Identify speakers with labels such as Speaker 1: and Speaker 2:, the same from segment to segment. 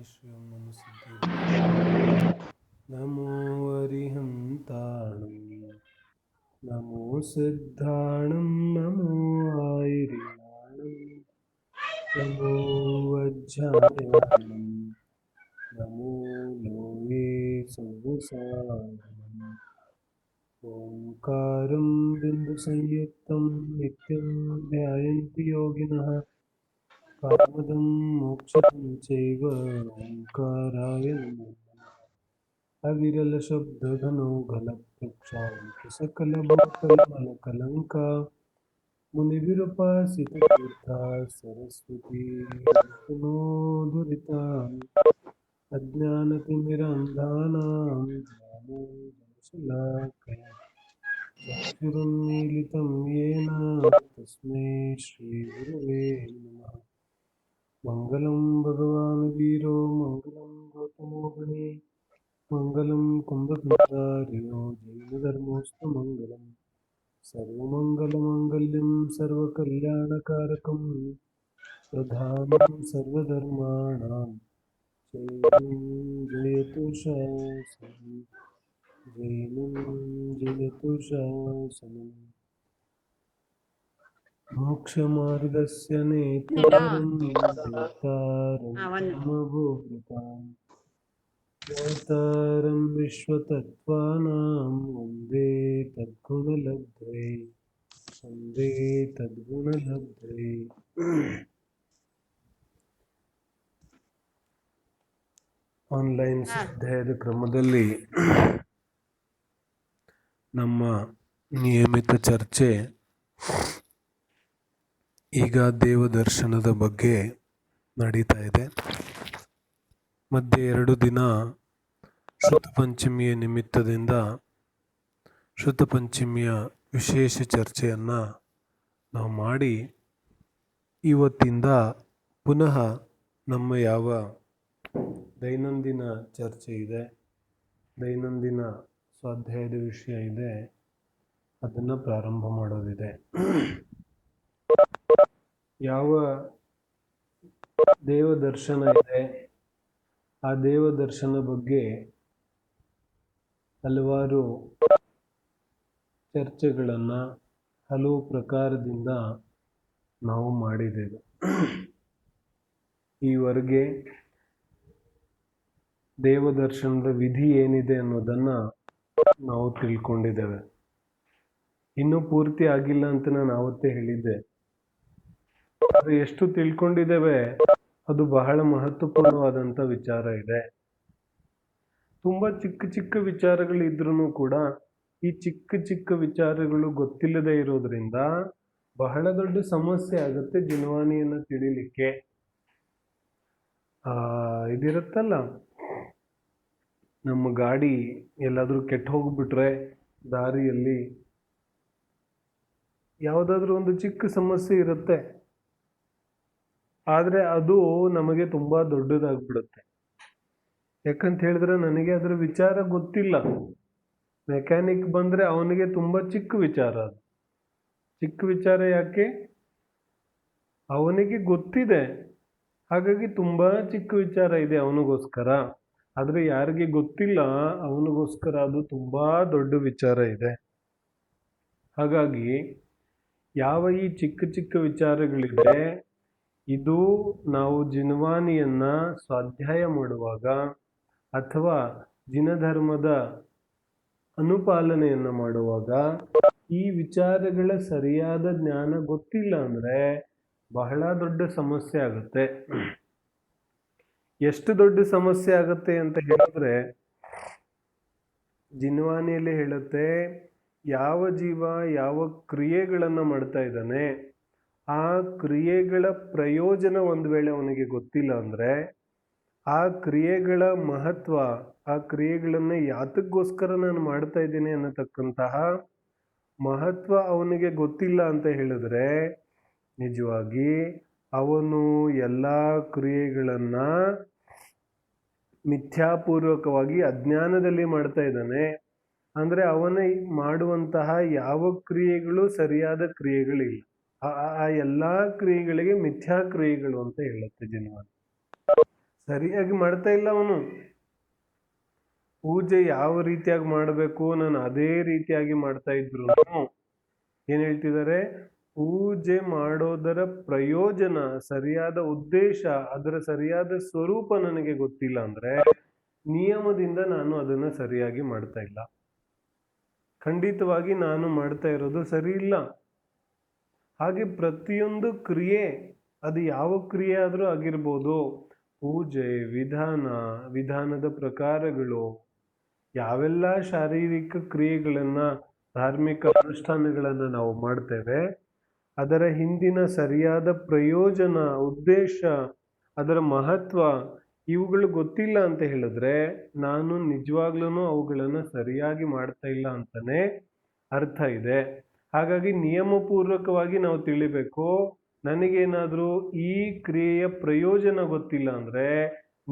Speaker 1: श्री ओम नमो सिद्धे नमो अरिहंताणं नमो सिद्धाणं नमो आयर्याणं नमो वज्रायणं नमो लोये सुवसारणम् ओंकारं बिन्दुसंयुक्तं नित्यं ध्यायन्ति योगिनः कामदं मोक्षदं चैव ओंकाराय नमः अविरलशब्दघनो घनप्रक्षान्त सकलभूतलमलकलङ्का मुनिभिरुपासिततीर्था सरस्वती विष्णुदुरितान् अज्ञानतिमिरान्धानां ज्ञानोदयशलाकया चक्षुरुन्मीलितं येन तस्मै श्रीगुरवे नमः। मङ्गलं भगवान् वीरो मङ्गलं गौतमो गणे मङ्गलं कुम्भकर्णार्यो जैनधर्मोऽस्तु मङ्गलं सर्वमङ्गलमाङ्गल्यं सर्वकल्याणकारकं प्रधानं सर्वधर्माणां जैनं जयतु शासनं जैनं जयतु शासनम् मोक्षमार्गस्य नेतारं नेतारं कामभोक्ताम् ज्ञातारं विश्वतत्त्वानां वन्दे तद्गुणलब्धये ಆನ್ಲೈನ್ ಸ್ವಾಧ್ಯಾಯದ ಕ್ರಮದಲ್ಲಿ ನಮ್ಮ ನಿಯಮಿತ ಚರ್ಚೆ ಈಗ ದೇವದರ್ಶನದ ಬಗ್ಗೆ ನಡೀತಾ ಇದೆ. ಮಧ್ಯೆ 2 ದಿನ ಶ್ರುತಪಂಚಮಿಯ ನಿಮಿತ್ತದಿಂದ ಶ್ರುತಪಂಚಮಿಯ ವಿಶೇಷ ಚರ್ಚೆಯನ್ನು ನಾವು ಮಾಡಿ ಇವತ್ತಿಂದ ಪುನಃ ನಮ್ಮ ಯಾವ ದೈನಂದಿನ ಚರ್ಚೆ ಇದೆ, ದೈನಂದಿನ ಸ್ವಾಧ್ಯಾಯದ ವಿಷಯ ಇದೆ, ಅದನ್ನು ಪ್ರಾರಂಭ ಮಾಡೋದಿದೆ. ಯಾವ ದೇವದರ್ಶನ ಇದೆ ಆ ದೇವದರ್ಶನ ಬಗ್ಗೆ ಹಲವಾರು ಚರ್ಚೆಗಳನ್ನು ಹಲವು ಪ್ರಕಾರದಿಂದ ನಾವು ಮಾಡಿದ್ದೇವೆ. ಈವರೆಗೆ ದೇವದರ್ಶನದ ವಿಧಿ ಏನಿದೆ ಅನ್ನೋದನ್ನು ನಾವು ತಿಳ್ಕೊಂಡಿದ್ದೇವೆ. ಇನ್ನೂ ಪೂರ್ತಿ ಆಗಿಲ್ಲ ಅಂತ ನಾನು ಆವತ್ತೇ ಹೇಳಿದ್ದೆ. ಆದರೆ ಎಷ್ಟು ತಿಳ್ಕೊಂಡಿದ್ದೇವೆ ಅದು ಬಹಳ ಮಹತ್ವಪೂರ್ಣವಾದಂಥ ವಿಚಾರ ಇದೆ. ತುಂಬ ಚಿಕ್ಕ ಚಿಕ್ಕ ವಿಚಾರಗಳಿದ್ರೂ ಕೂಡ ಈ ಚಿಕ್ಕ ಚಿಕ್ಕ ವಿಚಾರಗಳು ಗೊತ್ತಿಲ್ಲದೆ ಇರೋದ್ರಿಂದ ಬಹಳ ದೊಡ್ಡ ಸಮಸ್ಯೆ ಆಗುತ್ತೆ ಜಿನವಾಣಿಯನ್ನು ತಿಳಿಲಿಕ್ಕೆ. ಇದಿರುತ್ತಲ್ಲ, ನಮ್ಮ ಗಾಡಿ ಎಲ್ಲಾದರೂ ಕೆಟ್ಟು ಹೋಗ್ಬಿಟ್ರೆ ದಾರಿಯಲ್ಲಿ ಯಾವುದಾದ್ರೂ ಒಂದು ಚಿಕ್ಕ ಸಮಸ್ಯೆ ಇರುತ್ತೆ, ಆದರೆ ಅದು ನಮಗೆ ತುಂಬ ದೊಡ್ಡದಾಗ್ಬಿಡುತ್ತೆ. ಯಾಕಂತ ಹೇಳಿದ್ರೆ ನನಗೆ ಅದರ ವಿಚಾರ ಗೊತ್ತಿಲ್ಲ. ಮೆಕ್ಯಾನಿಕ್ ಬಂದರೆ ಅವನಿಗೆ ತುಂಬ ಚಿಕ್ಕ ವಿಚಾರ. ಅದು ಚಿಕ್ಕ ವಿಚಾರ ಯಾಕೆ? ಅವನಿಗೆ ಗೊತ್ತಿದೆ, ಹಾಗಾಗಿ ತುಂಬ ಚಿಕ್ಕ ವಿಚಾರ ಇದೆ ಅವನಿಗೋಸ್ಕರ. ಆದರೆ ಯಾರಿಗೆ ಗೊತ್ತಿಲ್ಲ ಅವನಿಗೋಸ್ಕರ ಅದು ತುಂಬ ದೊಡ್ಡ ವಿಚಾರ ಇದೆ. ಹಾಗಾಗಿ ಯಾವ ಈ ಚಿಕ್ಕ ಚಿಕ್ಕ ವಿಚಾರಗಳಿದೆ, ಇದು ನಾವು ಜಿನವಾಣಿಯನ್ನು ಸ್ವಾಧ್ಯಾಯ ಮಾಡುವಾಗ ಅಥವಾ ಜಿನಧರ್ಮದ ಅನುಪಾಲನೆಯನ್ನು ಮಾಡುವಾಗ ಈ ವಿಚಾರಗಳ ಸರಿಯಾದ ಜ್ಞಾನ ಗೊತ್ತಿಲ್ಲ ಅಂದರೆ ಬಹಳ ದೊಡ್ಡ ಸಮಸ್ಯೆ ಆಗುತ್ತೆ. ಎಷ್ಟು ದೊಡ್ಡ ಸಮಸ್ಯೆ ಆಗುತ್ತೆ ಅಂತ ಹೇಳಿದ್ರೆ, ಜಿನವಾಣಿಯಲ್ಲಿ ಹೇಳುತ್ತೆ, ಯಾವ ಜೀವ ಯಾವ ಕ್ರಿಯೆಗಳನ್ನು ಮಾಡ್ತಾ ಇದ್ದಾನೆ ಆ ಕ್ರಿಯೆಗಳ ಪ್ರಯೋಜನ ಒಂದು ವೇಳೆ ಅವನಿಗೆ ಗೊತ್ತಿಲ್ಲ ಅಂದರೆ, ಆ ಕ್ರಿಯೆಗಳ ಮಹತ್ವ, ಆ ಕ್ರಿಯೆಗಳನ್ನು ಯಾತಕ್ಕೋಸ್ಕರ ನಾನು ಮಾಡ್ತಾ ಇದ್ದೀನಿ ಅನ್ನತಕ್ಕಂತಹ ಮಹತ್ವ ಅವನಿಗೆ ಗೊತ್ತಿಲ್ಲ ಅಂತ ಹೇಳಿದ್ರೆ, ನಿಜವಾಗಿ ಅವನು ಎಲ್ಲ ಕ್ರಿಯೆಗಳನ್ನು ಮಿಥ್ಯಾಪೂರ್ವಕವಾಗಿ ಅಜ್ಞಾನದಲ್ಲಿ ಮಾಡ್ತಾ ಇದ್ದಾನೆ. ಅಂದರೆ ಅವನ ಮಾಡುವಂತಹ ಯಾವ ಕ್ರಿಯೆಗಳು ಸರಿಯಾದ ಕ್ರಿಯೆಗಳಿಲ್ಲ. ಆ ಎಲ್ಲ ಕ್ರಿಯೆಗಳಿಗೆ ಮಿಥ್ಯಾ ಕ್ರಿಯೆಗಳು ಅಂತ ಹೇಳುತ್ತೆ ಜಿನವಾಣಿ. ಸರಿಯಾಗಿ ಮಾಡ್ತಾ ಇಲ್ಲ ಅವನು. ಪೂಜೆ ಯಾವ ರೀತಿಯಾಗಿ ಮಾಡಬೇಕು ನಾನು ಅದೇ ರೀತಿಯಾಗಿ ಮಾಡ್ತಾ ಇದ್ರು ಏನ್ ಹೇಳ್ತಿದ್ದಾರೆ, ಪೂಜೆ ಮಾಡೋದರ ಪ್ರಯೋಜನ, ಸರಿಯಾದ ಉದ್ದೇಶ, ಅದರ ಸರಿಯಾದ ಸ್ವರೂಪ ನನಗೆ ಗೊತ್ತಿಲ್ಲ ಅಂದ್ರೆ ನಿಯಮದಿಂದ ನಾನು ಅದನ್ನ ಸರಿಯಾಗಿ ಮಾಡ್ತಾ ಇಲ್ಲ. ಖಂಡಿತವಾಗಿ ನಾನು ಮಾಡ್ತಾ ಇರೋದು ಸರಿ ಇಲ್ಲ. ಹಾಗೆ ಪ್ರತಿಯೊಂದು ಕ್ರಿಯೆ, ಅದು ಯಾವ ಕ್ರಿಯೆ ಆದ್ರೂ ಆಗಿರ್ಬೋದು, ಪೂಜೆ, ವಿಧಾನದ ಪ್ರಕಾರಗಳು, ಯಾವೆಲ್ಲ ಶಾರೀರಿಕ ಕ್ರಿಯೆಗಳನ್ನ, ಧಾರ್ಮಿಕ ಅನುಷ್ಠಾನಗಳನ್ನ ನಾವು ಮಾಡ್ತೇವೆ, ಅದರ ಹಿಂದಿನ ಸರಿಯಾದ ಪ್ರಯೋಜನ, ಉದ್ದೇಶ, ಅದರ ಮಹತ್ವ ಇವುಗಳು ಗೊತ್ತಿಲ್ಲ ಅಂತ ಹೇಳಿದ್ರೆ ನಾನು ನಿಜವಾಗ್ಲೂ ಅವುಗಳನ್ನ ಸರಿಯಾಗಿ ಮಾಡ್ತಾ ಇಲ್ಲ ಅಂತಾನೆ ಅರ್ಥ ಇದೆ. ಹಾಗಾಗಿ ನಿಯಮಪೂರ್ವಕವಾಗಿ ನಾವು ತಿಳಿಬೇಕು. ನನಗೇನಾದ್ರೂ ಈ ಕ್ರಿಯೆಯ ಪ್ರಯೋಜನ ಗೊತ್ತಿಲ್ಲ ಅಂದ್ರೆ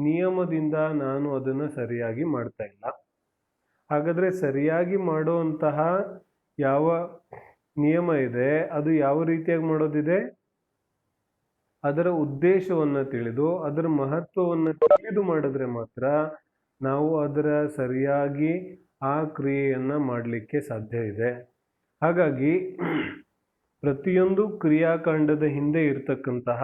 Speaker 1: ನಿಯಮದಿಂದ ನಾನು ಅದನ್ನ ಸರಿಯಾಗಿ ಮಾಡ್ತಾ ಇಲ್ಲ. ಹಾಗಾದ್ರೆ ಸರಿಯಾಗಿ ಮಾಡುವಂತಹ ಯಾವ ನಿಯಮ ಇದೆ ಅದು ಯಾವ ರೀತಿಯಾಗಿ ಮಾಡೋದಿದೆ, ಅದರ ಉದ್ದೇಶವನ್ನ ತಿಳಿದು ಅದರ ಮಹತ್ವವನ್ನು ತಿಳಿದು ಮಾಡಿದ್ರೆ ಮಾತ್ರ ನಾವು ಅದರ ಸರಿಯಾಗಿ ಆ ಕ್ರಿಯೆಯನ್ನ ಮಾಡಲಿಕ್ಕೆ ಸಾಧ್ಯ ಇದೆ. ಹಾಗಾಗಿ ಪ್ರತಿಯೊಂದು ಕ್ರಿಯಾಕಾಂಡದ ಹಿಂದೆ ಇರತಕ್ಕಂತಹ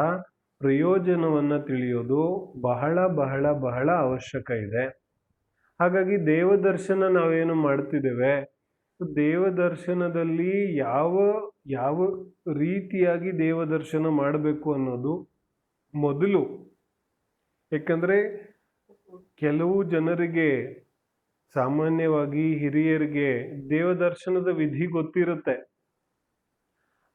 Speaker 1: ಪ್ರಯೋಜನವನ್ನ ತಿಳಿಯೋದು ಬಹಳ ಬಹಳ ಬಹಳ ಅವಶ್ಯಕ ಇದೆ. ಹಾಗಾಗಿ ದೇವದರ್ಶನ ನಾವೇನು ಮಾಡ್ತಿದ್ದೇವೆ, ದೇವದರ್ಶನದಲ್ಲಿ ಯಾವ ರೀತಿಯಾಗಿ ದೇವದರ್ಶನ ಮಾಡಬೇಕು ಅನ್ನೋದು ಮೊದಲು. ಯಾಕಂದ್ರೆ ಕೆಲವು ಜನರಿಗೆ, ಸಾಮಾನ್ಯವಾಗಿ ಹಿರಿಯರಿಗೆ ದೇವದರ್ಶನದ ವಿಧಿ ಗೊತ್ತಿರುತ್ತೆ.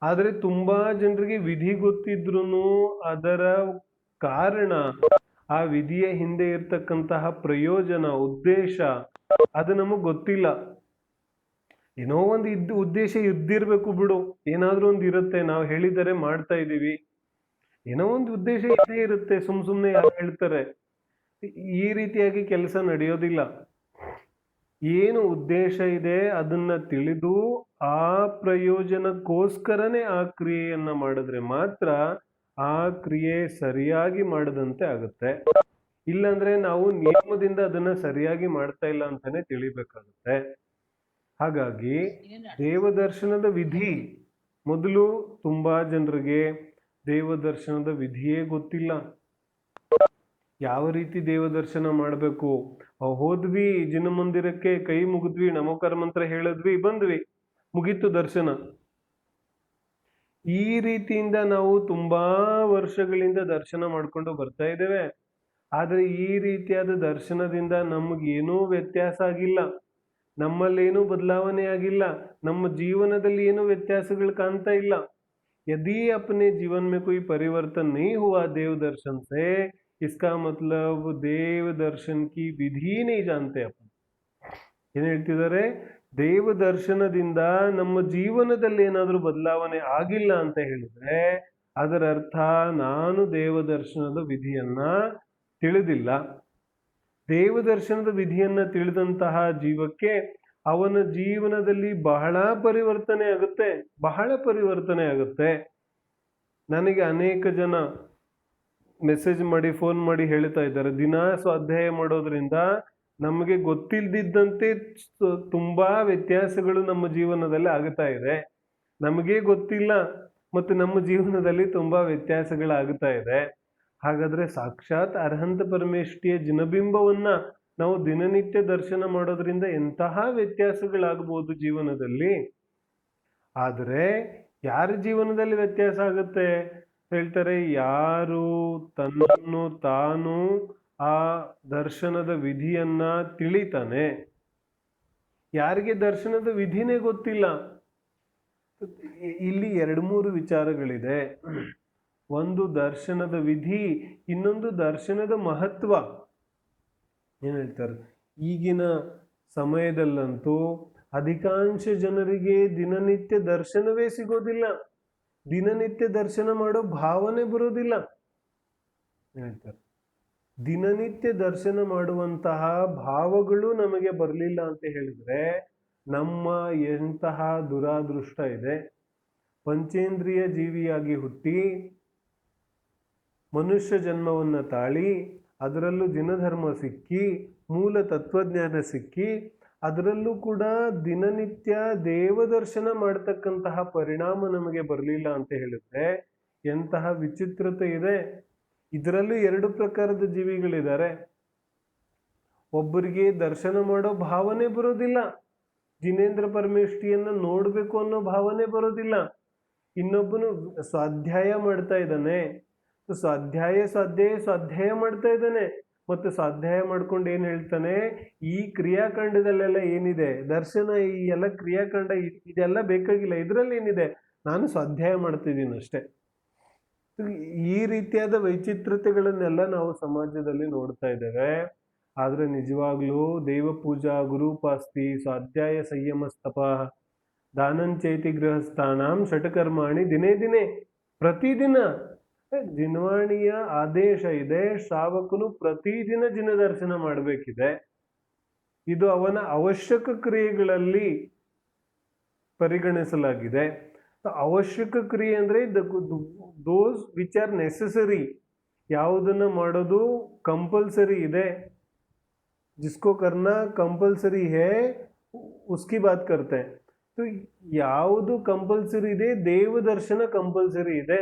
Speaker 1: ಆದ್ರೆ ತುಂಬಾ ಜನರಿಗೆ ವಿಧಿ ಗೊತ್ತಿದ್ರೂ ಅದರ ಕಾರಣ, ಆ ವಿಧಿಯ ಹಿಂದೆ ಇರ್ತಕ್ಕಂತಹ ಪ್ರಯೋಜನ, ಉದ್ದೇಶ ಅದು ನಮಗ್ ಗೊತ್ತಿಲ್ಲ. ಏನೋ ಒಂದು ಉದ್ದೇಶ ಇದ್ದಿರ್ಬೇಕು ಬಿಡು, ಏನಾದ್ರೂ ಒಂದು ಇರುತ್ತೆ, ನಾವು ಹೇಳಿದರೆ ಮಾಡ್ತಾ ಇದೀವಿ, ಏನೋ ಒಂದು ಉದ್ದೇಶ ಇದ್ದೇ ಇರುತ್ತೆ, ಸುಮ್ನೆ ಯಾರು ಹೇಳ್ತಾರೆ. ಈ ರೀತಿಯಾಗಿ ಕೆಲಸ ನಡೆಯೋದಿಲ್ಲ. ಏನು ಉದ್ದೇಶ ಇದೆ ಅದನ್ನ ತಿಳಿದು ಆ ಪ್ರಯೋಜನಕ್ಕೋಸ್ಕರನೇ ಆ ಕ್ರಿಯೆಯನ್ನ ಮಾಡಿದ್ರೆ ಮಾತ್ರ ಆ ಕ್ರಿಯೆ ಸರಿಯಾಗಿ ಮಾಡದಂತೆ ಆಗುತ್ತೆ. ಇಲ್ಲಾಂದ್ರೆ ನಾವು ನಿಯಮದಿಂದ ಅದನ್ನ ಸರಿಯಾಗಿ ಮಾಡ್ತಾ ಇಲ್ಲ ಅಂತಾನೆ ತಿಳಿಬೇಕಾಗುತ್ತೆ. ಹಾಗಾಗಿ ದೇವದರ್ಶನದ ವಿಧಿ ಮೊದಲು, ತುಂಬಾ ಜನರಿಗೆ ದೇವದರ್ಶನದ ವಿಧಿಯೇ ಗೊತ್ತಿಲ್ಲ. ಯಾವ ರೀತಿ ದೇವದರ್ಶನ ಮಾಡಬೇಕು, ಹೋದ್ವಿ ಜಿನ ಮಂದಿರಕ್ಕೆ, ಕೈ ಮುಗಿದ್ವಿ, ನಮೋಕಾರ ಮಂತ್ರ ಹೇಳಿದ್ವಿ, ಬಂದ್ವಿ, ಮುಗೀತು ದರ್ಶನ. ಈ ರೀತಿಯಿಂದ ನಾವು ತುಂಬಾ ವರ್ಷಗಳಿಂದ ದರ್ಶನ ಮಾಡ್ಕೊಂಡು ಬರ್ತಾ ಇದ್ದೇವೆ. ಆದ್ರೆ ಈ ರೀತಿಯಾದ ದರ್ಶನದಿಂದ ನಮಗೇನೂ ವ್ಯತ್ಯಾಸ ಆಗಿಲ್ಲ, ನಮ್ಮಲ್ಲೇನೂ ಬದಲಾವಣೆ ಆಗಿಲ್ಲ, ನಮ್ಮ ಜೀವನದಲ್ಲಿ ಏನೂ ವ್ಯತ್ಯಾಸಗಳು ಕಾಣ್ತಾ ಇಲ್ಲ. यदि अपने जीवन में कोई परिवर्तन नहीं हुआ देव दर्शन से, इसका मतलब देव दर्शन की विधि नहीं जानते अपन. ಏನ್ ಹೇಳ್ತಿದ್ದಾರೆ, ದೇವ ದರ್ಶನದಿಂದ ನಮ್ಮ ಜೀವನದಲ್ಲಿ ಏನಾದ್ರೂ ಬದಲಾವಣೆ ಆಗಿಲ್ಲ ಅಂತ ಹೇಳಿದ್ರೆ ಅದರ ಅರ್ಥ ನಾನು ದೇವದರ್ಶನದ ವಿಧಿಯನ್ನ ತಿಳಿದಿಲ್ಲ. ದೇವದರ್ಶನದ ವಿಧಿಯನ್ನ ತಿಳಿದಂತಹ ಜೀವಕ್ಕೆ ಅವನ ಜೀವನದಲ್ಲಿ ಬಹಳ ಪರಿವರ್ತನೆ ಆಗುತ್ತೆ. ನನಗೆ ಅನೇಕ ಜನ ಮೆಸೇಜ್ ಮಾಡಿ, ಫೋನ್ ಮಾಡಿ ಹೇಳ್ತಾ ಇದ್ದಾರೆ, ದಿನ ಸ್ವಾಧ್ಯಾಯ ಮಾಡೋದ್ರಿಂದ ನಮಗೆ ಗೊತ್ತಿಲ್ದಿದ್ದಂತೆ ತುಂಬಾ ವ್ಯತ್ಯಾಸಗಳು ನಮ್ಮ ಜೀವನದಲ್ಲಿ ಆಗ್ತಾ ಇದೆ. ನಮಗೆ ಗೊತ್ತಿಲ್ಲ ಮತ್ತು ನಮ್ಮ ಜೀವನದಲ್ಲಿ ತುಂಬಾ ವ್ಯತ್ಯಾಸಗಳಾಗ್ತಾ ಇದೆ. ಹಾಗಾದ್ರೆ ಸಾಕ್ಷಾತ್ ಅರ್ಹಂತ ಪರಮೇಷ್ಠಿಯ ಜಿನಬಿಂಬವನ್ನ ನಾವು ದಿನನಿತ್ಯ ದರ್ಶನ ಮಾಡೋದ್ರಿಂದ ಎಂತಹ ವ್ಯತ್ಯಾಸಗಳಾಗಬಹುದು ಜೀವನದಲ್ಲಿ. ಆದರೆ ಯಾರ ಜೀವನದಲ್ಲಿ ವ್ಯತ್ಯಾಸ ಆಗುತ್ತೆ ಹೇಳ್ತಾರೆ, ಯಾರು ತನ್ನನ್ನು ತಾನು ಆ ದರ್ಶನದ ವಿಧಿಯನ್ನ ತಿಳಿತಾನೆ. ಯಾರಿಗೆ ದರ್ಶನದ ವಿಧಿನೇ ಗೊತ್ತಿಲ್ಲ. ಇಲ್ಲಿ 2-3 ವಿಚಾರಗಳಿದೆ. ಒಂದು ದರ್ಶನದ ವಿಧಿ, ಇನ್ನೊಂದು ದರ್ಶನದ ಮಹತ್ವ. ಏನ್ ಹೇಳ್ತಾರೆ, ಈಗಿನ ಸಮಯದಲ್ಲಂತೂ ಅಧಿಕಾಂಶ ಜನರಿಗೆ ದಿನನಿತ್ಯ ದರ್ಶನವೇ ಸಿಗೋದಿಲ್ಲ, ದಿನನಿತ್ಯ ದರ್ಶನ ಮಾಡೋ ಭಾವನೆ ಬರೋದಿಲ್ಲ. ಹೇಳ್ತಾರೆ, ದಿನನಿತ್ಯ ದರ್ಶನ ಮಾಡುವಂತಹ ಭಾವಗಳು ನಮಗೆ ಬರಲಿಲ್ಲ ಅಂತ ಹೇಳಿದ್ರೆ ನಮ್ಮ ಎಂತಹ ದುರಾದೃಷ್ಟ ಇದೆ. ಪಂಚೇಂದ್ರಿಯ ಜೀವಿಯಾಗಿ ಹುಟ್ಟಿ ಮನುಷ್ಯ ಜನ್ಮವನ್ನ ತಾಳಿ ಅದರಲ್ಲೂ ಜಿನಧರ್ಮ ಸಿಕ್ಕಿ, ಮೂಲ ತತ್ವಜ್ಞಾನ ಸಿಕ್ಕಿ, ಅದರಲ್ಲೂ ಕೂಡ ದಿನನಿತ್ಯ ದೇವದರ್ಶನ ಮಾಡ್ತಕ್ಕಂತಹ ಪರಿಣಾಮ ನಮಗೆ ಬರಲಿಲ್ಲ ಅಂತ ಹೇಳಿದ್ರೆ ಎಂತಹ ವಿಚಿತ್ರತೆ ಇದೆ. ಇದರಲ್ಲೂ ಎರಡು ಪ್ರಕಾರದ ಜೀವಿಗಳಿದ್ದಾರೆ. ಒಬ್ಬರಿಗೆ ದರ್ಶನ ಮಾಡೋ ಭಾವನೆ ಬರೋದಿಲ್ಲ, ಜಿನೇಂದ್ರ ಪರಮೇಷ್ಠಿಯನ್ನ ನೋಡ್ಬೇಕು ಅನ್ನೋ ಭಾವನೆ ಬರೋದಿಲ್ಲ. ಇನ್ನೊಬ್ಬನು ಸ್ವಾಧ್ಯಾಯ ಮಾಡ್ತಾ ಇದ್ದಾನೆ, ಸ್ವಾಧ್ಯಾಯ ಮಾಡ್ತಾ ಇದ್ದಾನೆ, ಮತ್ತು ಸ್ವಾಧ್ಯಾಯ ಮಾಡ್ಕೊಂಡು ಏನ್ ಹೇಳ್ತಾನೆ, ಈ ಕ್ರಿಯಾಕಾಂಡದಲ್ಲೆಲ್ಲ ಏನಿದೆ ದರ್ಶನ, ಈ ಎಲ್ಲ ಕ್ರಿಯಾಕಾಂಡ ಇದೆಲ್ಲ ಬೇಕಾಗಿಲ್ಲ, ಇದ್ರಲ್ಲಿ ಏನಿದೆ, ನಾನು ಸ್ವಾಧ್ಯಾಯ ಮಾಡ್ತಿದ್ದೀನಿ ಅಷ್ಟೇ. ಈ ರೀತಿಯಾದ ವೈಚಿತ್ರತೆಗಳನ್ನೆಲ್ಲ ನಾವು ಸಮಾಜದಲ್ಲಿ ನೋಡ್ತಾ ಇದ್ದೇವೆ. ಆದ್ರೆ ನಿಜವಾಗ್ಲೂ ದೇವ ಪೂಜಾ, ಗುರುಪಾಸ್ತಿ, ಸ್ವಾಧ್ಯಾಯ ಸಂಯಮಸ್ತಪ, ದಾನಂಚೈತಿ ಗೃಹಸ್ಥಾನಾಂ ಷಟಕರ್ಮಾಣಿ ದಿನೇ ದಿನೇ, ಪ್ರತಿದಿನ ಜಿನ್ವಾಣಿಯ ಆದೇಶ ಇದೆ. ಶ್ರಾವಕನು ಪ್ರತಿದಿನ ಜಿನ ದರ್ಶನ ಮಾಡಬೇಕಿದೆ. ಇದು ಅವನ ಅವಶ್ಯಕ ಕ್ರಿಯೆಗಳಲ್ಲಿ ಪರಿಗಣಿಸಲಾಗಿದೆ. ಅವಶ್ಯಕ ಕ್ರಿಯೆ ಅಂದ್ರೆ ದೋಸ್ ವಿಚ್ ಆರ್ ನೆಸೆಸರಿ, ಯಾವುದನ್ನ ಮಾಡೋದು ಕಂಪಲ್ಸರಿ ಇದೆ, ಜಿಸ್ಕೋ ಕರ್ನಾ ಕಂಪಲ್ಸರಿ ಹೇ ಉಸ್ಕಿ ಬಾತ್ ಕರ್ತೆ. ಯಾವುದು ಕಂಪಲ್ಸರಿ ಇದೆ, ದೇವ ದರ್ಶನ ಕಂಪಲ್ಸರಿ ಇದೆ.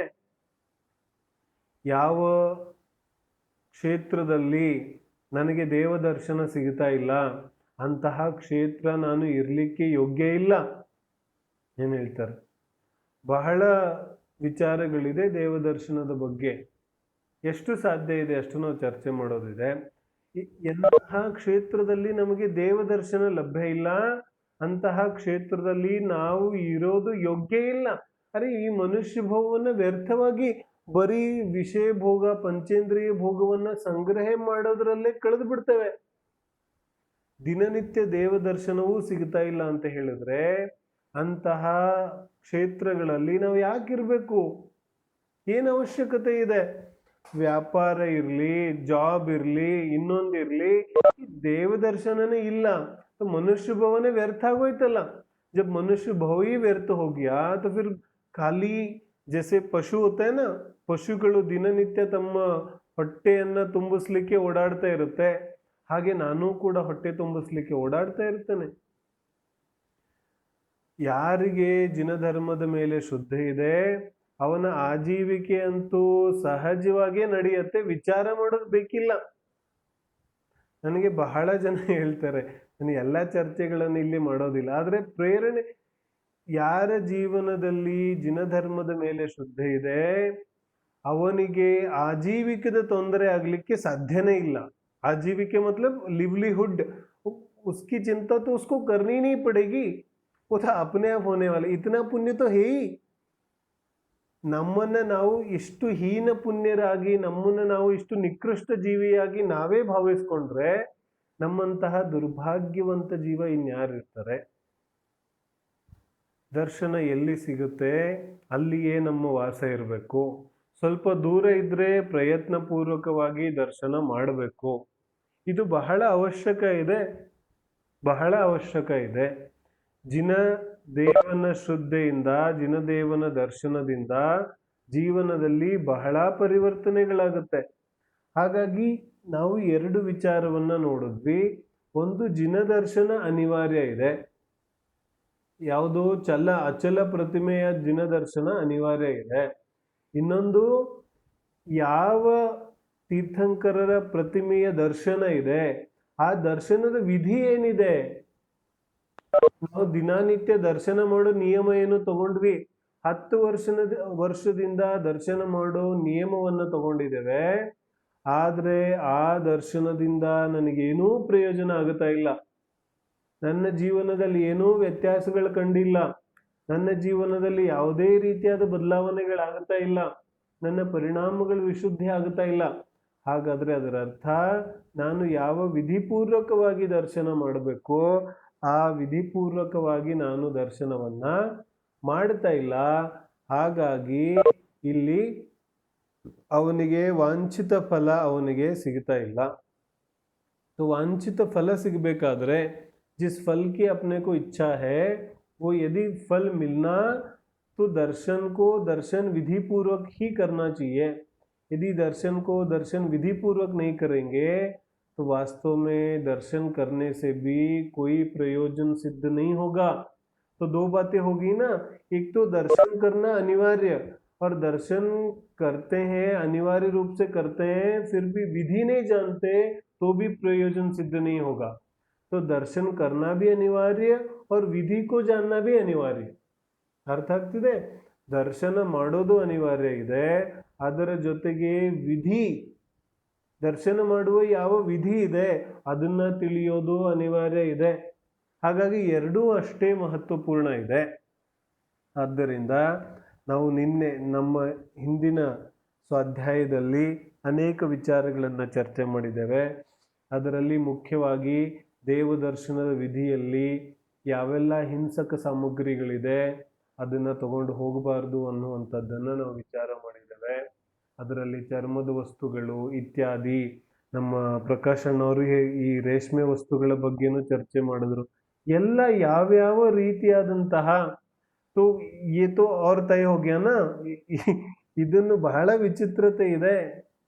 Speaker 1: ಯಾವ ಕ್ಷೇತ್ರದಲ್ಲಿ ನನಗೆ ದೇವ ದರ್ಶನ ಸಿಗ್ತಾ ಇಲ್ಲ, ಅಂತಹ ಕ್ಷೇತ್ರ ನಾನು ಇರ್ಲಿಕ್ಕೆ ಯೋಗ್ಯ ಇಲ್ಲ ಏನ್ ಹೇಳ್ತಾರೆ. ಬಹಳ ವಿಚಾರಗಳಿದೆ ದೇವದರ್ಶನದ ಬಗ್ಗೆ. ಎಷ್ಟು ಸಾಧ್ಯ ಇದೆ ಅಷ್ಟು ನಾವು ಚರ್ಚೆ ಮಾಡೋದಿದೆ. ಎಂತಹ ಕ್ಷೇತ್ರದಲ್ಲಿ ನಮಗೆ ದೇವದರ್ಶನ ಲಭ್ಯ ಇಲ್ಲ, ಅಂತಹ ಕ್ಷೇತ್ರದಲ್ಲಿ ನಾವು ಇರೋದು ಯೋಗ್ಯ ಇಲ್ಲ. ಅರೆ, ಈ ಮನುಷ್ಯ ಭೋಗವನ್ನ ವ್ಯರ್ಥವಾಗಿ ಬರೀ ವಿಷಯ ಭೋಗ, ಪಂಚೇಂದ್ರಿಯ ಭೋಗವನ್ನ ಸಂಗ್ರಹ ಮಾಡೋದ್ರಲ್ಲೇ ಕಳೆದು ಬಿಡ್ತೇವೆ. ದಿನನಿತ್ಯ ದೇವದರ್ಶನವೂ ಸಿಗ್ತಾ ಇಲ್ಲ ಅಂತ ಹೇಳಿದ್ರೆ ಅಂತಹ ಕ್ಷೇತ್ರಗಳಲ್ಲಿ ನಾವು ಯಾಕಿರ್ಬೇಕು? ಏನು ಅವಶ್ಯಕತೆ ಇದೆ? ವ್ಯಾಪಾರ ಇರ್ಲಿ, ಜಾಬ್ ಇರ್ಲಿ, ಇನ್ನೊಂದಿರ್ಲಿ, ದೇವದರ್ಶನನೇ ಇಲ್ಲ, मनुष्य भव ने व्यर्थ आगोयतಲ್ಲ. जब मनुष्य भव ही व्यर्थ हो गया तो फिर खाली जैसे ಪಶು होता है ना, ಪಶುಗಳು ದಿನನಿತ್ಯ ತಮ್ಮ ಹೊಟ್ಟೆಯನ್ನ ತುಂಬಿಸ್ಲಿಕ್ಕೆ ಓಡಾಡ್ತಾ ಇರುತ್ತೆ, ಹಾಗೆ ನಾನು ಕೂಡ ಹೊಟ್ಟೆ ತುಂಬಿಸ್ಲಿಕ್ಕೆ ಓಡಾಡ್ತಾ ಇರ್ತೇನೆ. ಯಾರಿಗೆ ಜಿನಧರ್ಮದ ಮೇಲೆ ಶ್ರದ್ಧೆ ಇದೆ ಅವನ ಆಜೀವಿಕೆ ಅಂತೂ ಸಹಜವಾಗೇ ನಡೆಯುತ್ತೆ, ವಿಚಾರ ಮಾಡೋದು ಬೇಕಿಲ್ಲ. ನನಗೆ ಬಹಳ ಜನ ಹೇಳ್ತಾರೆ, ನಾನು ಎಲ್ಲ ಚರ್ಚೆಗಳನ್ನು ಇಲ್ಲಿ ಮಾಡೋದಿಲ್ಲ, ಆದರೆ ಪ್ರೇರಣೆ, ಯಾರ ಜೀವನದಲ್ಲಿ ಜಿನಧರ್ಮದ ಮೇಲೆ ಶ್ರದ್ಧೆ ಇದೆ ಅವನಿಗೆ ಆಜೀವಿಕದ ತೊಂದರೆ ಆಗ್ಲಿಕ್ಕೆ ಸಾಧ್ಯನೇ ಇಲ್ಲ. आजीविके मतलब लिवलीहुड, उसकी चिंता तो उसको करनी नहीं पड़ेगी, वो तो अपने आप होने वाले. इतना पुण्य तो है ही. ನಮ್ಮನ್ನ ನಾವು ಇಷ್ಟು ಹೀನ ಪುಣ್ಯರಾಗಿ, ನಮ್ಮನ್ನ ನಾವು ಇಷ್ಟು ನಿಕೃಷ್ಟ ಜೀವಿಯಾಗಿ ನಾವೇ ಭಾವಿಸ್ಕೊಂಡ್ರೆ ನಮ್ಮಂತಹ ದುರ್ಭಾಗ್ಯವಂತ ಜೀವ ಇನ್ಯಾರಿರ್ತಾರೆ? ದರ್ಶನ ಎಲ್ಲಿ ಸಿಗುತ್ತೆ ಅಲ್ಲಿಯೇ ನಮ್ಮ ವಾಸ ಇರಬೇಕು. ಸ್ವಲ್ಪ ದೂರ ಇದ್ರೆ ಪ್ರಯತ್ನ ಪೂರ್ವಕವಾಗಿ ದರ್ಶನ ಮಾಡಬೇಕು. ಇದು ಬಹಳ ಅವಶ್ಯಕ ಇದೆ, ಬಹಳ ಅವಶ್ಯಕ ಇದೆ. ಜಿನ ದೇವನ ಶ್ರದ್ಧೆಯಿಂದ, ಜಿನದೇವನ ದರ್ಶನದಿಂದ ಜೀವನದಲ್ಲಿ ಬಹಳ ಪರಿವರ್ತನೆಗಳಾಗುತ್ತೆ. ಹಾಗಾಗಿ ನಾವು ಎರಡು ವಿಚಾರವನ್ನ ನೋಡಿದ್ವಿ. ಒಂದು, ಜಿನ ದರ್ಶನ ಅನಿವಾರ್ಯ ಇದೆ. ಯಾವುದೋ ಅಚಲ ಪ್ರತಿಮೆಯ ಜಿನ ದರ್ಶನ ಅನಿವಾರ್ಯ ಇದೆ. ಇನ್ನೊಂದು, ಯಾವ ತೀರ್ಥಂಕರರ ಪ್ರತಿಮೆಯ ದರ್ಶನ ಇದೆ ಆ ದರ್ಶನದ ವಿಧಿ ಏನಿದೆ. ನಾವು ದಿನನಿತ್ಯ ದರ್ಶನ ಮಾಡೋ ನಿಯಮ ಏನು ತಗೊಂಡ್ವಿ, 10 ವರ್ಷದಿಂದ ದರ್ಶನ ಮಾಡೋ ನಿಯಮವನ್ನು ತಗೊಂಡಿದ್ದೇವೆ. ಆದ್ರೆ ಆ ದರ್ಶನದಿಂದ ನನಗೇನೂ ಪ್ರಯೋಜನ ಆಗುತ್ತಾ ಇಲ್ಲ. ನನ್ನ ಜೀವನದಲ್ಲಿ ಏನೂ ವ್ಯತ್ಯಾಸಗಳು ಕಂಡಿಲ್ಲ. ನನ್ನ ಜೀವನದಲ್ಲಿ ಯಾವುದೇ ರೀತಿಯಾದ ಬದಲಾವಣೆಗಳಾಗುತ್ತಾ ಇಲ್ಲ. ನನ್ನ ಪರಿಣಾಮಗಳು ವಿಶುದ್ಧಿ ಆಗುತ್ತಾ ಇಲ್ಲ. ಹಾಗಾದ್ರೆ ಅದರ ಅರ್ಥ ನಾನು ಯಾವ ವಿಧಿಪೂರ್ವಕವಾಗಿ ದರ್ಶನ ಮಾಡಬೇಕೋ ಆ ವಿಧಿಪೂರ್ವಕವಾಗಿ ನಾನು ದರ್ಶನವನ್ನ ಮಾಡ್ತಾ ಇಲ್ಲ. ಹಾಗಾಗಿ ಇಲ್ಲಿ ಅವನಿಗೆ ವಾಂಛಿತ ಫಲ ಅವನಿಗೆ ಸಿಗ್ತಾ ಇಲ್ಲ. ವಾಂಛಿತ ಫಲ ಸಿಗಬೇಕಾದ್ರೆ जिस फल की अपने को इच्छा है वो यदि फल मिलना तो दर्शन को दर्शन विधि पूर्वक ही करना चाहिए. यदि दर्शन को दर्शन विधि पूर्वक नहीं करेंगे तो वास्तव में दर्शन करने से भी कोई प्रयोजन सिद्ध नहीं होगा। तो दो बातें होगी ना, एक तो दर्शन करना अनिवार्य, और दर्शन करते हैं अनिवार्य रूप से करते हैं, फिर भी विधि नहीं जानते तो भी प्रयोजन सिद्ध नहीं होगा। तो दर्शन करना भी अनिवार्य और विधि को जानना भी अनिवार्य। ಅರ್ಥ ಆಗ್ತಿದೆ? ದರ್ಶನ ಮಾಡೋದು ಅನಿವಾರ್ಯ ಇದೆ, ಅದರ ಜೊತೆಗೆ ವಿಧಿ, ದರ್ಶನ ಮಾಡುವ ಯಾವ ವಿಧಿ ಇದೆ ಅದನ್ನ ತಿಳಿಯೋದು ಅನಿವಾರ್ಯ ಇದೆ. ಹಾಗಾಗಿ ಎರಡೂ ಅಷ್ಟೇ ಮಹತ್ವಪೂರ್ಣ ಇದೆ. ಆದ್ದರಿಂದ ನಾವು ನಿನ್ನೆ ನಮ್ಮ ಹಿಂದಿನ ಸ್ವಾಧ್ಯಾಯದಲ್ಲಿ ಅನೇಕ ವಿಚಾರಗಳನ್ನು ಚರ್ಚೆ ಮಾಡಿದ್ದೇವೆ. ಅದರಲ್ಲಿ ಮುಖ್ಯವಾಗಿ ದೇವದರ್ಶನದ ವಿಧಿಯಲ್ಲಿ ಯಾವೆಲ್ಲ ಹಿಂಸಕ ಸಾಮಗ್ರಿಗಳಿದೆ ಅದನ್ನ ತಗೊಂಡು ಹೋಗಬಾರ್ದು ಅನ್ನುವಂಥದ್ದನ್ನು ನಾವು ವಿಚಾರ ಮಾಡಿದ್ದೇವೆ. ಅದರಲ್ಲಿ ಚರ್ಮದ ವಸ್ತುಗಳು ಇತ್ಯಾದಿ, ನಮ್ಮ ಪ್ರಕಾಶಣ್ಣವರು ಈ ರೇಷ್ಮೆ ವಸ್ತುಗಳ ಬಗ್ಗೆನೂ ಚರ್ಚೆ ಮಾಡಿದ್ರು. ಎಲ್ಲ ಯಾವ್ಯಾವ ರೀತಿಯಾದಂತಹ तो ये तो और तय हो गया ना. ಇದನ್ನು ಬಹಳ ವಿಚಿತ್ರತೆ ಇದೆ.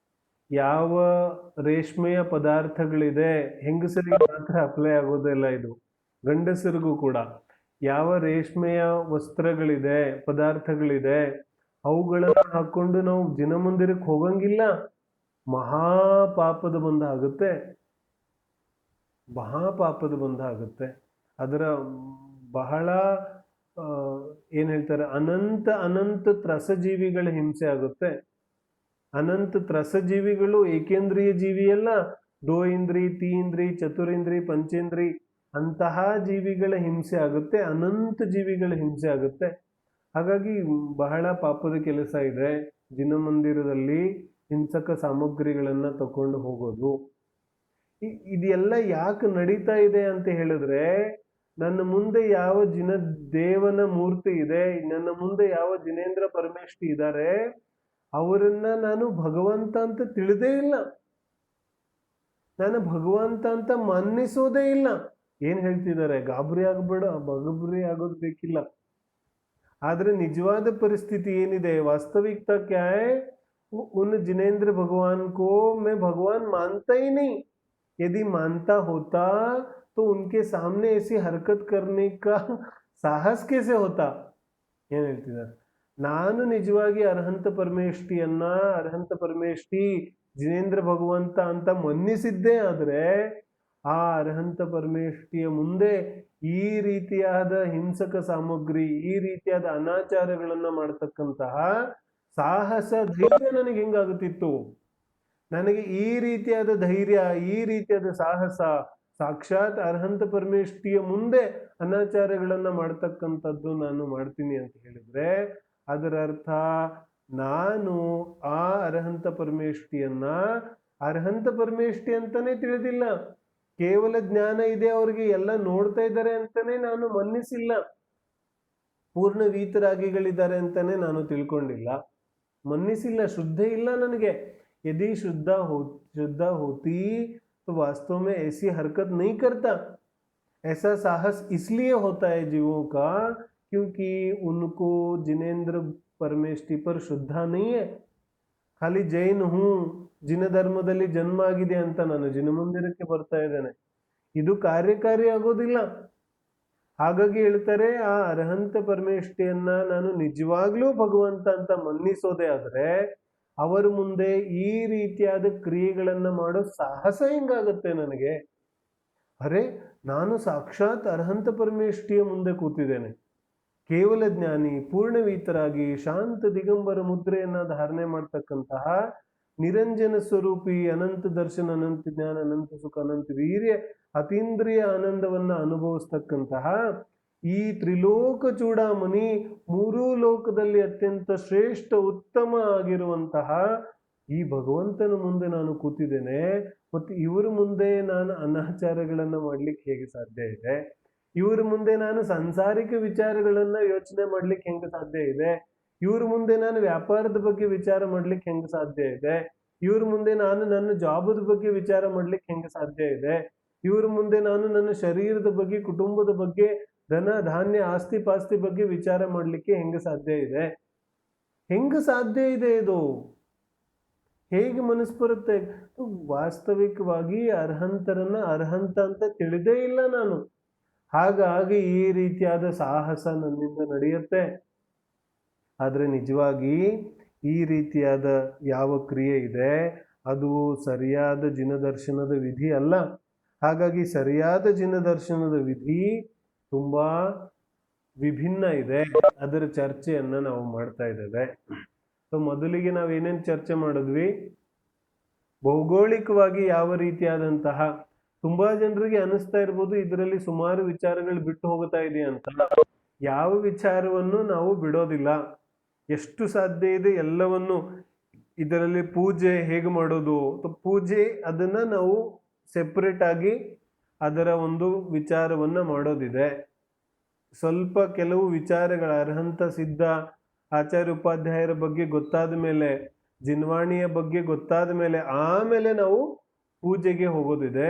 Speaker 1: ಯಾವ ರೇಷ್ಮೆಯ ಪದಾರ್ಥಗಳಿದೆ, ಹೆಂಗಸರಿಗೆ ಮಾತ್ರ ಅಪ್ಲೈ ಆಗೋದಿಲ್ಲ ಇದು, ಗಂಡಸರಿಗೂ ಕೂಡ. ಯಾವ ರೇಷ್ಮೆಯ ವಸ್ತ್ರಗಳಿದೆ, ಪದಾರ್ಥಗಳಿದೆ, ಅವುಗಳನ್ನು ಹಾಕೊಂಡು ನಾವು ಜಿನಮಂದಿರಕ್ಕೆ ಹೋಗಂಗಿಲ್ಲ. ಮಹಾಪಾಪದ ಬಂಧ ಆಗುತ್ತೆ, ಮಹಾಪಾಪದ ಬಂಧ ಆಗುತ್ತೆ. ಅದರ ಬಹಳ ಏನ್ ಹೇಳ್ತಾರೆ, ಅನಂತ ಅನಂತ ತ್ರಸಜೀವಿಗಳ ಹಿಂಸೆ ಆಗುತ್ತೆ. ಅನಂತ ತ್ರಸಜೀವಿಗಳು ಏಕೇಂದ್ರಿಯ ಜೀವಿ ಅಲ್ಲ, ದೋ ಇಂದ್ರಿ, ತೀಂದ್ರಿ, ಚತುರಿಂದ್ರಿ, ಪಂಚೇಂದ್ರಿ ಅಂತಹ ಜೀವಿಗಳ ಹಿಂಸೆ ಆಗುತ್ತೆ, ಅನಂತ ಜೀವಿಗಳ ಹಿಂಸೆ ಆಗುತ್ತೆ. ಹಾಗಾಗಿ ಬಹಳ ಪಾಪದ ಕೆಲಸ ಇದೆ ಜಿನಮಂದಿರದಲ್ಲಿ ಹಿಂಸಕ ಸಾಮಗ್ರಿಗಳನ್ನ ತಕೊಂಡು ಹೋಗೋದು. ಇದೆಲ್ಲ ಯಾಕೆ ನಡೀತಾ ಇದೆ ಅಂತ ಹೇಳಿದ್ರೆ, ನನ್ನ ಮುಂದೆ ಯಾವ ದೇವನ ಮೂರ್ತಿ ಇದೆ, ನನ್ನ ಮುಂದೆ ಯಾವ ಜಿನೇಂದ್ರ ಪರಮೇಶ್ವರಿ ಇದ್ದಾರೆ, ಅವರನ್ನ ನಾನು ಭಗವಂತ ಅಂತ ತಿಳಿದೇ ಇಲ್ಲ, ನಾನು ಭಗವಂತ ಅಂತ ಮನ್ನಿಸೋದೇ ಇಲ್ಲ. ಏನ್ ಹೇಳ್ತಿದ್ದಾರೆ, ಗಾಬರಿ ಆಗ್ಬೇಡ, ಗಾಬರಿ ಆಗೋದು ಬೇಕಿಲ್ಲ. ಆದ್ರೆ ನಿಜವಾದ ಪರಿಸ್ಥಿತಿ ಏನಿದೆ, ವಾಸ್ತವಿಕता क्या है, उन जिनेंद्र भगवान को मैं भगवान मानता ही नहीं. यदि मानता होता तो उनके सामने ऐसी हरकत करने का साहस कैसे होता. ಏನ್ ಹೇಳ್ತಿದ್ದಾರೆ, ನಾನು ನಿಜವಾಗಿ ಅರ್ಹಂತ ಪರಮೇಷ್ಠಿಯನ್ನ, ಅರ್ಹಂತ ಪರಮೇಷ್ಠಿ ಜಿನೇಂದ್ರ ಭಗವಂತ ಅಂತ ಮನ್ನಿಸಿದ್ದೇ ಆದ್ರೆ ಆ ಅರ್ಹಂತ ಪರಮೇಷ್ಠಿಯ ಮುಂದೆ ಈ ರೀತಿಯಾದ ಹಿಂಸಕ ಸಾಮಗ್ರಿ, ಈ ರೀತಿಯಾದ ಅನಾಚಾರಗಳನ್ನ ಮಾಡತಕ್ಕಂತಹ ಸಾಹಸ ಧೈರ್ಯ ನನಗೆ ಹೆಂಗಾಗುತ್ತಿತ್ತು. ನನಗೆ ಈ ರೀತಿಯಾದ ಧೈರ್ಯ, ಈ ರೀತಿಯಾದ ಸಾಹಸ ಸಾಕ್ಷಾತ್ ಅರ್ಹಂತ ಪರಮೇಷ್ಠಿಯ ಮುಂದೆ ಅನಾಚಾರಗಳನ್ನ ಮಾಡ್ತಕ್ಕಂಥದ್ದು ನಾನು ಮಾಡ್ತೀನಿ ಅಂತ ಹೇಳಿದ್ರೆ, ಅದರ ಅರ್ಥ ನಾನು ಆ ಅರ್ಹಂತ ಪರಮೇಷ್ಠಿಯನ್ನ ಅರ್ಹಂತ ಪರಮೇಷ್ಠಿ ಅಂತಾನೆ ತಿಳಿದಿಲ್ಲ. ಕೇವಲ ಜ್ಞಾನ ಇದೆ, ಅವ್ರಿಗೆ ಎಲ್ಲ ನೋಡ್ತಾ ಇದ್ದಾರೆ ಅಂತಾನೆ ನಾನು ಮನ್ನಿಸಿಲ್ಲ. ಪೂರ್ಣ ವೀತರಾಗಿಗಳಿದ್ದಾರೆ ಅಂತಾನೆ ನಾನು ತಿಳ್ಕೊಂಡಿಲ್ಲ, ಮನ್ನಿಸಿಲ್ಲ, ಶ್ರದ್ಧೆ ಇಲ್ಲ ನನಗೆ. यदि शुद्धा होती तो वास्तव में ऐसी हरकत नहीं करता. ऐसा साहस इसलिए होता है जीवों का क्योंकि उनको जिनेंद्र परमेष्ठि पर शुद्धा नहीं है. खाली जैन हूँ, ಜಿನ ಧರ್ಮದಲ್ಲಿ ಜನ್ಮ ಆಗಿದೆ ಅಂತ ನಾನು ಜಿನ ಮಂದಿರಕ್ಕೆ ಬರ್ತಾ ಇದ್ದೇನೆ, ಇದು ಕಾರ್ಯಕಾರಿ ಆಗೋದಿಲ್ಲ. ಹಾಗಾಗಿ ಹೇಳ್ತಾರೆ, ಆ ಅರ್ಹಂತ ಪರಮೇಷ್ಠಿಯನ್ನ ನಾನು ನಿಜವಾಗ್ಲೂ ಭಗವಂತ ಅಂತ ಮನ್ನಿಸೋದೇ ಆದ್ರೆ ಅವರ ಮುಂದೆ ಈ ರೀತಿಯಾದ ಕ್ರಿಯೆಗಳನ್ನ ಮಾಡೋ ಸಾಹಸ ಹೆಂಗಾಗುತ್ತೆ ನನಗೆ. ಅರೆ, ನಾನು ಸಾಕ್ಷಾತ್ ಅರ್ಹಂತ ಪರಮೇಷ್ಠಿಯ ಮುಂದೆ ಕೂತಿದ್ದೇನೆ, ಕೇವಲ ಜ್ಞಾನಿ, ಪೂರ್ಣವೀತರಾಗಿ, ಶಾಂತ ದಿಗಂಬರ ಮುದ್ರೆಯನ್ನ ಧಾರಣೆ ಮಾಡ್ತಕ್ಕಂತಹ ನಿರಂಜನ ಸ್ವರೂಪಿ, ಅನಂತ ದರ್ಶನ, ಅನಂತ ಜ್ಞಾನ, ಅನಂತ ಸುಖ, ಅನಂತ ವೀರ್ಯ, ಅತೀಂದ್ರಿಯ ಆನಂದವನ್ನ ಅನುಭವಿಸ್ತಕ್ಕಂತಹ ಈ ತ್ರಿಲೋಕ ಚೂಡಾಮಣಿ, ಮೂರೂ ಲೋಕದಲ್ಲಿ ಅತ್ಯಂತ ಶ್ರೇಷ್ಠ ಉತ್ತಮ ಆಗಿರುವಂತಹ ಈ ಭಗವಂತನ ಮುಂದೆ ನಾನು ಕೂತಿದ್ದೇನೆ. ಮತ್ತು ಇವರ ಮುಂದೆ ನಾನು ಅನಾಚಾರಗಳನ್ನ ಮಾಡ್ಲಿಕ್ಕೆ ಹೇಗೆ ಸಾಧ್ಯ ಇದೆ? ಇವರ ಮುಂದೆ ನಾನು ಸಾಂಸಾರಿಕ ವಿಚಾರಗಳನ್ನ ಯೋಚನೆ ಮಾಡ್ಲಿಕ್ಕೆ ಹೆಂಗೆ ಸಾಧ್ಯ ಇದೆ? ಇವ್ರ ಮುಂದೆ ನಾನು ವ್ಯಾಪಾರದ ಬಗ್ಗೆ ವಿಚಾರ ಮಾಡ್ಲಿಕ್ಕೆ ಹೆಂಗೆ ಸಾಧ್ಯ ಇದೆ? ಇವ್ರ ಮುಂದೆ ನಾನು ನನ್ನ ಜಾಬದ ಬಗ್ಗೆ ವಿಚಾರ ಮಾಡ್ಲಿಕ್ಕೆ ಹೆಂಗೆ ಸಾಧ್ಯ ಇದೆ? ಇವ್ರ ಮುಂದೆ ನಾನು ನನ್ನ ಶರೀರದ ಬಗ್ಗೆ, ಕುಟುಂಬದ ಬಗ್ಗೆ, ಧನ ಧಾನ್ಯ ಆಸ್ತಿ ಪಾಸ್ತಿ ಬಗ್ಗೆ ವಿಚಾರ ಮಾಡ್ಲಿಕ್ಕೆ ಹೆಂಗೆ ಸಾಧ್ಯ ಇದೆ? ಹೆಂಗೆ ಸಾಧ್ಯ ಇದೆ ಇದು? ಹೇಗೆ ಮನಸ್ಸು ಬರುತ್ತೆ? ವಾಸ್ತವಿಕವಾಗಿ ಅರ್ಹಂತರನ್ನ ಅರ್ಹಂತ ಅಂತ ತಿಳಿದೇ ಇಲ್ಲ ನಾನು. ಹಾಗಾಗಿ ಈ ರೀತಿಯಾದ ಸಾಹಸ ನನ್ನಿಂದ ನಡೆಯುತ್ತೆ. ಆದರೆ ನಿಜವಾಗಿ ಈ ರೀತಿಯಾದ ಯಾವ ಕ್ರಿಯೆ ಇದೆ ಅದು ಸರಿಯಾದ ಜಿನದರ್ಶನದ ವಿಧಿ ಅಲ್ಲ. ಹಾಗಾಗಿ ಸರಿಯಾದ ಜಿನದರ್ಶನದ ವಿಧಿ ತುಂಬಾ ವಿಭಿನ್ನ ಇದೆ. ಅದರ ಚರ್ಚೆಯನ್ನ ನಾವು ಮಾಡ್ತಾ ಇದ್ದೇವೆ. ಸೊ ಮೊದಲಿಗೆ ನಾವೇನೇನು ಚರ್ಚೆ ಮಾಡಿದ್ವಿ? ಭೌಗೋಳಿಕವಾಗಿ ಯಾವ ರೀತಿಯಾದಂತಹ, ತುಂಬಾ ಜನರಿಗೆ ಅನಿಸ್ತಾ ಇರ್ಬೋದು ಇದರಲ್ಲಿ ಸುಮಾರು ವಿಚಾರಗಳು ಬಿಟ್ಟು ಹೋಗ್ತಾ ಇದೆ ಅಂತ. ಯಾವ ವಿಚಾರವನ್ನು ನಾವು ಬಿಡೋದಿಲ್ಲ. ಎಷ್ಟು ಸಾಧ್ಯ ಇದೆ ಎಲ್ಲವನ್ನು. ಇದರಲ್ಲಿ ಪೂಜೆ ಹೇಗೆ ಮಾಡೋದು, ಪೂಜೆ ಅದನ್ನ ನಾವು ಸೆಪರೇಟ್ ಆಗಿ ಅದರ ಒಂದು ವಿಚಾರವನ್ನ ಮಾಡೋದಿದೆ. ಸ್ವಲ್ಪ ಕೆಲವು ವಿಚಾರಗಳ ಅರ್ಹಂತ ಸಿದ್ಧ ಆಚಾರ್ಯ ಉಪಾಧ್ಯಾಯರ ಬಗ್ಗೆ ಗೊತ್ತಾದ ಮೇಲೆ, ಜಿನ್ವಾಣಿಯ ಬಗ್ಗೆ ಗೊತ್ತಾದ ಮೇಲೆ ಆಮೇಲೆ ನಾವು ಪೂಜೆಗೆ ಹೋಗೋದಿದೆ.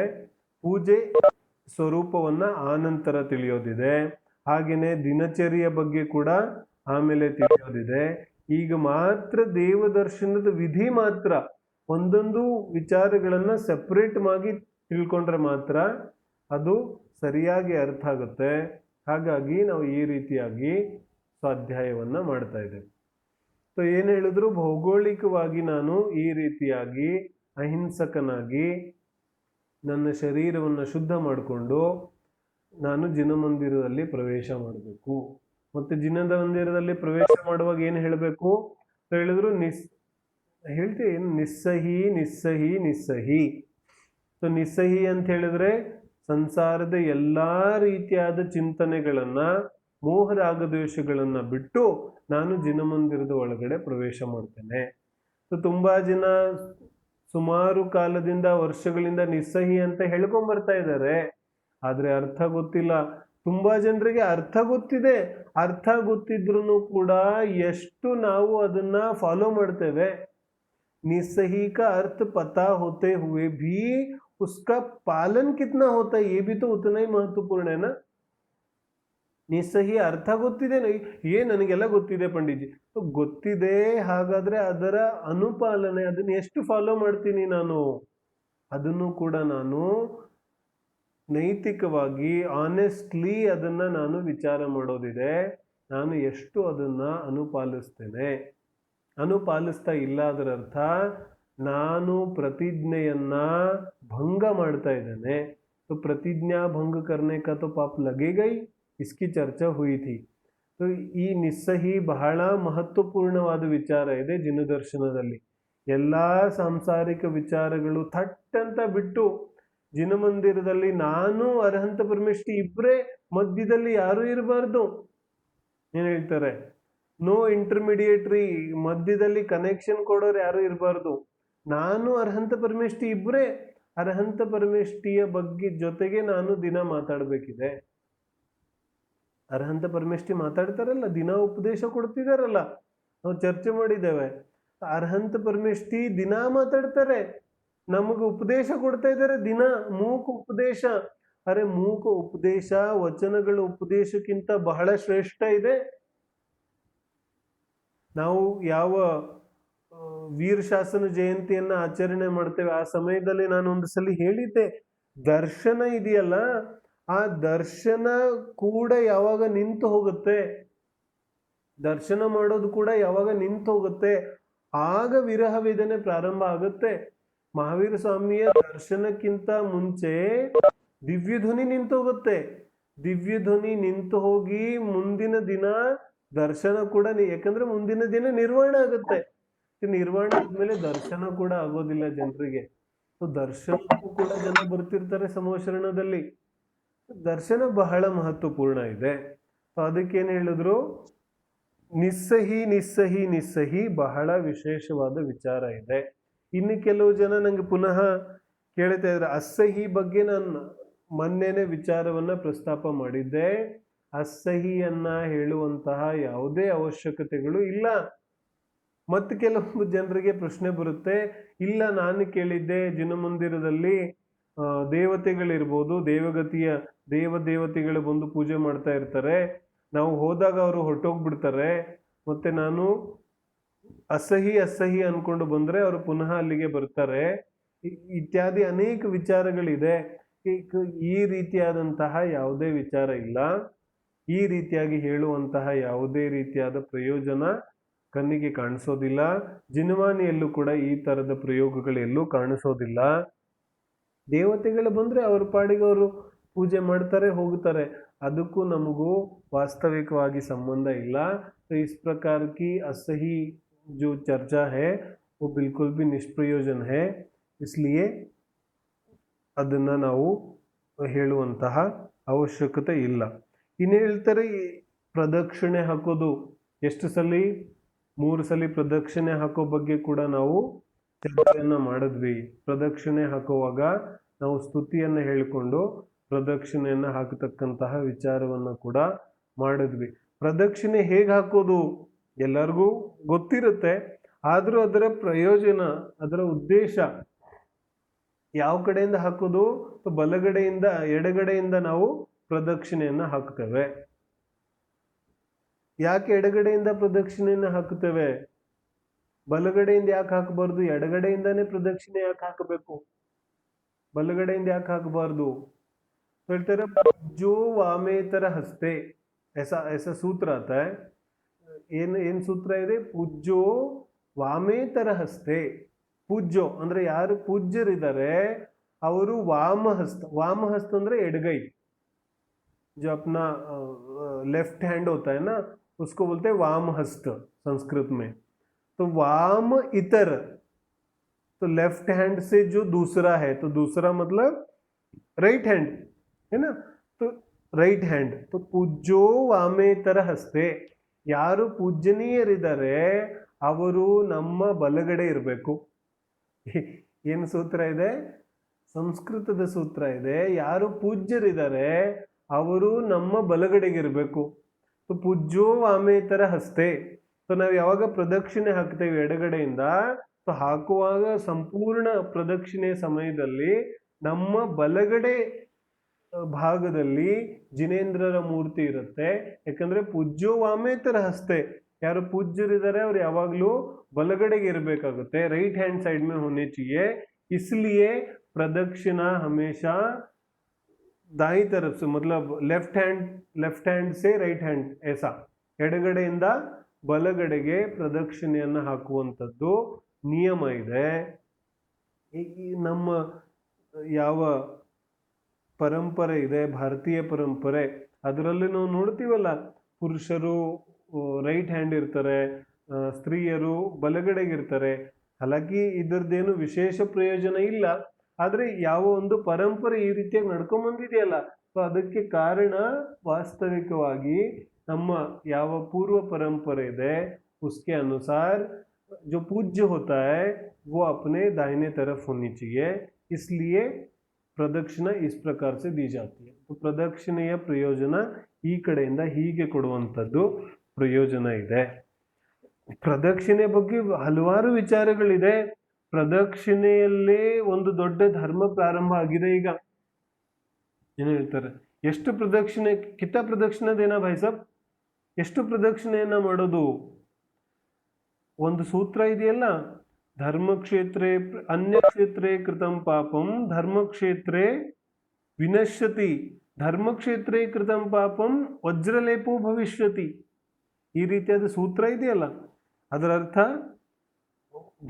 Speaker 1: ಪೂಜೆ ಸ್ವರೂಪವನ್ನ ಆನಂತರ ತಿಳಿಯೋದಿದೆ. ಹಾಗೇನೆ ದಿನಚರಿಯ ಬಗ್ಗೆ ಕೂಡ ಆಮೇಲೆ ತಿಳಿಯೋದಿದೆ. ಈಗ ಮಾತ್ರ ದೇವದರ್ಶನದ ವಿಧಿ ಮಾತ್ರ ಒಂದೊಂದು ವಿಚಾರಗಳನ್ನ ಸೆಪರೇಟ್ ಆಗಿ ತಿಳ್ಕೊಂಡ್ರೆ ಮಾತ್ರ ಅದು ಸರಿಯಾಗಿ ಅರ್ಥ ಆಗುತ್ತೆ. ಹಾಗಾಗಿ ನಾವು ಈ ರೀತಿಯಾಗಿ ಸ್ವಾಧ್ಯಾಯವನ್ನ ಮಾಡ್ತಾ ಇದ್ದೇವೆ. ಸೊ ಏನು ಹೇಳಿದ್ರು, ಭೌಗೋಳಿಕವಾಗಿ ನಾನು ಈ ರೀತಿಯಾಗಿ ಅಹಿಂಸಕನಾಗಿ ನನ್ನ ಶರೀರವನ್ನು ಶುದ್ಧ ಮಾಡಿಕೊಂಡು ನಾನು ಜಿನಮಂದಿರದಲ್ಲಿ ಪ್ರವೇಶ ಮಾಡಬೇಕು. ಮತ್ತೆ ಜಿನದ ಮಂದಿರದಲ್ಲಿ ಪ್ರವೇಶ ಮಾಡುವಾಗ ಏನು ಹೇಳಬೇಕು ಹೇಳಿದ್ರು? ಹೇಳ್ತೀವಿ ನಿಸ್ಸಹಿ ನಿಸ್ಸಹಿ ನಿಸ್ಸಹಿ. ಸೊ ನಿಸ್ಸಹಿ ಅಂತ ಹೇಳಿದ್ರೆ ಸಂಸಾರದ ಎಲ್ಲಾ ರೀತಿಯಾದ ಚಿಂತನೆಗಳನ್ನ, ಮೋಹರಾಗದ್ವೇಷಗಳನ್ನ ಬಿಟ್ಟು ನಾನು ಜಿನಮಂದಿರದ ಒಳಗಡೆ ಪ್ರವೇಶ ಮಾಡ್ತೇನೆ. ಸೊ ತುಂಬಾ ಜನ ಸುಮಾರು ಕಾಲದಿಂದ, ವರ್ಷಗಳಿಂದ ನಿಸ್ಸಹಿ ಅಂತ ಹೇಳ್ಕೊಂಡ್ಬರ್ತಾ ಇದ್ದಾರೆ. ಆದ್ರೆ ಅರ್ಥ ಗೊತ್ತಿಲ್ಲ. ತುಂಬಾ ಜನರಿಗೆ ಅರ್ಥ ಗೊತ್ತಿದೆ. ಅರ್ಥ ಗೊತ್ತಿದ್ರು ಕೂಡ ಎಷ್ಟು ನಾವು ಅದನ್ನ ಫಾಲೋ ಮಾಡ್ತೇವೆ? निस्सही का अर्थ पता होते हुए भी उसका पालन कितना होता है ये भी तो उतना ही महत्वपूर्ण है ना. ನಿಸ್ಸಹಿ ಅರ್ಥ ಗೊತ್ತಿದೆ, ನನಗೆಲ್ಲ ಗೊತ್ತಿದೆ ಪಂಡಿಜಿ. ಗೊತ್ತಿದೆ, ಹಾಗಾದ್ರೆ ಅದರ ಅನುಪಾಲನೆ, ಅದನ್ನ ಎಷ್ಟು ಫಾಲೋ ಮಾಡ್ತೀನಿ ನಾನು, ಅದನ್ನು ಕೂಡ ನಾನು ನೈತಿಕವಾಗಿ ಆನೆಸ್ಟ್ಲಿ ಅದನ್ನ ನಾನು ವಿಚಾರ ಮಾಡೋದಿದೆ. ನಾನು ಎಷ್ಟು ಅದನ್ನ ಅನುಪಾಲಿಸ್ತೇನೆ. ಅನುಪಾಲಿಸ್ತಾ ಇಲ್ಲ ಅದರ ಅರ್ಥ ನಾನು ಪ್ರತಿಜ್ಞೆಯನ್ನ ಭಂಗ ಮಾಡ್ತಾ ಇದ್ದೇನೆ. तो प्रतिज्ञा भंग करने का तो पाप लगेगा ही. इसकी चर्चा हुई थी. तो ಈ ನಿಸ್ಸಹಿ ಬಹಳ ಮಹತ್ವಪೂರ್ಣವಾದ ವಿಚಾರ ಇದೆ ಜಿನದರ್ಶನದಲ್ಲಿ. ಎಲ್ಲಾ ಸಾಂಸಾರಿಕ ವಿಚಾರಗಳು ಥಟ್ ಅಂತ ಬಿಟ್ಟು ಜಿನಮಂದಿರದಲ್ಲಿ ನಾನು ಅರ್ಹಂತ ಪರಮೇಷ್ಠಿ ಇಬ್ಬರೇ, ಮಧ್ಯದಲ್ಲಿ ಯಾರು ಇರಬಾರ್ದು. ಏನ್ ಹೇಳ್ತಾರೆ? ನೋ ಇಂಟರ್ಮಿಡಿಯೇಟ್ರಿ, ಮಧ್ಯದಲ್ಲಿ ಕನೆಕ್ಷನ್ ಕೊಡೋರು ಯಾರು ಇರಬಾರ್ದು. ನಾನು ಅರ್ಹಂತ ಪರಮೇಷ್ಠಿ ಇಬ್ಬರೇ. ಅರ್ಹಂತ ಪರಮೇಷ್ಠಿಯ ಬಗ್ಗೆ ಜೊತೆಗೆ ನಾನು ದಿನ ಮಾತಾಡ್ಬೇಕಿದೆ. ಅರ್ಹಂತ ಪರಮೇಷ್ಠಿ ಮಾತಾಡ್ತಾರಲ್ಲ, ದಿನ ಉಪದೇಶ ಕೊಡ್ತಿದಾರಲ್ಲ, ನಾವು ಚರ್ಚೆ ಮಾಡಿದ್ದೇವೆ. ಅರ್ಹಂತ ಪರಮೇಷ್ಠಿ ದಿನ ಮಾತಾಡ್ತಾರೆ, ನಮಗೆ ಉಪದೇಶ ಕೊಡ್ತಾ ಇದ್ದಾರೆ ದಿನ. ಮೂಕ ಉಪದೇಶ. ಅರೆ ಮೂಕ ಉಪದೇಶ ವಚನಗಳ ಉಪದೇಶಕ್ಕಿಂತ ಬಹಳ ಶ್ರೇಷ್ಠ ಇದೆ. ನಾವು ಯಾವ ವೀರಶಾಸನ ಜಯಂತಿಯನ್ನ ಆಚರಣೆ ಮಾಡ್ತೇವೆ ಆ ಸಮಯದಲ್ಲಿ ನಾನು ಒಂದು ಸಲ ಹೇಳಿದ್ದೆ, ದರ್ಶನ ಇದೆಯಲ್ಲ, ಆ ದರ್ಶನ ಕೂಡ ಯಾವಾಗ ನಿಂತು ಹೋಗುತ್ತೆ, ದರ್ಶನ ಮಾಡೋದು ಕೂಡ ಯಾವಾಗ ನಿಂತು ಹೋಗುತ್ತೆ, ಆಗ ವಿರಹ ವೇದನೆ ಪ್ರಾರಂಭ ಆಗುತ್ತೆ. ಮಹಾವೀರ ಸ್ವಾಮಿಯ ದರ್ಶನಕ್ಕಿಂತ ಮುಂಚೆ ದಿವ್ಯ ಧ್ವನಿ ನಿಂತು ಹೋಗುತ್ತೆ. ದಿವ್ಯ ಧ್ವನಿ ನಿಂತು ಹೋಗಿ ಮುಂದಿನ ದಿನ ದರ್ಶನ ಕೂಡ, ಯಾಕಂದ್ರೆ ಮುಂದಿನ ದಿನ ನಿರ್ವಾಣ ಆಗುತ್ತೆ. ನಿರ್ವಾಣ ಆದ್ಮೇಲೆ ದರ್ಶನ ಕೂಡ ಆಗೋದಿಲ್ಲ ಜನರಿಗೆ. ದರ್ಶನಕ್ಕೂ ಕೂಡ ಜನ ಬರ್ತಿರ್ತಾರೆ ಸಮೋಶರಣದಲ್ಲಿ. ದರ್ಶನ ಬಹಳ ಮಹತ್ವಪೂರ್ಣ ಇದೆ. ಅದಕ್ಕೇನ್ ಹೇಳಿದ್ರು, ನಿಸ್ಸಹಿ ನಿಸ್ಸಹಿ ನಿಸ್ಸಹಿ ಬಹಳ ವಿಶೇಷವಾದ ವಿಚಾರ ಇದೆ. ಇನ್ನು ಕೆಲವು ಜನ ನಂಗೆ ಪುನಃ ಕೇಳ್ತಾ ಇದ್ರೆ, ಅಸ್ಸಹಿ ಬಗ್ಗೆ ನಾನು ಮೊನ್ನೆನೆ ವಿಚಾರವನ್ನ ಪ್ರಸ್ತಾಪ ಮಾಡಿದ್ದೆ. ಅಸ್ಸಹಿಯನ್ನ ಹೇಳುವಂತಹ ಯಾವುದೇ ಅವಶ್ಯಕತೆಗಳು ಇಲ್ಲ. ಮತ್ತೆ ಕೆಲವು ಜನರಿಗೆ ಪ್ರಶ್ನೆ ಬರುತ್ತೆ, ಇಲ್ಲ ನಾನು ಕೇಳಿದ್ದೆ ಜಿನಮಂದಿರದಲ್ಲಿ ದೇವತೆಗಳಿರ್ಬೋದು, ದೇವಗತಿಯ ದೇವತೆಗಳು ಬಂದು ಪೂಜೆ ಮಾಡ್ತಾ ಇರ್ತಾರೆ, ನಾವು ಹೋದಾಗ ಅವರು ಹೊರಟೋಗ್ಬಿಡ್ತಾರೆ, ಮತ್ತೆ ನಾನು ಅಸಹಿ ಅಸಹಿ ಅನ್ಕೊಂಡು ಬಂದ್ರೆ ಅವರು ಪುನಃ ಅಲ್ಲಿಗೆ ಬರ್ತಾರೆ. ಇತ್ಯಾದಿ ಅನೇಕ ವಿಚಾರಗಳಿದೆ. ಈ ರೀತಿಯಾದಂತಹ ಯಾವುದೇ ವಿಚಾರ ಇಲ್ಲ. ಈ ರೀತಿಯಾಗಿ ಹೇಳುವಂತಹ ಯಾವುದೇ ರೀತಿಯಾದ ಪ್ರಯೋಜನ ಕಣ್ಣಿಗೆ ಕಾಣಿಸೋದಿಲ್ಲ. ಜಿನವಾಣಿಯಲ್ಲೂ ಕೂಡ ಈ ತರದ ಪ್ರಯೋಗಗಳೆಲ್ಲೂ ಕಾಣಿಸೋದಿಲ್ಲ. ದೇವತೆಗಳು ಬಂದ್ರೆ ಅವ್ರ ಪಾಡಿಗೆ ಅವರು ಪೂಜೆ ಮಾಡ್ತಾರೆ, ಹೋಗ್ತಾರೆ. ಅದಕ್ಕೂ ನಮಗೂ वास्तविकವಾಗಿ ಸಂಬಂಧ ಇಲ್ಲ. तो इस प्रकार की असही जो चर्चा है वो बिल्कुल भी निष्प्रयोजन है. इसलिए ಅದನ್ನ ನಾವು ಹೇಳುವಂತಹ ಅವಶ್ಯಕತೆ ಇಲ್ಲ. ಇನ್ನು ಹೇಳ್ತಾರೆ ಪ್ರದಕ್ಷಿಣೆ ಹಾಕೋದು. ಎಷ್ಟು ಸಲ? 3 ಸಲ ಪ್ರದಕ್ಷಿಣೆ ಹಾಕೋ ಬಗ್ಗೆ ಕೂಡ ನಾವು ಚರ್ಚೆಯನ್ನ ಮಾಡಿದ್ವಿ. ಪ್ರದಕ್ಷಿಣೆ ಹಾಕುವಾಗ ನಾವು ಸ್ತುತಿಯನ್ನ ಹೇಳಿಕೊಂಡು ಪ್ರದಕ್ಷಿಣೆಯನ್ನ ಹಾಕತಕ್ಕಂತಹ ವಿಚಾರವನ್ನ ಕೂಡ ಮಾಡಿದ್ವಿ. ಪ್ರದಕ್ಷಿಣೆ ಹೇಗೆ ಹಾಕೋದು ಎಲ್ಲರಿಗೂ ಗೊತ್ತಿರುತ್ತೆ. ಆದ್ರೂ ಅದರ ಪ್ರಯೋಜನ, ಅದರ ಉದ್ದೇಶ, ಯಾವ ಕಡೆಯಿಂದ ಹಾಕೋದು? ಬಲಗಡೆಯಿಂದ ಎಡಗಡೆಯಿಂದ ನಾವು ಪ್ರದಕ್ಷಿಣೆಯನ್ನ ಹಾಕ್ತೇವೆ. ಯಾಕೆ ಎಡಗಡೆಯಿಂದ ಪ್ರದಕ್ಷಿಣೆಯನ್ನ ಹಾಕುತ್ತೇವೆ? ಬಲಗಡೆಯಿಂದ ಯಾಕೆ ಹಾಕಬಾರ್ದು? ಎಡಗಡೆಯಿಂದಾನೇ ಪ್ರದಕ್ಷಿಣೆ ಯಾಕೆ ಹಾಕಬೇಕು? ಬಲಗಡೆಯಿಂದ ಯಾಕೆ ಹಾಕಬಾರ್ದು? ಹೇಳ್ತಾರೆ जो वामेतर हस्ते, ऐसा ऐसा सूत्र आता है. ಏನ್ ಸೂತ್ರ ಇದೆ? ಪೂಜ್ಯೋ ವಾಮೇತರ ಹಸ್ತೆ. ಪೂಜ್ಯೋ ಅಂದ್ರೆ ಯಾರು ಪೂಜ್ಯರಿದ್ದಾರೆ ಅವರು वामहस्त ಅಂದ್ರೆ ಎಡಗೈ. जो अपना लेफ्ट हैंड होता है ना, उसको बोलते हैं वामहस्त संस्कृत में. तो वाम इतर, तो लेफ्ट हैंड से जो दूसरा है, तो दूसरा मतलब राइट हैंड है ना. तो राइट हैंड, तो पूज्यो वामेतर हस्ते. ಯಾರು ಪೂಜ್ಯನೀಯರಿದ್ದಾರೆ ಅವರು ನಮ್ಮ ಬಲಗಡೆ ಇರಬೇಕು. ಏನು ಸೂತ್ರ ಇದೆ? ಸಂಸ್ಕೃತದ ಸೂತ್ರ ಇದೆ. ಯಾರು ಪೂಜ್ಯರಿದ್ದಾರೆ ಅವರು ನಮ್ಮ ಬಲಗಡೆಗಿರ್ಬೇಕು. ಪೂಜ್ಯೋ ವಾಮೇತರ ಹಸ್ತೆ. ಸೊ ನಾವು ಯಾವಾಗ ಪ್ರದಕ್ಷಿಣೆ ಹಾಕ್ತೇವೆ ಎಡಗಡೆಯಿಂದ, ಸೊ ಹಾಕುವಾಗ ಸಂಪೂರ್ಣ ಪ್ರದಕ್ಷಿಣೆ ಸಮಯದಲ್ಲಿ ನಮ್ಮ ಬಲಗಡೆ ಭಾಗದಲ್ಲಿ ಜಿನೇಂದ್ರರ ಮೂರ್ತಿ ಇರುತ್ತೆ. ಯಾಕಂದ್ರೆ ಪೂಜ್ಯೋ ವಾಮೇತರ ಹಸ್ತೆ, ಯಾರು ಪೂಜ್ಯರಿದ್ದಾರೆ ಅವ್ರು ಯಾವಾಗ್ಲೂ ಬಲಗಡೆಗೆ ಇರಬೇಕಾಗುತ್ತೆ. ರೈಟ್ हैंड साइड में होने चाहिए. इसलिए प्रदक्षिणा हमेशा दाई तरफ से, मतलब लेफ्ट हैंड से राइट हैंड ऐसा, ಎಡಗಡೆಯಿಂದ ಬಲಗಡೆಗೆ ಪ್ರದಕ್ಷಿಣೆಯನ್ನ ಹಾಕುವಂಥದ್ದು ನಿಯಮ ಇದೆ. ನಮ್ಮ ಯಾವ ಪರಂಪರೆ ಇದೆ, ಭಾರತೀಯ ಪರಂಪರೆ, ಅದರಲ್ಲಿ ನಾವು ನೋಡ್ತೀವಲ್ಲ, ಪುರುಷರು ರೈಟ್ ಹ್ಯಾಂಡ್ ಇರ್ತಾರೆ, ಸ್ತ್ರೀಯರು ಬಲಗಡೆಗಿರ್ತಾರೆ. ಹಾಗಾಗಿ ಇದರದ್ದೇನು ವಿಶೇಷ ಪ್ರಯೋಜನ ಇಲ್ಲ. ಆದ್ರೆ ಯಾವ ಒಂದು ಪರಂಪರೆ ಈ ರೀತಿಯಾಗಿ ನಡ್ಕೊಂಡ್ ಬಂದಿದೆಯಲ್ಲ, ಸೊ ಅದಕ್ಕೆ ಕಾರಣ ವಾಸ್ತವಿಕವಾಗಿ ನಮ್ಮ ಯಾವ ಪೂರ್ವ परंपरे ಇದೆ उसके अनुसार जो पूज्य होता है वो अपने दाहिने तरफ होनी चाहिए. इसलिए ಪ್ರದಕ್ಷಿಣ इस प्रकार से दी जाती है. तो ಪ್ರದಕ್ಷಿಣೆಯ ಪ್ರಯೋಜನ ಈ ಕಡೆಯಿಂದ ಹೀಗೆ ಕೊಡುವಂಥದ್ದು ಪ್ರಯೋಜನ ಇದೆ. ಪ್ರದಕ್ಷಿಣೆ ಬಗ್ಗೆ ಹಲವಾರು ವಿಚಾರಗಳಿದೆ. ಪ್ರದಕ್ಷಿಣೆಯಲ್ಲೇ ಒಂದು ದೊಡ್ಡ ಧರ್ಮ ಪ್ರಾರಂಭ ಆಗಿದೆ ಈಗ. ಏನು ಹೇಳ್ತಾರೆ? ಎಷ್ಟು ಪ್ರದಕ್ಷಿಣೆ, ಕಿತ್ತ ಪ್ರದಕ್ಷಿಣೆ ದೇನಾ ಭಾಯ್ ಸಾಬ್? ಎಷ್ಟು ಪ್ರದಕ್ಷಿಣೆಯನ್ನ ಮಾಡೋದು? ಒಂದು ಸೂತ್ರ ಇದೆಯಲ್ಲ, ಧರ್ಮಕ್ಷೇತ್ರೇ ಅನ್ಯ ಕ್ಷೇತ್ರೇ ಕೃತಂ ಪಾಪಂ ಧರ್ಮಕ್ಷೇತ್ರೇ ವಿನಶ್ಯತಿ, ಧರ್ಮಕ್ಷೇತ್ರೇ ಕೃತಂ ಪಾಪಂ ವಜ್ರಲೇಪೋ ಭವಿಷ್ಯತಿ. ಈ ರೀತಿಯಾದ ಸೂತ್ರ ಇದೆಯಲ್ಲ, ಅದರ ಅರ್ಥ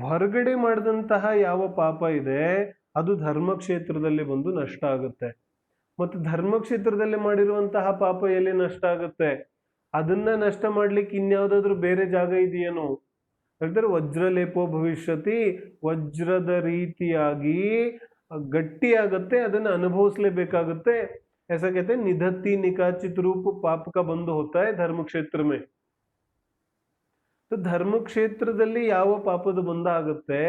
Speaker 1: ಹೊರಗಡೆ ಮಾಡಿದಂತಹ ಯಾವ ಪಾಪ ಇದೆ ಅದು ಧರ್ಮಕ್ಷೇತ್ರದಲ್ಲಿ ಬಂದು ನಷ್ಟ ಆಗುತ್ತೆ. ಮತ್ತು ಧರ್ಮಕ್ಷೇತ್ರದಲ್ಲಿ ಮಾಡಿರುವಂತಹ ಪಾಪ ಎಲ್ಲಿ ನಷ್ಟ ಆಗುತ್ತೆ? ಅದನ್ನ ನಷ್ಟ ಮಾಡ್ಲಿಕ್ಕೆ ಇನ್ಯಾವುದಾದ್ರೂ ಬೇರೆ ಜಾಗ ಇದೆಯೇನೋ? ಹೇಳ್ತಾರೆ ವಜ್ರಲೇಪೋ ಭವಿಷ್ಯತಿ, ವಜ್ರದ ರೀತಿಯಾಗಿ ಗಟ್ಟಿಯಾಗತ್ತೆ, ಅದನ್ನ ಅನುಭವಿಸ್ಲೇಬೇಕಾಗುತ್ತೆ. ऐसा कहते हैं निधत्ती निकाचित रूप पाप का बंद होता है धर्म क्षेत्र में. तो ಧರ್ಮ ಕ್ಷೇತ್ರದಲ್ಲಿ ಯಾವ ಪಾಪದ ಬಂಧ ಆಗುತ್ತೆ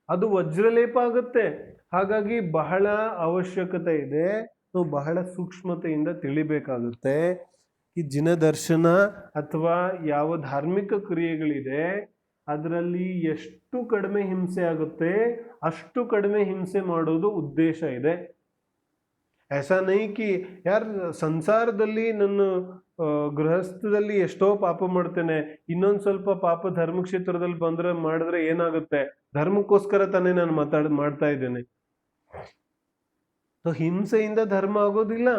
Speaker 1: ಅದು ವಜ್ರಲೇಪ ಆಗುತ್ತೆ. ಹಾಗಾಗಿ ಬಹಳ ಅವಶ್ಯಕತೆ ಇದೆ, ನಾವು ಬಹಳ ಸೂಕ್ಷ್ಮತೆಯಿಂದ ತಿಳಿಬೇಕಾಗುತ್ತೆ. ಈ ಜಿನ ದರ್ಶನ ಅಥವಾ ಯಾವ ಧಾರ್ಮಿಕ ಕ್ರಿಯೆಗಳಿದೆ ಅದರಲ್ಲಿ ಎಷ್ಟು ಕಡಿಮೆ ಹಿಂಸೆ ಆಗುತ್ತೆ ಅಷ್ಟು ಕಡಿಮೆ ಹಿಂಸೆ ಮಾಡೋದು ಉದ್ದೇಶ ಇದೆ. ऐसा नहीं कि यार ಸಂಸಾರದಲ್ಲಿ ನನ್ನ ಗೃಹಸ್ಥದಲ್ಲಿ ಎಷ್ಟೋ ಪಾಪ ಮಾಡ್ತೇನೆ, ಇನ್ನೊಂದ್ ಸ್ವಲ್ಪ ಪಾಪ ಧರ್ಮಕ್ಷೇತ್ರದಲ್ಲಿ ಮಾಡಿದ್ರೆ ಏನಾಗುತ್ತೆ, ಧರ್ಮಕ್ಕೋಸ್ಕರ ತಾನೇ ನಾನು ಮಾಡ್ತಾ ಇದ್ದೇನೆ. ಹಿಂಸೆಯಿಂದ ಧರ್ಮ ಆಗೋದಿಲ್ಲ.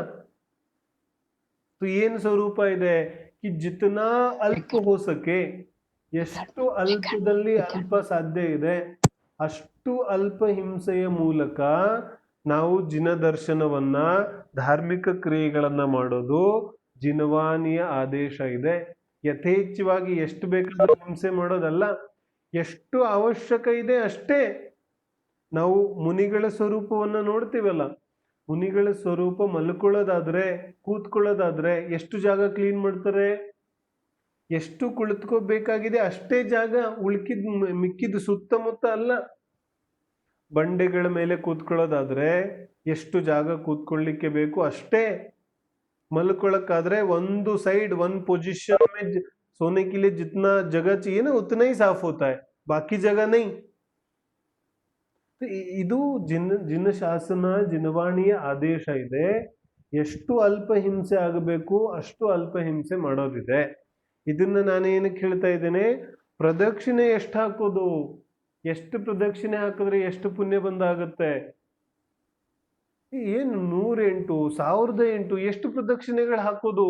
Speaker 1: ಏನು ಸ್ವರೂಪ ಇದೆ कि जितना अल्प हो सके, ಎಷ್ಟು ಅಲ್ಪದಲ್ಲಿ ಅಲ್ಪ ಸಾಧ್ಯ ಇದೆ ಅಷ್ಟು ಅಲ್ಪ ಹಿಂಸೆಯ ಮೂಲಕ ನಾವು ಜಿನ ದರ್ಶನವನ್ನ, ಧಾರ್ಮಿಕ ಕ್ರಿಯೆಗಳನ್ನ ಮಾಡೋದು ಜಿನವಾನಿಯ ಆದೇಶ ಇದೆ. ಯಥೇಚ್ಛವಾಗಿ ಎಷ್ಟು ಬೇಕಾದ್ರೂ ಹಿಂಸೆ ಮಾಡೋದಲ್ಲ, ಎಷ್ಟು ಅವಶ್ಯಕ ಇದೆ ಅಷ್ಟೇ. ನಾವು ಮುನಿಗಳ ಸ್ವರೂಪವನ್ನ ನೋಡ್ತೀವಲ್ಲ, ಮುನಿಗಳ ಸ್ವರೂಪ ಮಲ್ಕೊಳ್ಳೋದಾದ್ರೆ, ಕೂತ್ಕೊಳ್ಳೋದಾದ್ರೆ ಎಷ್ಟು ಜಾಗ ಕ್ಲೀನ್ ಮಾಡ್ತಾರೆ, ಎಷ್ಟು ಕುಳಿತುಕೋಬೇಕಾಗಿದೆ ಅಷ್ಟೇ ಜಾಗ, ಮಿಕ್ಕಿದ ಸುತ್ತಮುತ್ತ ಅಲ್ಲ. ಬಂಡೆಗಳ ಮೇಲೆ ಕೂತ್ಕೊಳ್ಳೋದಾದ್ರೆ ಎಷ್ಟು ಜಾಗ ಕೂತ್ಕೊಳ್ಳಿಕ್ಕೆ ಬೇಕು ಅಷ್ಟೇ. ಮಲ್ಕೊಳ್ಳೋಕ್ಕಾದ್ರೆ ಒಂದು ಸೈಡ್, ಒಂದು पोजीशन में सोने के लिए जितना जगह चाहिए ना उतना ही साफ होता है, बाकी जगह नहीं. ಇದು ಜಿನ ಶಾಸನ, ಜಿನವಾಣಿಯ ಆದೇಶ ಇದೆ. ಎಷ್ಟು ಅಲ್ಪ ಹಿಂಸೆ ಆಗಬೇಕು ಅಷ್ಟು ಅಲ್ಪ ಹಿಂಸೆ ಮಾಡೋದಿದೆ. ಇದನ್ನ ನಾನೇನಕ್ಕೆ ಹೇಳ್ತಾ ಇದ್ದೇನೆ, ಪ್ರದಕ್ಷಿಣೆ ಎಷ್ಟು ಹಾಕೋದು, ಎಷ್ಟು ಪ್ರದಕ್ಷಿಣೆ ಹಾಕಿದ್ರೆ ಎಷ್ಟು ಪುಣ್ಯ ಬಂದಾಗುತ್ತೆ. ಏನು 108, 1008 ಎಷ್ಟು ಪ್ರದಕ್ಷಿಣೆಗಳು ಹಾಕೋದು.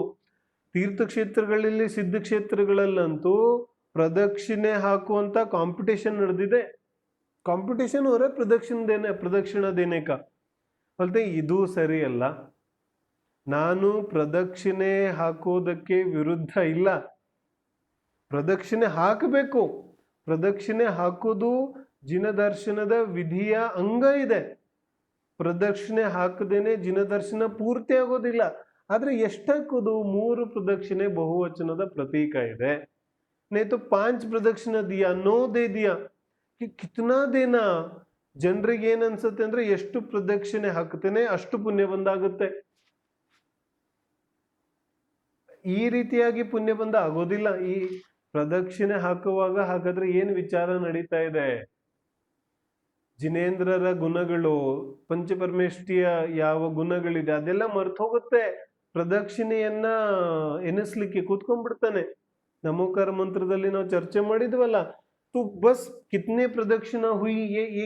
Speaker 1: ತೀರ್ಥಕ್ಷೇತ್ರಗಳಲ್ಲಿ, ಸಿದ್ಧ ಕ್ಷೇತ್ರಗಳಲ್ಲಂತೂ ಪ್ರದಕ್ಷಿಣೆ ಹಾಕುವಂತ ಕಾಂಪಿಟೇಷನ್ ನಡೆದಿದೆ. ಕಾಂಪಿಟೇಷನ್ हो रहा है ಪ್ರದಕ್ಷಿಣ देने का. बोलते ಇದು ಸರಿ ಅಲ್ಲ. ನಾನು ಪ್ರದಕ್ಷಿಣೆ ಹಾಕೋದಕ್ಕೆ ವಿರುದ್ಧ ಇಲ್ಲ, ಪ್ರದಕ್ಷಿಣೆ ಹಾಕಬೇಕು. ಪ್ರದಕ್ಷಿಣೆ ಹಾಕೋದು ಜಿನ ದರ್ಶನದ ವಿಧಿಯ ಅಂಗ ಇದೆ. ಪ್ರದಕ್ಷಿಣೆ ಹಾಕದೇನೆ ಜಿನ ದರ್ಶನ ಪೂರ್ತಿ ಆಗೋದಿಲ್ಲ. ಆದ್ರೆ ಎಷ್ಟು ಹಾಕೋದು, 3 ಪ್ರದಕ್ಷಿಣೆ ಬಹುವಚನದ ಪ್ರತೀಕ ಇದೆ. नहीं तो 5 ಪ್ರದಕ್ಷಿಣೆ दिया, 9 दे दिया, ಕಿತ್ನಾ ದೇನಾ. ಜನರಿಗೆ ಏನ್ ಅನ್ಸುತ್ತೆ ಅಂದ್ರೆ ಎಷ್ಟು ಪ್ರದಕ್ಷಿಣೆ ಹಾಕ್ತೇನೆ ಅಷ್ಟು ಪುಣ್ಯ ಬಂದಾಗುತ್ತೆ. ಈ ರೀತಿಯಾಗಿ ಪುಣ್ಯ ಬಂದ ಆಗೋದಿಲ್ಲ. ಈ ಪ್ರದಕ್ಷಿಣೆ ಹಾಕುವಾಗ ಹಾಗಾದ್ರೆ ಏನ್ ವಿಚಾರ ನಡೀತಾ ಇದೆ, ಜಿನೇಂದ್ರರ ಗುಣಗಳು, ಪಂಚಪರಮೇಷ್ಠಿಯ ಯಾವ ಗುಣಗಳಿದೆ ಅದೆಲ್ಲ ಮರ್ತು ಹೋಗುತ್ತೆ. ಪ್ರದಕ್ಷಿಣೆಯನ್ನ ಎನಿಸ್ಲಿಕ್ಕೆ ಕೂತ್ಕೊಂಡ್ಬಿಡ್ತಾನೆ. ನಮೋಕಾರ ಮಂತ್ರದಲ್ಲಿ ನಾವು ಚರ್ಚೆ ಮಾಡಿದ್ವಲ್ಲ, तो बस कितने प्रदक्षिणा हुई ये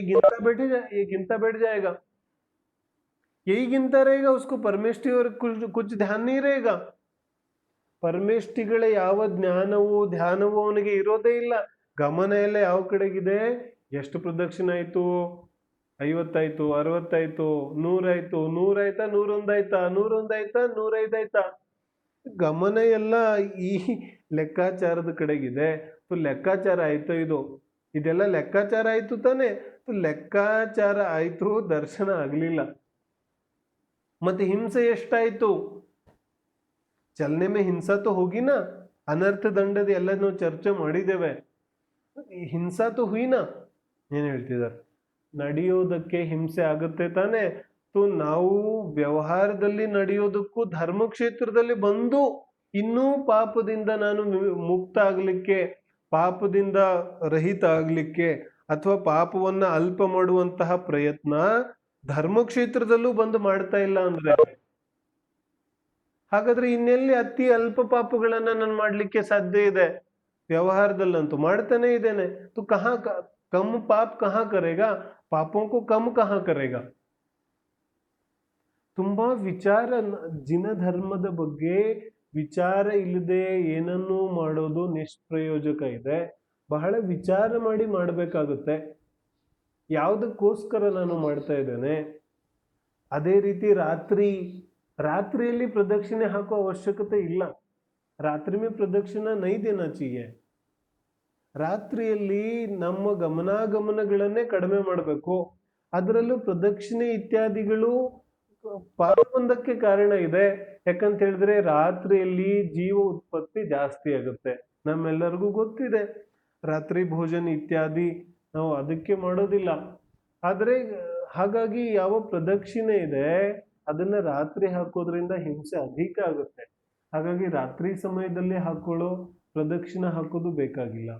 Speaker 1: गिनता बैठ जाएगा, यही गिनता रहेगा. उसको परमेष्टि और कुछ ध्यान नहीं रहेगा. ಪರಮೇಷ್ಠಿಗಳ ಯಾವ ಧ್ಯಾನವೂ ಅವನಿಗೆ ಇರೋದೇ ಇಲ್ಲ. ಗಮನ ಎಲ್ಲ ಯಾವ ಕಡೆಗಿದೆ, ಎಷ್ಟು ಪ್ರದಕ್ಷಿಣೆ ಆಯ್ತು, 50 ಆಯ್ತು, 60 ಆಯ್ತು, 100 ಆಯ್ತು, 100 ಆಯ್ತಾ, 101 ಆಯ್ತಾ, 101 ಆಯ್ತಾ, 105 ಆಯ್ತಾ. ಗಮನ ಎಲ್ಲ ಈ ಲೆಕ್ಕಾಚಾರದ ಕಡೆಗಿದೆ. ಲೆಕ್ಕಾಚಾರ ಆಯ್ತು, ಇದೆಲ್ಲ ಲೆಕ್ಕಾಚಾರ ಆಯ್ತು ತಾನೆ. ಲೆಕ್ಕಾಚಾರ ಆಯ್ತು, ದರ್ಶನ ಆಗ್ಲಿಲ್ಲ. ಮತ್ತೆ ಹಿಂಸೆ ಎಷ್ಟಾಯ್ತು, ಚಲನೆ ಮೇ ಹಿಂಸಾ ತೋ ಹೋಗಿನ, ಅನರ್ಥ ದಂಡದ ಎಲ್ಲ ನಾವು ಚರ್ಚೆ ಮಾಡಿದ್ದೇವೆ. ಹಿಂಸಾ ತೋ ಹುಯಿನ, ಏನ್ ಹೇಳ್ತಿದ್ದಾರೆ, ನಡೆಯೋದಕ್ಕೆ ಹಿಂಸೆ ಆಗುತ್ತೆ ತಾನೆ. ನಾವು ವ್ಯವಹಾರದಲ್ಲಿ ನಡೆಯೋದಕ್ಕೂ ಧರ್ಮಕ್ಷೇತ್ರದಲ್ಲಿ ಬಂದು ಇನ್ನೂ ಪಾಪದಿಂದ ನಾನು ಮುಕ್ತ ಆಗ್ಲಿಕ್ಕೆ, ಪಾಪದಿಂದ ರಹಿತ ಆಗ್ಲಿಕ್ಕೆ, ಅಥವಾ ಪಾಪವನ್ನ ಅಲ್ಪ ಮಾಡುವಂತಹ ಪ್ರಯತ್ನ ಧರ್ಮಕ್ಷೇತ್ರದಲ್ಲೂ ಬಂದು ಮಾಡ್ತಾ ಇಲ್ಲ ಅಂದ್ರೆ, ಹಾಗಾದ್ರೆ ಇನ್ನೆಲ್ಲಿ ಅತಿ ಅಲ್ಪ ಪಾಪಗಳನ್ನ ನಾನು ಮಾಡ್ಲಿಕ್ಕೆ ಸಾಧ್ಯ ಇದೆ. ವ್ಯವಹಾರದಲ್ಲಂತೂ ಮಾಡ್ತಾನೆ ಇದ್ದೇನೆ. ತು ಕಹಾ ಕಮ್ ಪಾಪ ಕಹಾ ಕರೆಗಾ, ಪಾಪೋं को कम कहाँ करेगा. ತುಂಬಾ ವಿಚಾರ, ಜಿನ ಧರ್ಮದ ಬಗ್ಗೆ ವಿಚಾರ ಇಲ್ಲದೆ ಏನನ್ನೂ ಮಾಡೋದು ನಿಷ್ಪ್ರಯೋಜಕ ಇದೆ. ಬಹಳ ವಿಚಾರ ಮಾಡಿ ಮಾಡಬೇಕಾಗುತ್ತೆ. ಯಾವುದಕ್ಕೋಸ್ಕರ ನಾನು ಮಾಡ್ತಾ ಇದ್ದೇನೆ. ಅದೇ ರೀತಿ ರಾತ್ರಿಯಲ್ಲಿ ಪ್ರದಕ್ಷಿಣೆ ಹಾಕೋ ಅವಶ್ಯಕತೆ ಇಲ್ಲ. ರಾತ್ರಿ ಮೇ ಪ್ರದಕ್ಷಿಣೆ ನೈ ದೇನಾ ಚಾಹಿಯೆ. ರಾತ್ರಿಯಲ್ಲಿ ನಮ್ಮ ಗಮನಾಗಮನಗಳನ್ನೇ ಕಡಿಮೆ ಮಾಡಬೇಕು. ಅದರಲ್ಲೂ ಪ್ರದಕ್ಷಿಣೆ ಇತ್ಯಾದಿಗಳು ಪಾಪವೊಂದಕ್ಕೆ ಕಾರಣ ಇದೆ. ಯಾಕಂತ ಹೇಳಿದ್ರೆ ರಾತ್ರಿಯಲ್ಲಿ ಜೀವ ಉತ್ಪತ್ತಿ ಜಾಸ್ತಿ ಆಗುತ್ತೆ. ನಮ್ಮೆಲ್ಲರಿಗೂ ಗೊತ್ತಿದೆ. ರಾತ್ರಿ ಭೋಜನ ಇತ್ಯಾದಿ ನಾವು ಅದಕ್ಕೆ ಮಾಡೋದಿಲ್ಲ. ಆದ್ರೆ ಹಾಗಾಗಿ ಯಾವ ಪ್ರದಕ್ಷಿಣೆ ಇದೆ ಅದನ್ನ ರಾತ್ರಿ ಹಾಕೋದ್ರಿಂದ ಹಿಂಸೆ ಅಧಿಕ ಆಗುತ್ತೆ. ಹಾಗಾಗಿ ರಾತ್ರಿ ಸಮಯದಲ್ಲಿ ಹಾಕೊಳ್ಳೋ ಪ್ರದಕ್ಷಿಣೆ ಹಾಕೋದು ಬೇಕಾಗಿಲ್ಲ.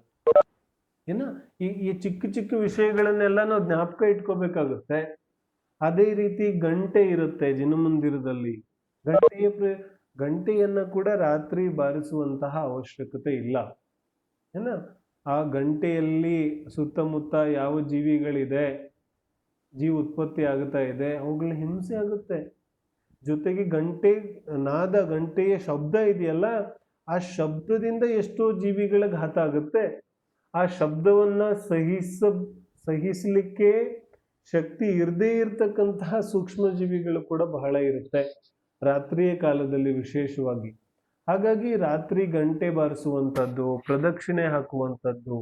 Speaker 1: ಈ ಚಿಕ್ಕ ಚಿಕ್ಕ ವಿಷಯಗಳನ್ನೆಲ್ಲ ನಾವು ಜ್ಞಾಪಕ ಇಟ್ಕೋಬೇಕಾಗುತ್ತೆ. ಅದೇ ರೀತಿ ಗಂಟೆ ಇರುತ್ತೆ ಜಿನಮಂದಿರದಲ್ಲಿ. ಗಂಟೆಯನ್ನ ಕೂಡ ರಾತ್ರಿ ಬಾರಿಸುವಂತಹ ಅವಶ್ಯಕತೆ ಇಲ್ಲ ಏನ. ಆ ಗಂಟೆಯಲ್ಲಿ ಸುತ್ತಮುತ್ತ ಯಾವ ಜೀವಿಗಳಿದೆ, ಜೀವ ಉತ್ಪತ್ತಿ ಆಗ್ತಾ ಇದೆ, ಅವುಗಳ ಹಿಂಸೆ ಆಗುತ್ತೆ. ಜೊತೆಗೆ ಗಂಟೆಯ ಶಬ್ದ ಇದೆಯಲ್ಲ, ಆ ಶಬ್ದದಿಂದ ಎಷ್ಟೋ ಜೀವಿಗಳ ಘಾತ ಆಗುತ್ತೆ. ಆ ಶಬ್ದವನ್ನ ಸಹಿಸಲಿಕ್ಕೆ ಶಕ್ತಿ ಇರದೇ ಇರತಕ್ಕಂತಹ ಸೂಕ್ಷ್ಮ ಜೀವಿಗಳು ಕೂಡ ಬಹಳ ಇರುತ್ತೆ ರಾತ್ರಿಯ ಕಾಲದಲ್ಲಿ ವಿಶೇಷವಾಗಿ. ಹಾಗಾಗಿ ರಾತ್ರಿ ಗಂಟೆ ಬಾರಿಸುವಂಥದ್ದು, ಪ್ರದಕ್ಷಿಣೆ ಹಾಕುವಂಥದ್ದು,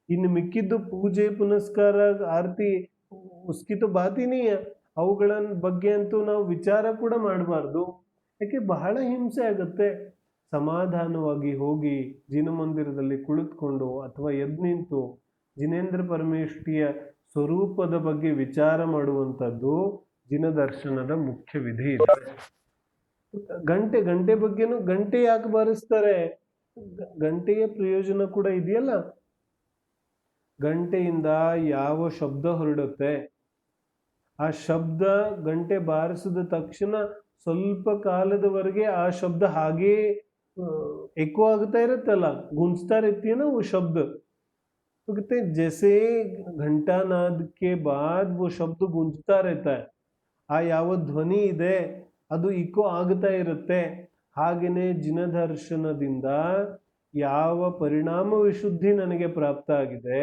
Speaker 1: ಇನ್ನು ಮಿಕ್ಕಿದ್ದು ಪೂಜೆ ಪುನಸ್ಕಾರ ಆರತಿ ಉಸ್ಕಿತು ಬಾತಿನೀಯ, ಅವುಗಳ ಬಗ್ಗೆ ಅಂತೂ ನಾವು ವಿಚಾರ ಕೂಡ ಮಾಡಬಾರ್ದು. ಯಾಕೆ ಬಹಳ ಹಿಂಸೆ ಆಗುತ್ತೆ. ಸಮಾಧಾನವಾಗಿ ಹೋಗಿ ಜಿನಮಂದಿರದಲ್ಲಿ ಕುಳಿತುಕೊಂಡು ಅಥವಾ ಎದ್ದು ನಿಂತು ಜಿನೇಂದ್ರ ಪರಮೇಷ್ಠಿಯ ಸ್ವರೂಪದ ಬಗ್ಗೆ ವಿಚಾರ ಮಾಡುವಂಥದ್ದು ಜಿನ ದರ್ಶನದ ಮುಖ್ಯ ವಿಧಿ ಇದೆ. ಗಂಟೆ ಬಗ್ಗೆನೂ, ಗಂಟೆ ಯಾಕೆ ಬಾರಿಸ್ತಾರೆ, ಗಂಟೆಯ ಪ್ರಯೋಜನ ಕೂಡ ಇದೆಯಲ್ಲ. ಗಂಟೆಯಿಂದ ಯಾವ ಶಬ್ದ ಹೊರಡುತ್ತೆ, ಆ ಶಬ್ದ ಗಂಟೆ ಬಾರಿಸಿದ ತಕ್ಷಣ ಸ್ವಲ್ಪ ಕಾಲದವರೆಗೆ ಆ ಶಬ್ದ ಹಾಗೇ ಎಕೋ ಆಗ್ತಾ ಇರುತ್ತಲ್ಲ, गूंजता रहती है ना वो शब्द. तो कहते हैं जैसे घंटा नाद के बाद वो शब्द गूंजता रहता है, ಆ ಯಾವ ಧ್ವನಿ ಇದೆ ಅದು ಇಕೋ ಆಗ್ತಾ ಇರುತ್ತೆ. ಹಾಗೆಯೇ ಜಿನದರ್ಶನದಿಂದ ಯಾವ ಪರಿಣಾಮ ವಿಶುದ್ಧಿ ನನಗೆ ಪ್ರಾಪ್ತ ಆಗಿದೆ,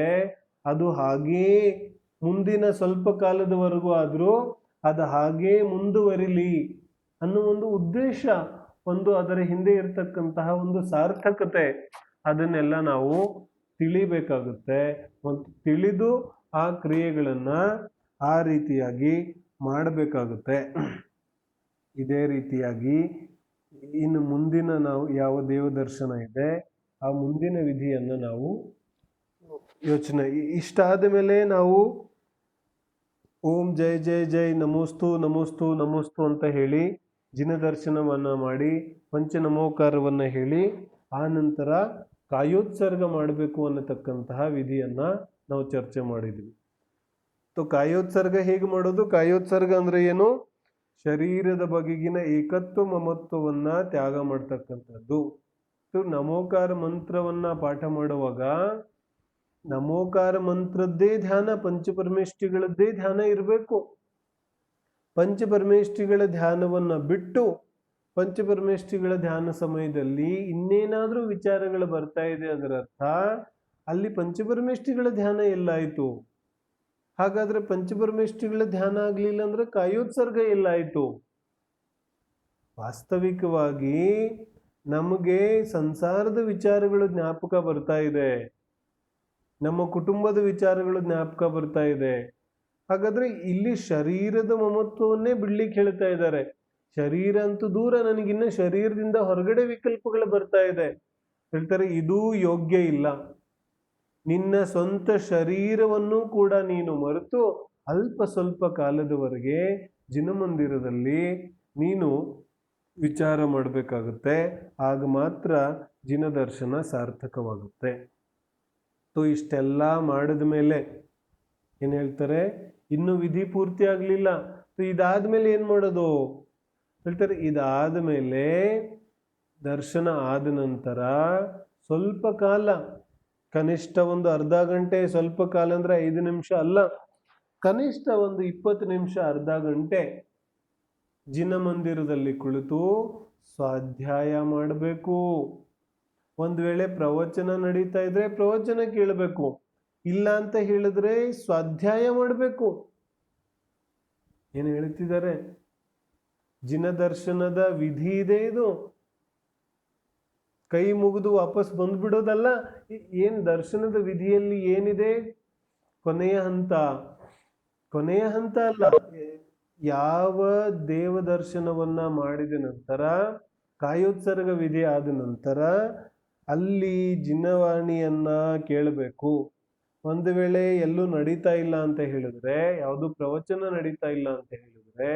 Speaker 1: ಅದು ಹಾಗೇ ಮುಂದಿನ ಸ್ವಲ್ಪ ಕಾಲದವರೆಗೂ ಆದರೂ ಅದು ಹಾಗೇ ಮುಂದುವರಿಲಿ ಅನ್ನೋ ಒಂದು ಉದ್ದೇಶ, ಒಂದು ಅದರ ಹಿಂದೆ ಇರತಕ್ಕಂತಹ ಒಂದು ಸಾರ್ಥಕತೆ, ಅದನ್ನೆಲ್ಲ ನಾವು ತಿಳಿಬೇಕಾಗುತ್ತೆ. ಮತ್ತು ತಿಳಿದು ಆ ಕ್ರಿಯೆಗಳನ್ನ ಆ ರೀತಿಯಾಗಿ ಮಾಡಬೇಕಾಗುತ್ತೆ. ಇದೇ ರೀತಿಯಾಗಿ ಇನ್ನು ಮುಂದಿನ ನಾವು ಯಾವ ದೇವದರ್ಶನ ಇದೆ ಆ ಮುಂದಿನ ವಿಧಿಯನ್ನು ನಾವು ಯೋಚನೆ, ಇಷ್ಟಾದ ಮೇಲೆ ನಾವು ಓಂ ಜೈ ಜೈ ಜೈ ನಮೋಸ್ತು ನಮೋಸ್ತು ನಮೋಸ್ತು ಅಂತ ಹೇಳಿ ಜಿನದರ್ಶನವನ್ನ ಮಾಡಿ ಪಂಚನಮೋಕಾರವನ್ನ ಹೇಳಿ ಆ ನಂತರ ಕಾಯೋತ್ಸರ್ಗ ಮಾಡಬೇಕು ಅನ್ನತಕ್ಕಂತಹ ವಿಧಿಯನ್ನ ನಾವು ಚರ್ಚೆ ಮಾಡಿದ್ವಿ. ಕಾಯೋತ್ಸರ್ಗ ಹೇಗೆ ಮಾಡೋದು? ಕಾಯೋತ್ಸರ್ಗ ಅಂದ್ರೆ ಏನು? ಶರೀರದ ಬಗೆಗಿನ ಏಕತ್ವ ಮಮತ್ವವನ್ನ ತ್ಯಾಗ ಮಾಡ್ತಕ್ಕಂಥದ್ದು. ನಮೋಕಾರ ಮಂತ್ರವನ್ನ ಪಾಠ ಮಾಡುವಾಗ ನಮೋಕಾರ ಮಂತ್ರದ್ದೇ ಧ್ಯಾನ, ಪಂಚಪರಮೇಷ್ಠಿಗಳದ್ದೇ ಧ್ಯಾನ ಇರಬೇಕು. ಪಂಚಪರಮೇಷ್ಠಿಗಳ ಧ್ಯಾನವನ್ನ ಬಿಟ್ಟು ಪಂಚಪರಮೇಷ್ಠಿಗಳ ಧ್ಯಾನ ಸಮಯದಲ್ಲಿ ಇನ್ನೇನಾದ್ರೂ ವಿಚಾರಗಳು ಬರ್ತಾ ಇದೆ, ಅದರ ಅರ್ಥ ಅಲ್ಲಿ ಪಂಚಪರಮೇಷ್ಠಿಗಳ ಧ್ಯಾನ ಎಲ್ಲಾಯ್ತು? ಹಾಗಾದ್ರೆ ಪಂಚಪರಮೇಷ್ಠಿಗಳ ಧ್ಯಾನ ಆಗ್ಲಿಲ್ಲ ಅಂದ್ರೆ ಕಾಯೋತ್ಸರ್ಗ ಎಲ್ಲಾಯ್ತು? ವಾಸ್ತವಿಕವಾಗಿ ನಮಗೆ ಸಂಸಾರದ ವಿಚಾರಗಳು ಜ್ಞಾಪಕ ಬರ್ತಾ ಇದೆ, ನಮ್ಮ ಕುಟುಂಬದ ವಿಚಾರಗಳು ಜ್ಞಾಪಕ ಬರ್ತಾ ಇದೆ. ಹಾಗಾದ್ರೆ ಇಲ್ಲಿ ಶರೀರದ ಮಮತ್ವವನ್ನೇ ಬಿಡ್ಲಿಕ್ಕೆ ಹೇಳ್ತಾ ಇದ್ದಾರೆ. ಶರೀರ ಅಂತೂ ದೂರ, ನನಗಿನ್ನ ಶರೀರದಿಂದ ಹೊರಗಡೆ ವಿಕಲ್ಪಗಳು ಬರ್ತಾ ಇದೆ. ಹೇಳ್ತಾರೆ ಇದೂ ಯೋಗ್ಯ ಇಲ್ಲ. ನಿನ್ನ ಸ್ವಂತ ಶರೀರವನ್ನು ಕೂಡ ನೀನು ಮರೆತು ಅಲ್ಪ ಸ್ವಲ್ಪ ಕಾಲದವರೆಗೆ ಜಿನಮಂದಿರದಲ್ಲಿ ನೀನು ವಿಚಾರ ಮಾಡಬೇಕಾಗುತ್ತೆ. ಆಗ ಮಾತ್ರ ಜಿನದರ್ಶನ ಸಾರ್ಥಕವಾಗುತ್ತೆ. ಇಷ್ಟೆಲ್ಲ ಮಾಡಿದ ಮೇಲೆ ಏನು ಹೇಳ್ತಾರೆ, ಇನ್ನು ವಿಧಿ ಪೂರ್ತಿ ಆಗಲಿಲ್ಲ. ಇದಾದ್ಮೇಲೆ ಏನು ಮಾಡೋದು ಹೇಳ್ತಾರೆ, ಇದಾದ ಮೇಲೆ ದರ್ಶನ ಆದ ನಂತರ ಸ್ವಲ್ಪ ಕಾಲ, ಕನಿಷ್ಠ ಒಂದು ಅರ್ಧ ಗಂಟೆ, ಸ್ವಲ್ಪ ಕಾಲ ಅಂದ್ರೆ 5 ನಿಮಿಷ ಅಲ್ಲ, ಕನಿಷ್ಠ ಒಂದು 20 ನಿಮಿಷ, ಅರ್ಧ ಗಂಟೆ ಜಿನಮಂದಿರದಲ್ಲಿ ಕುಳಿತು ಸ್ವಾಧ್ಯಾಯ ಮಾಡಬೇಕು. ಒಂದು ವೇಳೆ ಪ್ರವಚನ ನಡೀತಾ ಇದ್ರೆ ಪ್ರವಚನ ಕೇಳಬೇಕು, ಇಲ್ಲ ಅಂತ ಹೇಳಿದ್ರೆ ಸ್ವಾಧ್ಯಾಯ ಮಾಡಬೇಕು. ಏನು ಹೇಳ್ತಿದ್ದಾರೆ? ಜಿನದರ್ಶನದ ವಿಧಿ ಇದೆ ಇದು. ಕೈ ಮುಗಿದು ವಾಪಸ್ ಬಂದ್ಬಿಡೋದಲ್ಲ. ಏನ್ ದರ್ಶನದ ವಿಧಿಯಲ್ಲಿ ಏನಿದೆ? ಕೊನೆಯ ಹಂತ ಅಲ್ಲ. ಯಾವ ದೇವದರ್ಶನವನ್ನ ಮಾಡಿದ ನಂತರ, ಕಾಯೋತ್ಸರ್ಗ ವಿಧಿ ಆದ ನಂತರ ಅಲ್ಲಿ ಜಿನವಾಣಿಯನ್ನ ಕೇಳಬೇಕು. ಒಂದು ವೇಳೆ ಎಲ್ಲೂ ನಡೀತಾ ಇಲ್ಲ ಅಂತ ಹೇಳಿದ್ರೆ, ಯಾವುದು ಪ್ರವಚನ ನಡೀತಾ ಇಲ್ಲ ಅಂತ ಹೇಳಿದ್ರೆ,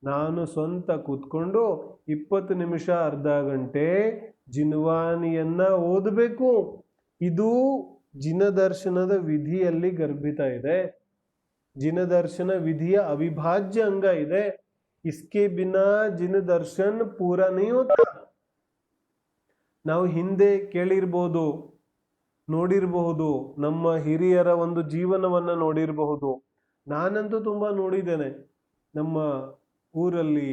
Speaker 1: ನಾನು ಸ್ವಂತ ಕೂತ್ಕೊಂಡು 20 ನಿಮಿಷ ಅರ್ಧ ಗಂಟೆ ಜಿನವಾಣಿಯನ್ನ ಓದಬೇಕು. ಇದು ಜಿನದರ್ಶನದ ವಿಧಿಯಲ್ಲಿ ಗರ್ಭಿತ ಇದೆ. ಜಿನ ದರ್ಶನ ವಿಧಿಯ ಅವಿಭಾಜ್ಯ ಅಂಗ ಇದೆ. ಇಸ್ಕೆ ಬಿನಾ ಜಿನ ದರ್ಶನ್ ಪೂರ ನಹೀ ಹೋತಾ. ನಾವು ಹಿಂದೆ ಕೇಳಿರ್ಬೋದು, ನೋಡಿರಬಹುದು, ನಮ್ಮ ಹಿರಿಯರ ಒಂದು ಜೀವನವನ್ನ ನೋಡಿರಬಹುದು. ನಾನಂತೂ ತುಂಬಾ ನೋಡಿದ್ದೇನೆ. ನಮ್ಮ ಊರಲ್ಲಿ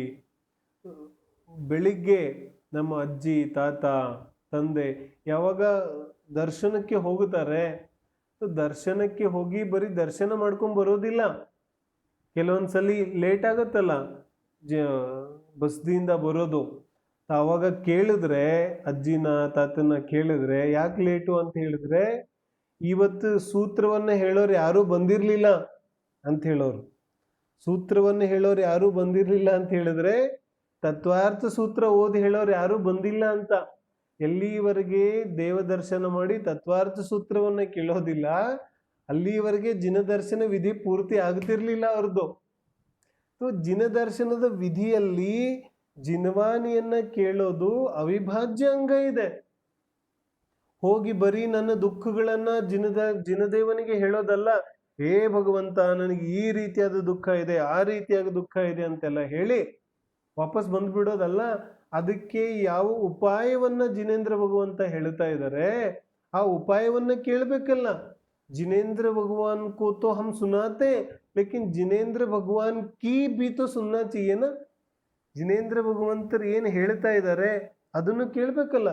Speaker 1: ಬೆಳಿಗ್ಗೆ ನಮ್ಮ ಅಜ್ಜಿ, ತಾತ, ತಂದೆ ಯಾವಾಗ ದರ್ಶನಕ್ಕೆ ಹೋಗುತ್ತಾರೆ, ದರ್ಶನಕ್ಕೆ ಹೋಗಿ ಬರೀ ದರ್ಶನ ಮಾಡ್ಕೊಂಡ್ ಬರೋದಿಲ್ಲ. ಕೆಲವೊಂದ್ಸಲಿ ಲೇಟ್ ಆಗತ್ತಲ್ಲ ಬಸ್ದಿಂದ ಬರೋದು. ಅವಾಗ ಕೇಳಿದ್ರೆ, ಅಜ್ಜಿನ ತಾತನ ಕೇಳಿದ್ರೆ ಯಾಕೆ ಲೇಟು ಅಂತ ಹೇಳಿದ್ರೆ, ಇವತ್ತು ಸೂತ್ರವನ್ನ ಹೇಳೋರು ಯಾರೂ ಬಂದಿರ್ಲಿಲ್ಲ ಅಂತ ಹೇಳೋರು. ಸೂತ್ರವನ್ನ ಹೇಳೋರು ಯಾರೂ ಬಂದಿರ್ಲಿಲ್ಲ ಅಂತ ಹೇಳಿದ್ರೆ ತತ್ವಾರ್ಥ ಸೂತ್ರ ಓದಿ ಹೇಳೋರು ಯಾರೂ ಬಂದಿಲ್ಲ ಅಂತ. ಎಲ್ಲಿವರೆಗೆ ದೇವ ದರ್ಶನ ಮಾಡಿ ತತ್ವಾರ್ಥ ಸೂತ್ರವನ್ನ ಕೇಳೋದಿಲ್ಲ, ಅಲ್ಲಿವರೆಗೆ ಜಿನ ದರ್ಶನ ವಿಧಿ ಪೂರ್ತಿ ಆಗ್ತಿರ್ಲಿಲ್ಲ ಅವ್ರದ್ದು. ಜಿನ ದರ್ಶನದ ವಿಧಿಯಲ್ಲಿ ಜಿನವಾಣಿಯನ್ನ ಕೇಳೋದು ಅವಿಭಾಜ್ಯ ಅಂಗ ಇದೆ. ಹೋಗಿ ಬರೀ ನನ್ನ ದುಃಖಗಳನ್ನ ಜಿನದೇವನಿಗೆ ಹೇಳೋದಲ್ಲ. ಹೇ ಭಗವಂತ, ನನಗೆ ಈ ರೀತಿಯಾದ ದುಃಖ ಇದೆ, ಆ ರೀತಿಯಾದ ದುಃಖ ಇದೆ ಅಂತೆಲ್ಲ ಹೇಳಿ ವಾಪಸ್ ಬಂದ್ಬಿಡೋದಲ್ಲ. ಅದಕ್ಕೆ ಯಾವ ಉಪಾಯವನ್ನ ಜಿನೇಂದ್ರ ಭಗವಂತ ಹೇಳ್ತಾ ಇದ್ದಾರೆ, ಆ ಉಪಾಯವನ್ನ ಕೇಳಬೇಕಲ್ಲ. जिनेंद्र भगवान को तो हम सुनाते, लेकिन जिनेंद्र भगवान की भी तो सुनना चाहिए ना. जिनेंद्र भगवंतर ಏನ್ ಹೇಳ್ತಾ ಇದ್ದಾರೆ ಅದನ್ನು ಕೇಳಬೇಕಲ್ಲ.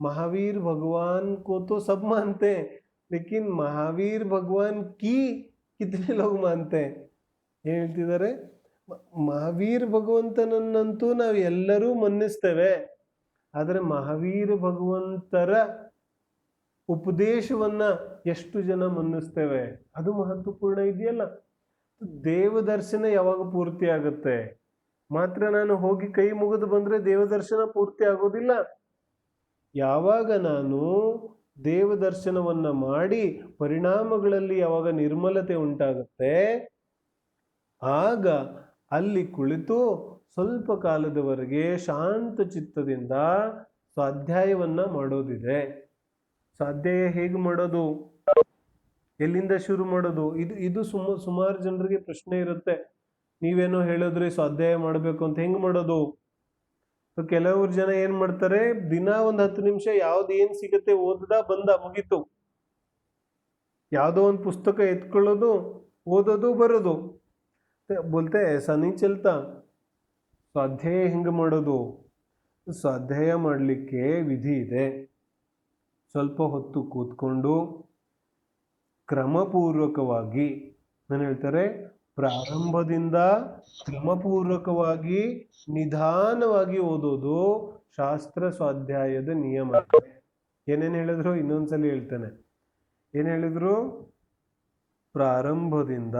Speaker 1: महावीर भगवान को तो सब मानते हैं, लेकिन महावीर भगवान की कितने लोग मानते हैं. ಏನ್ ಹೇಳ್ತಿದ್ದಾರೆ, ಮಹಾವೀರ್ ಭಗವಂತನನ್ನಂತೂ ನಾವು ಎಲ್ಲರೂ ಮನ್ನಿಸ್ತೇವೆ, ಆದರೆ ಮಹಾವೀರ ಭಗವಂತರ ಉಪದೇಶವನ್ನ ಎಷ್ಟು ಜನ ಮನ್ನಿಸ್ತೇವೆ, ಅದು ಮಹತ್ವಪೂರ್ಣ ಇದೆಯಲ್ಲ. ದೇವ ದರ್ಶನ ಯಾವಾಗ ಪೂರ್ತಿ ಆಗುತ್ತೆ? ಮಾತ್ರ ನಾನು ಹೋಗಿ ಕೈ ಮುಗಿದು ಬಂದ್ರೆ ದೇವ ದರ್ಶನ ಪೂರ್ತಿ ಆಗೋದಿಲ್ಲ. ಯಾವಾಗ ನಾನು ದೇವ ದರ್ಶನವನ್ನ ಮಾಡಿ ಪರಿಣಾಮಗಳಲ್ಲಿ ಯಾವಾಗ ನಿರ್ಮಲತೆ ಉಂಟಾಗುತ್ತೆ, ಆಗ ಅಲ್ಲಿ ಕುಳಿತು ಸ್ವಲ್ಪ ಕಾಲದವರೆಗೆ ಶಾಂತ ಚಿತ್ತದಿಂದ ಸ್ವಾಧ್ಯಾಯವನ್ನ ಮಾಡೋದಿದೆ. ಸ್ವಾಧ್ಯಾಯ ಹೇಗೆ ಮಾಡೋದು, ಎಲ್ಲಿಂದ ಶುರು ಮಾಡೋದು? ಇದು ಸುಮಾರು ಜನರಿಗೆ ಪ್ರಶ್ನೆ ಇರುತ್ತೆ. ನೀವೇನೋ ಹೇಳಿದ್ರೆ ಸ್ವಾಧ್ಯಾಯ ಮಾಡಬೇಕು ಅಂತ, ಹೆಂಗ್ ಮಾಡೋದು? ಕೆಲವರು ಜನ ಏನ್ ಮಾಡ್ತಾರೆ, ದಿನ 10 ನಿಮಿಷ ಯಾವ್ದು ಏನ್ ಸಿಗತ್ತೆ ಬಂದ ಮುಗೀತು. ಯಾವ್ದೋ ಒಂದು ಪುಸ್ತಕ ಎತ್ಕೊಳ್ಳೋದು, ಓದೋದು, ಬರೋದು. ಬೋಲ್ತೆ ऐसा नहीं चलता. ಸ್ವಾಧ್ಯಾಯ ಹೆಂಗೆ ಮಾಡೋದು? ಸ್ವಾಧ್ಯಾಯ ಮಾಡಲಿಕ್ಕೆ ವಿಧಿ ಇದೆ. ಸ್ವಲ್ಪ ಹೊತ್ತು ಕೂತ್ಕೊಂಡು ಕ್ರಮಪೂರ್ವಕವಾಗಿ, ನಾನು ಹೇಳ್ತಾರೆ ಪ್ರಾರಂಭದಿಂದ ಕ್ರಮಪೂರ್ವಕವಾಗಿ ನಿಧಾನವಾಗಿ ಓದೋದು ಶಾಸ್ತ್ರ ಸ್ವಾಧ್ಯಾಯದ ನಿಯಮ. ಏನೇನು ಹೇಳಿದ್ರು ಇನ್ನೊಂದ್ಸಲಿ ಹೇಳ್ತೇನೆ. ಏನ್ ಹೇಳಿದ್ರು? ಪ್ರಾರಂಭದಿಂದ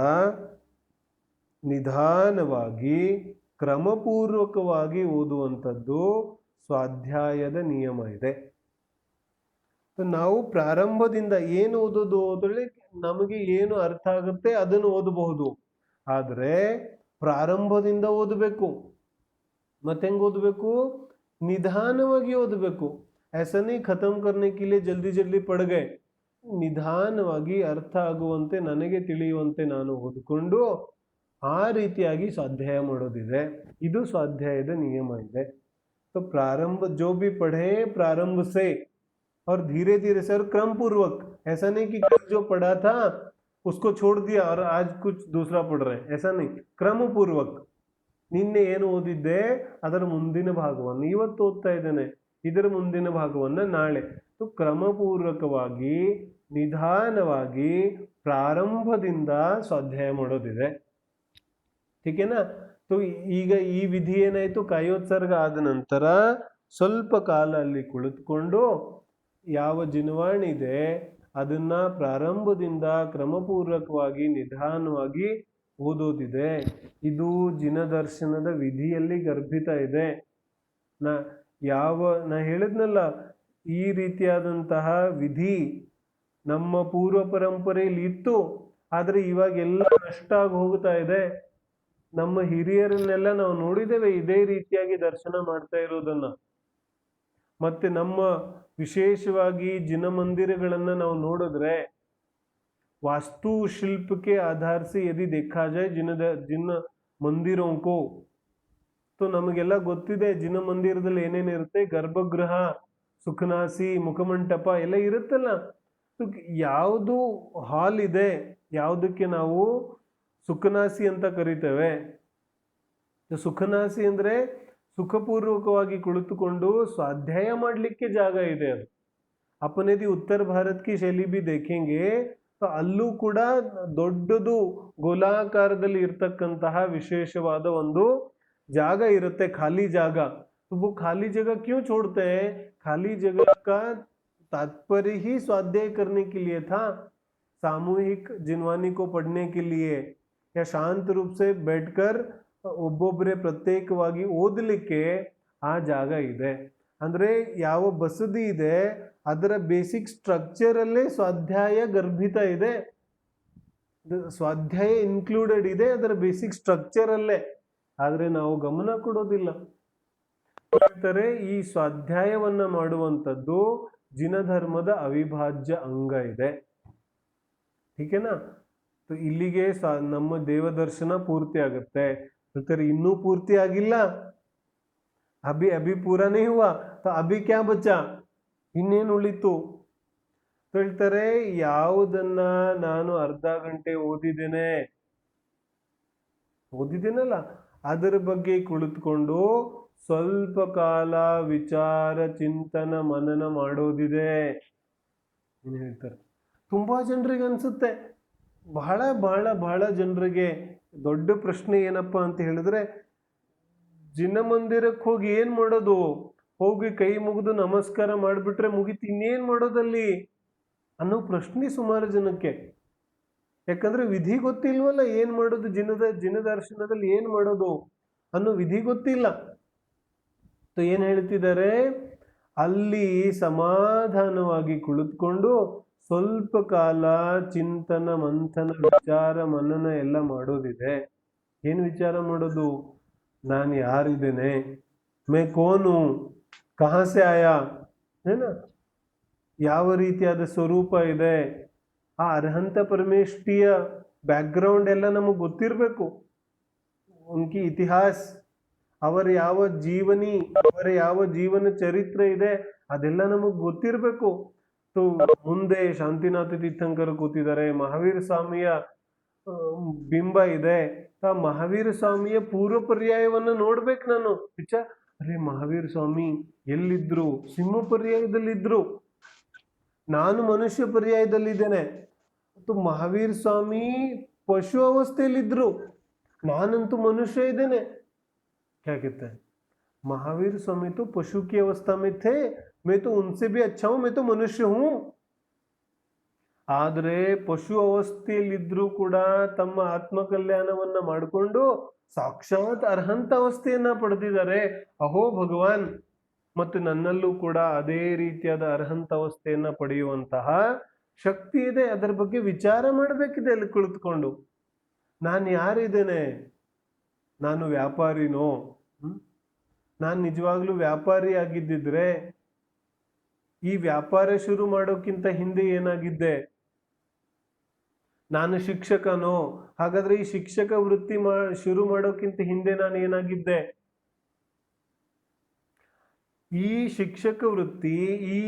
Speaker 1: ನಿಧಾನವಾಗಿ ಕ್ರಮಪೂರ್ವಕವಾಗಿ ಓದುವಂಥದ್ದು ಸ್ವಾಧ್ಯಾಯದ ನಿಯಮ ಇದೆ. ನಾವು ಪ್ರಾರಂಭದಿಂದ ಏನು ಓದೋದು ಓದಲಿ, ನಮಗೆ ಏನು ಅರ್ಥ ಆಗುತ್ತೆ ಅದನ್ನು ಓದಬಹುದು. ಆದರೆ ಪ್ರಾರಂಭದಿಂದ ಓದಬೇಕು. ಮತ್ತೆ ಹೆಂಗ್ ಓದಬೇಕು? ನಿಧಾನವಾಗಿ ಓದಬೇಕು. ऐसा नहीं खत्म करने के लिए जल्दी जल्दी पढ़ गए. ನಿಧಾನವಾಗಿ ಅರ್ಥ ಆಗುವಂತೆ, ನನಗೆ ತಿಳಿಯುವಂತೆ ನಾನು ಓದಿಕೊಂಡು ಆ ರೀತಿಯಾಗಿ ಸ್ವಾಧ್ಯಾಯ ಮಾಡೋದಿದೆ. ಇದು ಸ್ವಾಧ್ಯಾಯದ ನಿಯಮ ಇದೆ. तो प्रारंभ जो भी पढ़े प्रारंभ से और धीरे धीरे से और क्रम पूर्वक. ऐसा नहीं कि कल जो पढ़ा था उसको छोड़ दिया और आज कुछ दूसरा पढ़ रहे हैं. ऐसा नहीं. क्रम पूर्वक. ನಿನ್ನೆ ಏನು ಓದಿದ್ದೆ ಅದರ ಮುಂದಿನ ಭಾಗವನ್ನು ಇವತ್ತು ಓದ್ತಾ ಇದ್ದೇನೆ, ಇದರ ಮುಂದಿನ ಭಾಗವನ್ನ ನಾಳೆ. ಕ್ರಮಪೂರ್ವಕವಾಗಿ ನಿಧಾನವಾಗಿ ಪ್ರಾರಂಭದಿಂದ ಸ್ವಾಧ್ಯಾಯ ಮಾಡೋದಿದೆ. ठीकेನಾ? ಈಗ ಈ ವಿಧಿ ಏನಾಯ್ತು, ಕಾಯೋತ್ಸರ್ಗ ಆದ ನಂತರ ಸ್ವಲ್ಪ ಕಾಲ ಅಲ್ಲಿ ಕುಳಿತುಕೊಂಡು ಯಾವ ಜಿನವಾಣಿ ಇದೆ ಅದನ್ನ ಪ್ರಾರಂಭದಿಂದ ಕ್ರಮಪೂರ್ವಕವಾಗಿ ನಿಧಾನವಾಗಿ ಓದೋದಿದೆ. ಇದು ಜಿನ ದರ್ಶನದ ವಿಧಿಯಲ್ಲಿ ಗರ್ಭಿತ ಇದೆ. ನಾ ಹೇಳಿದ್ನಲ್ಲ, ಈ ರೀತಿಯಾದಂತಹ ವಿಧಿ ನಮ್ಮ ಪೂರ್ವ ಪರಂಪರೆಯಲ್ಲಿ ಇತ್ತು. ಆದ್ರೆ ಇವಾಗ ಎಲ್ಲ ನಷ್ಟ ಆಗಿ ಹೋಗ್ತಾ ಇದೆ. ನಮ್ಮ ಹಿರಿಯರನ್ನೆಲ್ಲ ನಾವು ನೋಡಿದ್ದೇವೆ ಇದೇ ರೀತಿಯಾಗಿ ದರ್ಶನ ಮಾಡ್ತಾ ಇರೋದನ್ನ. ಮತ್ತೆ ನಮ್ಮ ವಿಶೇಷವಾಗಿ ಜಿನ ಮಂದಿರಗಳನ್ನ ನಾವು ನೋಡಿದ್ರೆ वास्तुशिल्प के आधार से यदि देखा जाए जिन मंदिरों को, तो ನಮಗೆಲ್ಲ ಗೊತ್ತಿದೆ ಜಿನ ಮಂದಿರದಲ್ಲಿ ಏನೇನಿರುತ್ತೆ, ಗರ್ಭಗೃಹ, ಸುಖನಾಸಿ, ಮುಖಮಂಟಪ ಎಲ್ಲ ಇರುತ್ತಲ್ಲ. ಯಾವುದು ಹಾಲ್ ಇದೆ, ಯಾವುದಕ್ಕೆ ನಾವು ಸುಖನಾಸಿ ಅಂತ ಕರಿತೇವೆ. ಸುಖನಾಸಿ ಅಂದ್ರೆ ಸುಖಪೂರ್ವಕವಾಗಿ ಕುಳಿತುಕೊಂಡು ಸ್ವಾಧ್ಯಾಯ ಮಾಡಲಿಕ್ಕೆ ಜಾಗ ಇದೆ. ಅದು अपन यदि उत्तर भारत की शैली भी देखेंगे तो ಅಲ್ಲೂ ಕೂಡ ದೊಡ್ಡದು ಗೋಲಾಕಾರದಲ್ಲಿ ಇರ್ತಕ್ಕಂತಹ ವಿಶೇಷವಾದ ಒಂದು ಜಾಗ ಇರುತ್ತೆ, ಖಾಲಿ ಜಾಗ. तो वो खाली जगह क्यों छोड़ते हैं? खाली जगह का तात्पर्य ही स्वाध्याय करने के लिए था, सामूहिक जिनवानी को पढ़ने के लिए, या ಶಾಂತ ರೂಪ से बैठकर ಒಬ್ಬೊಬ್ಬರೇ ಪ್ರತ್ಯೇಕವಾಗಿ ಓದಲಿಕ್ಕೆ ಆ ಜಾಗ ಇದೆ. ಅಂದ್ರೆ ಯಾವ ಬಸದಿ ಇದೆ ಅದರ ಬೇಸಿಕ್ ಸ್ಟ್ರಕ್ಚರ್ ಅಲ್ಲೇ ಸ್ವಾಧ್ಯಾಯ ಗರ್ಭಿತ ಇದೆ, ಸ್ವಾಧ್ಯಾಯ ಇನ್ಕ್ಲೂಡೆಡ್ ಇದೆ ಅದರ ಬೇಸಿಕ್ ಸ್ಟ್ರಕ್ಚರ್ ಅಲ್ಲೇ. ಆದ್ರೆ ನಾವು ಗಮನ ಕೊಡೋದಿಲ್ಲ. ಹೇಳ್ತಾರೆ ಈ ಸ್ವಾಧ್ಯಾಯವನ್ನ ಮಾಡುವಂಥದ್ದು ಜಿನ ಧರ್ಮದ ಅವಿಭಾಜ್ಯ ಅಂಗ ಇದೆ. ಹೀಗೆನಾ? ಇಲ್ಲಿಗೆ ನಮ್ಮ ದೇವದರ್ಶನ ಪೂರ್ತಿ ಆಗುತ್ತೆ. ಹೇಳ್ತಾರೆ ಇನ್ನೂ ಪೂರ್ತಿ ಆಗಿಲ್ಲ, ಅಭಿ ಅಭಿ ಪೂರಾ ನಹೀ ಹುವಾ ತೋ ಅಭಿ ಕ್ಯಾ ಬಚಾ, ಇನ್ನೇನು ಉಳಿತು? ಹೇಳ್ತಾರೆ ಯಾವುದನ್ನ ನಾನು ಅರ್ಧ ಗಂಟೆ ಓದಿದ್ದೇನಲ್ಲ ಅದರ ಬಗ್ಗೆ ಕುಳಿತುಕೊಂಡು ಸ್ವಲ್ಪ ಕಾಲ ವಿಚಾರ ಚಿಂತನ ಮನನ ಮಾಡೋದಿದೆ. ಏನ್ ಹೇಳ್ತಾರೆ, ತುಂಬಾ ಜನರಿಗೆ ಅನ್ಸುತ್ತೆ, ಬಹಳ ಬಹಳ ಬಹಳ ಜನರಿಗೆ ದೊಡ್ಡ ಪ್ರಶ್ನೆ ಏನಪ್ಪಾ ಅಂತ ಹೇಳಿದ್ರೆ, ಜಿನ ಮಂದಿರಕ್ಕೆ ಹೋಗಿ ಏನ್ ಮಾಡೋದು? ಹೋಗಿ ಕೈ ಮುಗಿದು ನಮಸ್ಕಾರ ಮಾಡಿಬಿಟ್ರೆ ಮುಗಿತು, ಇನ್ನೇನ್ ಮಾಡೋದಲ್ಲಿ ಅನ್ನೋ ಪ್ರಶ್ನೆ ಸುಮಾರು ಜನಕ್ಕೆ. ಯಾಕಂದ್ರೆ ವಿಧಿ ಗೊತ್ತಿಲ್ವಲ್ಲ, ಏನ್ ಮಾಡೋದು, ಜಿನ ದರ್ಶನದಲ್ಲಿ ಏನ್ ಮಾಡೋದು ಅನ್ನೋ ವಿಧಿ ಗೊತ್ತಿಲ್ಲ. ಏನ್ ಹೇಳ್ತಿದ್ದಾರೆ, ಅಲ್ಲಿ ಸಮಾಧಾನವಾಗಿ ಕುಳಿತುಕೊಂಡು ಸ್ವಲ್ಪ ಕಾಲ ಚಿಂತನ ಮಂಥನ ವಿಚಾರ ಮನನ ಎಲ್ಲ ಮಾಡೋದಿದೆ. ಏನ್ ವಿಚಾರ ಮಾಡೋದು? ನಾನು ಯಾರಿದ್ದೇನೆ, ಮೇ ಕೋನು, ಕಹಾ ಸೆ ಆಯಾ, ಏನಾ, ಯಾವ ರೀತಿಯಾದ ಸ್ವರೂಪ ಇದೆ, ಆ ಅರ್ಹಂತ ಪರಮೇಷ್ಠಿಯ ಬ್ಯಾಕ್ಗ್ರೌಂಡ್ ಎಲ್ಲ ನಮಗೆ ಗೊತ್ತಿರಬೇಕು. ಉನ್ಕಿ ಇತಿಹಾಸ, ಅವರ ಯಾವ ಜೀವನ ಚರಿತ್ರೆ ಇದೆ ಅದೆಲ್ಲ ನಮಗ್ ಗೊತ್ತಿರಬೇಕು. ಮುಂದೆ ಶಾಂತಿನಾಥ ತೀರ್ಥಂಕರ್ ಕೂತಿದ್ದಾರೆ, ಮಹಾವೀರ ಸ್ವಾಮಿಯ ಬಿಂಬ ಇದೆ. ಆ ಮಹಾವೀರ ಸ್ವಾಮಿಯ ಪೂರ್ವ ಪರ್ಯಾಯವನ್ನ ನೋಡ್ಬೇಕು ನಾನು. ಅರೆ ಮಹಾವೀರ ಸ್ವಾಮಿ ಎಲ್ಲಿದ್ರು? ಸಿಂಹ ಪರ್ಯಾಯದಲ್ಲಿದ್ರು, ನಾನು ಮನುಷ್ಯ ಪರ್ಯಾಯದಲ್ಲಿದ್ದೇನೆ. ಮಹಾವೀರ ಸ್ವಾಮಿ ಪಶು ಅವಸ್ಥೆಯಲ್ಲಿದ್ರು, ನಾನಂತೂ ಮನುಷ್ಯ ಇದ್ದೇನೆ. क्या कहता है, महावीर स्वामी तो पशु की अवस्था में थे, मैं तो उनसे भी अच्छा हूं, मैं तो मनुष्य हूं. ಆದ್ರೆ ಪಶು ಅವಸ್ಥೆಯಲ್ಲಿದ್ರೂ ಕೂಡ ತಮ್ಮ ಆತ್ಮ ಕಲ್ಯಾಣವನ್ನ ಮಾಡಿಕೊಂಡು ಸಾಕ್ಷಾತ್ ಅರ್ಹಂತ ಅವಸ್ಥೆಯನ್ನ ಪಡೆದಿದ್ದಾರೆ. ಅಹೋ ಭಗವಾನ್, ಮತ್ತು ನನ್ನಲ್ಲೂ ಕೂಡ ಅದೇ ರೀತಿಯಾದ ಅರ್ಹಂತ ಅವಸ್ಥೆಯನ್ನ ಪಡೆಯುವಂತಹ ಶಕ್ತಿ ಇದೆ. ಅದರ ಬಗ್ಗೆ ವಿಚಾರ ಮಾಡಬೇಕಿದೆ ಅಲ್ಲಿ ಕುಳಿತುಕೊಂಡು. ನಾನು ಯಾರಿದ್ದೇನೆ? ನಾನು ವ್ಯಾಪಾರಿನೋ? ನಾನು ನಿಜವಾಗ್ಲೂ ವ್ಯಾಪಾರಿ ಆಗಿದ್ದಿದ್ರೆ ಈ ವ್ಯಾಪಾರ ಶುರು ಮಾಡೋಕ್ಕಿಂತ ಹಿಂದೆ ಏನಾಗಿದ್ದೆ? ನಾನು ಶಿಕ್ಷಕನೋ? ಹಾಗಾದ್ರೆ ಈ ಶಿಕ್ಷಕ ವೃತ್ತಿ ಶುರು ಮಾಡೋಕ್ಕಿಂತ ಹಿಂದೆ ನಾನು ಏನಾಗಿದ್ದೆ? ಈ ಶಿಕ್ಷಕ ವೃತ್ತಿ, ಈ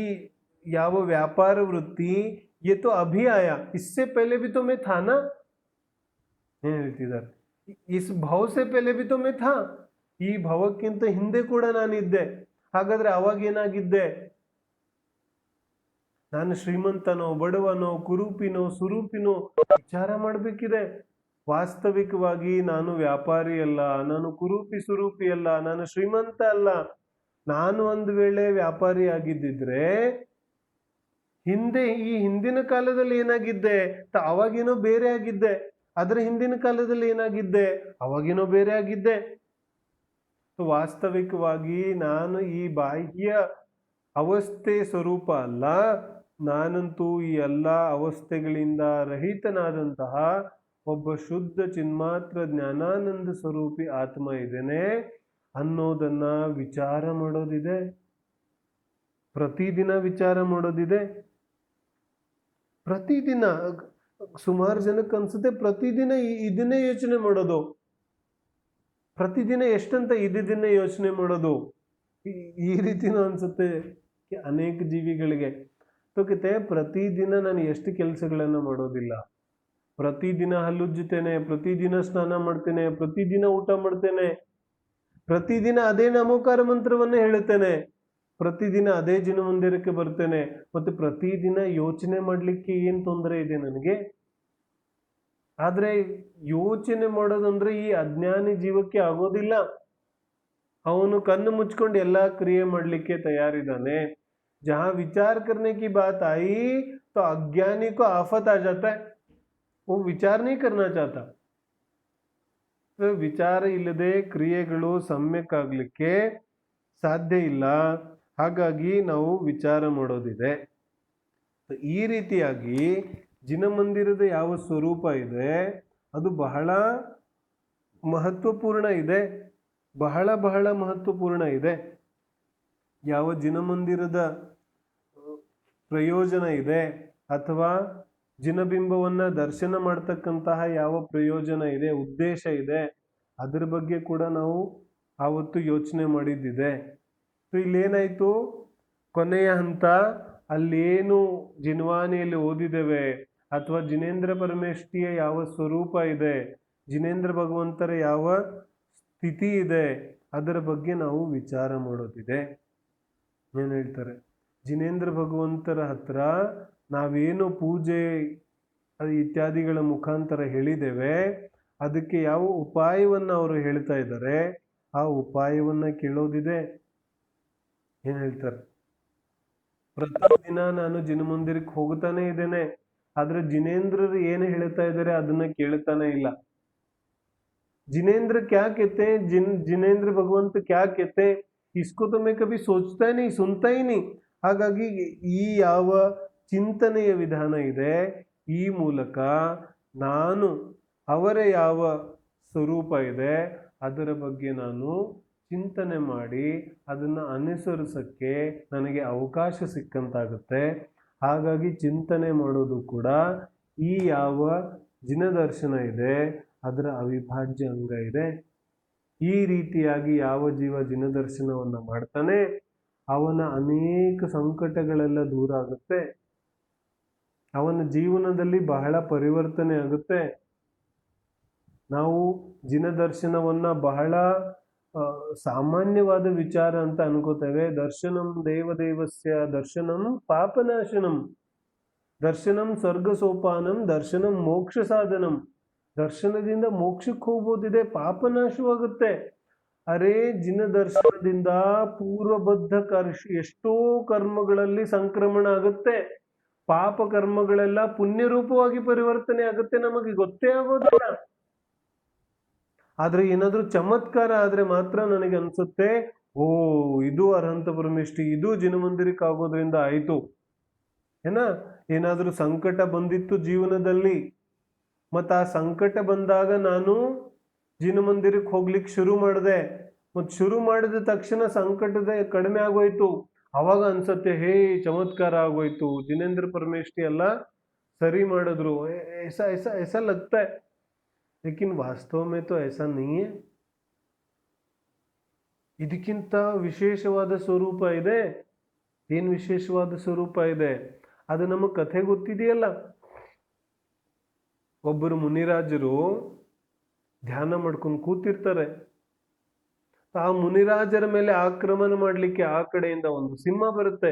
Speaker 1: ಯಾವ ವ್ಯಾಪಾರ ವೃತ್ತಿ, ये तो अभी आया, इससे पहले भी तो मैं था ना. ಏನ್ ಹೇಳ್ತಿದ್ದಾರೆ, इस भाव से पहले भी तो मैं था, ಈ ಭಾವಕ್ಕಿಂತ ಹಿಂದೆ ಕೂಡ ನಾನಿದ್ದೆ. ಹಾಗಾದ್ರೆ ಅವಾಗ ಏನಾಗಿದ್ದೆ? ನಾನು ಶ್ರೀಮಂತನೋ, ಬಡವನೋ, ಕುರೂಪಿನೋ, ಸುರೂಪಿನೋ ವಿಚಾರ ಮಾಡಬೇಕಿದೆ. ವಾಸ್ತವಿಕವಾಗಿ ನಾನು ವ್ಯಾಪಾರಿ ಅಲ್ಲ, ನಾನು ಕುರೂಪಿ ಸುರೂಪಿ ಅಲ್ಲ, ನಾನು ಶ್ರೀಮಂತ ಅಲ್ಲ. ನಾನು ಒಂದು ವೇಳೆ ವ್ಯಾಪಾರಿ ಆಗಿದ್ದಿದ್ರೆ ಈ ಹಿಂದಿನ ಕಾಲದಲ್ಲಿ ಏನಾಗಿದ್ದೆ? ಅವಾಗೇನೋ ಬೇರೆ ಆಗಿದ್ದೆ. ಅದರ ಹಿಂದಿನ ಕಾಲದಲ್ಲಿ ಏನಾಗಿದ್ದೆ? ಅವಾಗೇನೋ ಬೇರೆ ಆಗಿದ್ದೆ. ವಾಸ್ತವಿಕವಾಗಿ ನಾನು ಈ ಬಾಹ್ಯ ಅವಸ್ಥೆ ಸ್ವರೂಪ ಅಲ್ಲ, ನಾನಂತೂ ಈ ಎಲ್ಲ ಅವಸ್ಥೆಗಳಿಂದ ರಹಿತನಾದಂತಹ ಒಬ್ಬ ಶುದ್ಧ ಚಿನ್ಮಾತ್ರ ಜ್ಞಾನಾನಂದ ಸ್ವರೂಪಿ ಆತ್ಮ ಇದ್ದೇನೆ ಅನ್ನೋದನ್ನ ವಿಚಾರ ಮಾಡೋದಿದೆ. ಪ್ರತಿದಿನ ವಿಚಾರ ಮಾಡೋದಿದೆ. ಪ್ರತಿದಿನ ಸುಮಾರು ಜನಕ್ಕೆ ಅನ್ಸುತ್ತೆ ಪ್ರತಿದಿನ ಇದನ್ನೇ ಯೋಚನೆ ಮಾಡೋದು, ಪ್ರತಿದಿನ ಎಷ್ಟಂತ ಇದನ್ನೇ ಯೋಚನೆ ಮಾಡೋದು, ಈ ರೀತಿನೂ ಅನ್ಸುತ್ತೆ ಅನೇಕ ಜೀವಿಗಳಿಗೆ. ತೋಕತೆ ಪ್ರತಿದಿನ ನಾನು ಎಷ್ಟು ಕೆಲಸಗಳನ್ನ ಮಾಡೋದಿಲ್ಲ, ಪ್ರತಿದಿನ ಹಲ್ಲುಜ್ಜುತ್ತೇನೆ, ಪ್ರತಿದಿನ ಸ್ನಾನ ಮಾಡ್ತೇನೆ, ಪ್ರತಿದಿನ ಊಟ ಮಾಡ್ತೇನೆ, ಪ್ರತಿದಿನ ಅದೇ ನಮೋಕಾರ ಮಂತ್ರವನ್ನ ಹೇಳುತ್ತೇನೆ, ಪ್ರತಿದಿನ ಅದೇ ಜಿನಮಂದಿರಕ್ಕೆ ಬರ್ತೇನೆ, ಮತ್ತೆ ಪ್ರತಿದಿನ ಯೋಚನೆ ಮಾಡ್ಲಿಕ್ಕೆ ಏನ್ ತೊಂದರೆ ಇದೆ ನನಗೆ? ಆದ್ರೆ ಯೋಚನೆ ಮಾಡೋದಂದ್ರೆ ಈ ಅಜ್ಞಾನಿ ಜೀವಕ್ಕೆ ಆಗೋದಿಲ್ಲ. ಅವನು ಕಣ್ಣು ಮುಚ್ಕೊಂಡು ಎಲ್ಲಾ ಕ್ರಿಯೆ ಮಾಡ್ಲಿಕ್ಕೆ ತಯಾರಿದ್ದಾನೆ. जहां विचार करने की बात आई तो अज्ञानी को आफत आ जाता है, वो विचार नहीं करना चाहता. तो ವಿಚಾರ ಇಲ್ಲದೆ ಕ್ರಿಯೆಗಳು ಸಮ್ಯಕ್ ಆಗ್ಲಿಕ್ಕೆ ಸಾಧ್ಯ ಇಲ್ಲ. ಹಾಗಾಗಿ ನಾವು ವಿಚಾರ ಮಾಡೋದಿದೆ. ಈ ರೀತಿಯಾಗಿ ಜಿನಮಂದಿರದ ಯಾವ ಸ್ವರೂಪ ಇದೆ ಅದು ಬಹಳ ಮಹತ್ವಪೂರ್ಣ ಇದೆ, ಬಹಳ ಬಹಳ ಮಹತ್ವಪೂರ್ಣ ಇದೆ. ಯಾವ ಜಿನಮಂದಿರದ ಪ್ರಯೋಜನ ಇದೆ ಅಥವಾ ಜಿನಬಿಂಬವನ್ನ ದರ್ಶನ ಮಾಡ್ತಕ್ಕಂತಹ ಯಾವ ಪ್ರಯೋಜನ ಇದೆ, ಉದ್ದೇಶ ಇದೆ, ಅದ್ರ ಬಗ್ಗೆ ಕೂಡ ನಾವು ಆವತ್ತು ಯೋಚನೆ ಮಾಡಿದ್ದಿದೆ. ಇಲ್ಲೇನಾಯ್ತು, ಕೊನೆಯ ಹಂತ ಅಲ್ಲೇನು ಜಿನ್ವಾಣಿಯಲ್ಲಿ ಓದಿದ್ದೇವೆ ಅಥವಾ ಜಿನೇಂದ್ರ ಪರಮೇಷ್ಠಿಯ ಯಾವ ಸ್ವರೂಪ ಇದೆ, ಜಿನೇಂದ್ರ ಭಗವಂತರ ಯಾವ ಸ್ಥಿತಿ ಇದೆ, ಅದರ ಬಗ್ಗೆ ನಾವು ವಿಚಾರ ಮಾಡೋದಿದೆ. ಏನ್ ಹೇಳ್ತಾರೆ, ಜಿನೇಂದ್ರ ಭಗವಂತರ ಹತ್ರ ನಾವೇನು ಪೂಜೆ ಇತ್ಯಾದಿಗಳ ಮುಖಾಂತರ ಹೇಳಿದ್ದೇವೆ, ಅದಕ್ಕೆ ಯಾವ ಉಪಾಯವನ್ನ ಅವರು ಹೇಳ್ತಾ ಇದ್ದಾರೆ, ಆ ಉಪಾಯವನ್ನ ಕೇಳೋದಿದೆ. ಏನ್ ಹೇಳ್ತಾರೆ, ಪ್ರತಿ ದಿನ ನಾನು ಜಿನಮಂದಿರಕ್ಕೆ ಹೋಗ್ತಾನೆ ಇದ್ದೇನೆ, ಆದ್ರೆ ಜಿನೇಂದ್ರರು ಏನು ಹೇಳ್ತಾ ಇದ್ದಾರೆ ಅದನ್ನ ಕೇಳ್ತಾನೆ ಇಲ್ಲ. जिनेंद्र क्या कहते हैं, जिनेंद्र भगवंत क्या कहते हैं, इसको तो मैं कभी सोचता ही नहीं, सुनता ही नहीं. ಹಾಗಾಗಿ ಈ ಯಾವ ಚಿಂತನೆಯ ವಿಧಾನ ಇದೆ, ಈ ಮೂಲಕ ನಾನು ಅವರ ಯಾವ ಸ್ವರೂಪ ಇದೆ ಅದರ ಬಗ್ಗೆ ನಾನು ಚಿಂತನೆ ಮಾಡಿ ಅದನ್ನ ಅನುಸರಿಸಕ್ಕೆ ನನಗೆ ಅವಕಾಶ ಸಿಕ್ಕಂತಾಗುತ್ತೆ. ಹಾಗಾಗಿ ಚಿಂತನೆ ಮಾಡೋದು ಕೂಡ ಈ ಯಾವ ಜಿನದರ್ಶನ ಇದೆ ಅದರ ಅವಿಭಾಜ್ಯ ಅಂಗ ಇದೆ. ಈ ರೀತಿಯಾಗಿ ಯಾವ ಜೀವ ಜಿನದರ್ಶನವನ್ನ ಮಾಡ್ತಾನೆ ಅವನ ಅನೇಕ ಸಂಕಟಗಳೆಲ್ಲ ದೂರ ಆಗುತ್ತೆ, ಅವನ ಜೀವನದಲ್ಲಿ ಬಹಳ ಪರಿವರ್ತನೆ ಆಗುತ್ತೆ. ನಾವು ಜಿನದರ್ಶನವನ್ನ ಬಹಳ ಸಾಮಾನ್ಯವಾದ ವಿಚಾರ ಅಂತ ಅನ್ಕೋತೇವೆ. ದರ್ಶನಂ ದೇವದೇವಸ್ಯ ದರ್ಶನಂ ಪಾಪನಾಶನಂ, ದರ್ಶನಂ ಸ್ವರ್ಗ ಸೋಪಾನಂ, ದರ್ಶನಂ ಮೋಕ್ಷ ಸಾಧನಂ. ದರ್ಶನದಿಂದ ಮೋಕ್ಷಕ್ಕೆ ಹೋಗ್ಬೋದಿದೆ, ಪಾಪನಾಶವಾಗುತ್ತೆ. ಅರೆ ಜಿನದರ್ಶನದಿಂದ ಪೂರ್ವಬದ್ಧ ಎಷ್ಟೋ ಕರ್ಮಗಳಲ್ಲಿ ಸಂಕ್ರಮಣ ಆಗುತ್ತೆ, ಪಾಪ ಕರ್ಮಗಳೆಲ್ಲ ಪುಣ್ಯ ರೂಪವಾಗಿ ಪರಿವರ್ತನೆ ಆಗುತ್ತೆ, ನಮಗೆ ಗೊತ್ತೇ ಆಗೋದಿಲ್ಲ. ಆದ್ರೆ ಏನಾದ್ರೂ ಚಮತ್ಕಾರ ಆದ್ರೆ ಮಾತ್ರ ನನಗೆ ಅನ್ಸುತ್ತೆ, ಓ ಇದು ಅರ್ಹಂತ ಪರಮೇಷ್ಠಿ, ಇದು ಜಿನಮಂದಿರಕ್ಕೆ ಆಗೋದ್ರಿಂದ ಆಯ್ತು ಏನಾ. ಏನಾದ್ರೂ ಸಂಕಟ ಬಂದಿತ್ತು ಜೀವನದಲ್ಲಿ, ಮತ್ತ ಆ ಸಂಕಟ ಬಂದಾಗ ನಾನು ಜಿನಮಂದಿರಕ್ಕೆ ಹೋಗ್ಲಿಕ್ಕೆ ಶುರು ಮಾಡಿದೆ, ಮತ್ ಶುರು ಮಾಡಿದ ತಕ್ಷಣ ಸಂಕಟದ ಕಡಿಮೆ ಆಗೋಯ್ತು. ಅವಾಗ ಅನ್ಸತ್ತೆ, ಹೇ ಚಮತ್ಕಾರ ಆಗೋಯ್ತು, ಜಿನೇಂದ್ರ ಪರಮೇಷ್ಠಿ ಎಲ್ಲ ಸರಿ ಮಾಡಿದ್ರು, ऐसा ऐसा ऐसा लगता है. लेकिन वास्तव में तो ऐसा नहीं है. ಇದಕ್ಕಿಂತ ವಿಶೇಷವಾದ ಸ್ವರೂಪ ಇದೆ. ಏನ್ ವಿಶೇಷವಾದ ಸ್ವರೂಪ ಇದೆ ಅದು ನಮಗ್ ಕಥೆ ಗೊತ್ತಿದೆಯಲ್ಲ. ಒಬ್ಬರು ಮುನಿರಾಜರು ಧ್ಯಾನ ಮಾಡ್ಕೊಂಡು ಕೂತಿರ್ತಾರೆ. ಆ ಮುನಿರಾಜರ ಮೇಲೆ ಆಕ್ರಮಣ ಮಾಡ್ಲಿಕ್ಕೆ ಆ ಕಡೆಯಿಂದ ಒಂದು ಸಿಂಹ ಬರುತ್ತೆ.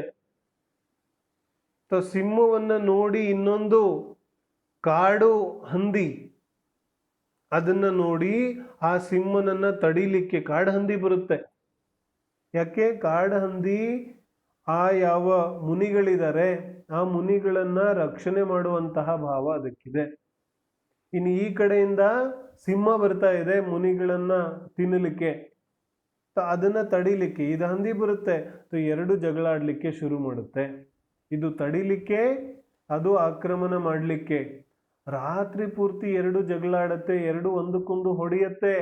Speaker 1: ಸಿಂಹವನ್ನ ನೋಡಿ ಇನ್ನೊಂದು ಕಾಡು ಹಂದಿ ಅದನ್ನ ನೋಡಿ ಆ ಸಿಂಹನನ್ನ ತಡಿಲಿಕ್ಕೆ ಕಾಡು ಹಂದಿ ಬರುತ್ತೆ. ಯಾಕೆ? ಕಾಡು ಹಂದಿ ಆ ಯಾವ ಮುನಿಗಳಿದ್ದಾರೆ ಆ ಮುನಿಗಳನ್ನ ರಕ್ಷಣೆ ಮಾಡುವಂತಹ ಭಾವ ಅದಕ್ಕಿದೆ. ಇನ್ನು ಈ ಕಡೆಯಿಂದ ಸಿಂಹ ಬರ್ತಾ ಇದೆ ಮುನಿಗಳನ್ನ ತಿನ್ನಲಿಕ್ಕೆ, ಅದನ್ನ ತಡಿಲಿಕ್ಕೆ ಇದು ಹಂದಿ ಬರುತ್ತೆ. ಎರಡು ಜಗಳ ಆಡ್ಲಿಕ್ಕೆ ಶುರು ಮಾಡುತ್ತೆ. ಇದು ತಡಿಲಿಕ್ಕೆ, ಅದು ಆಕ್ರಮಣ ಮಾಡ್ಲಿಕ್ಕೆ. ರಾತ್ರಿ ಪೂರ್ತಿ ಎರಡು ಜಗಳ ಆಡತ್ತೆ, ಎರಡು ಒಂದಕ್ಕೊಂದು ಹೊಡೆಯತ್ತೆ.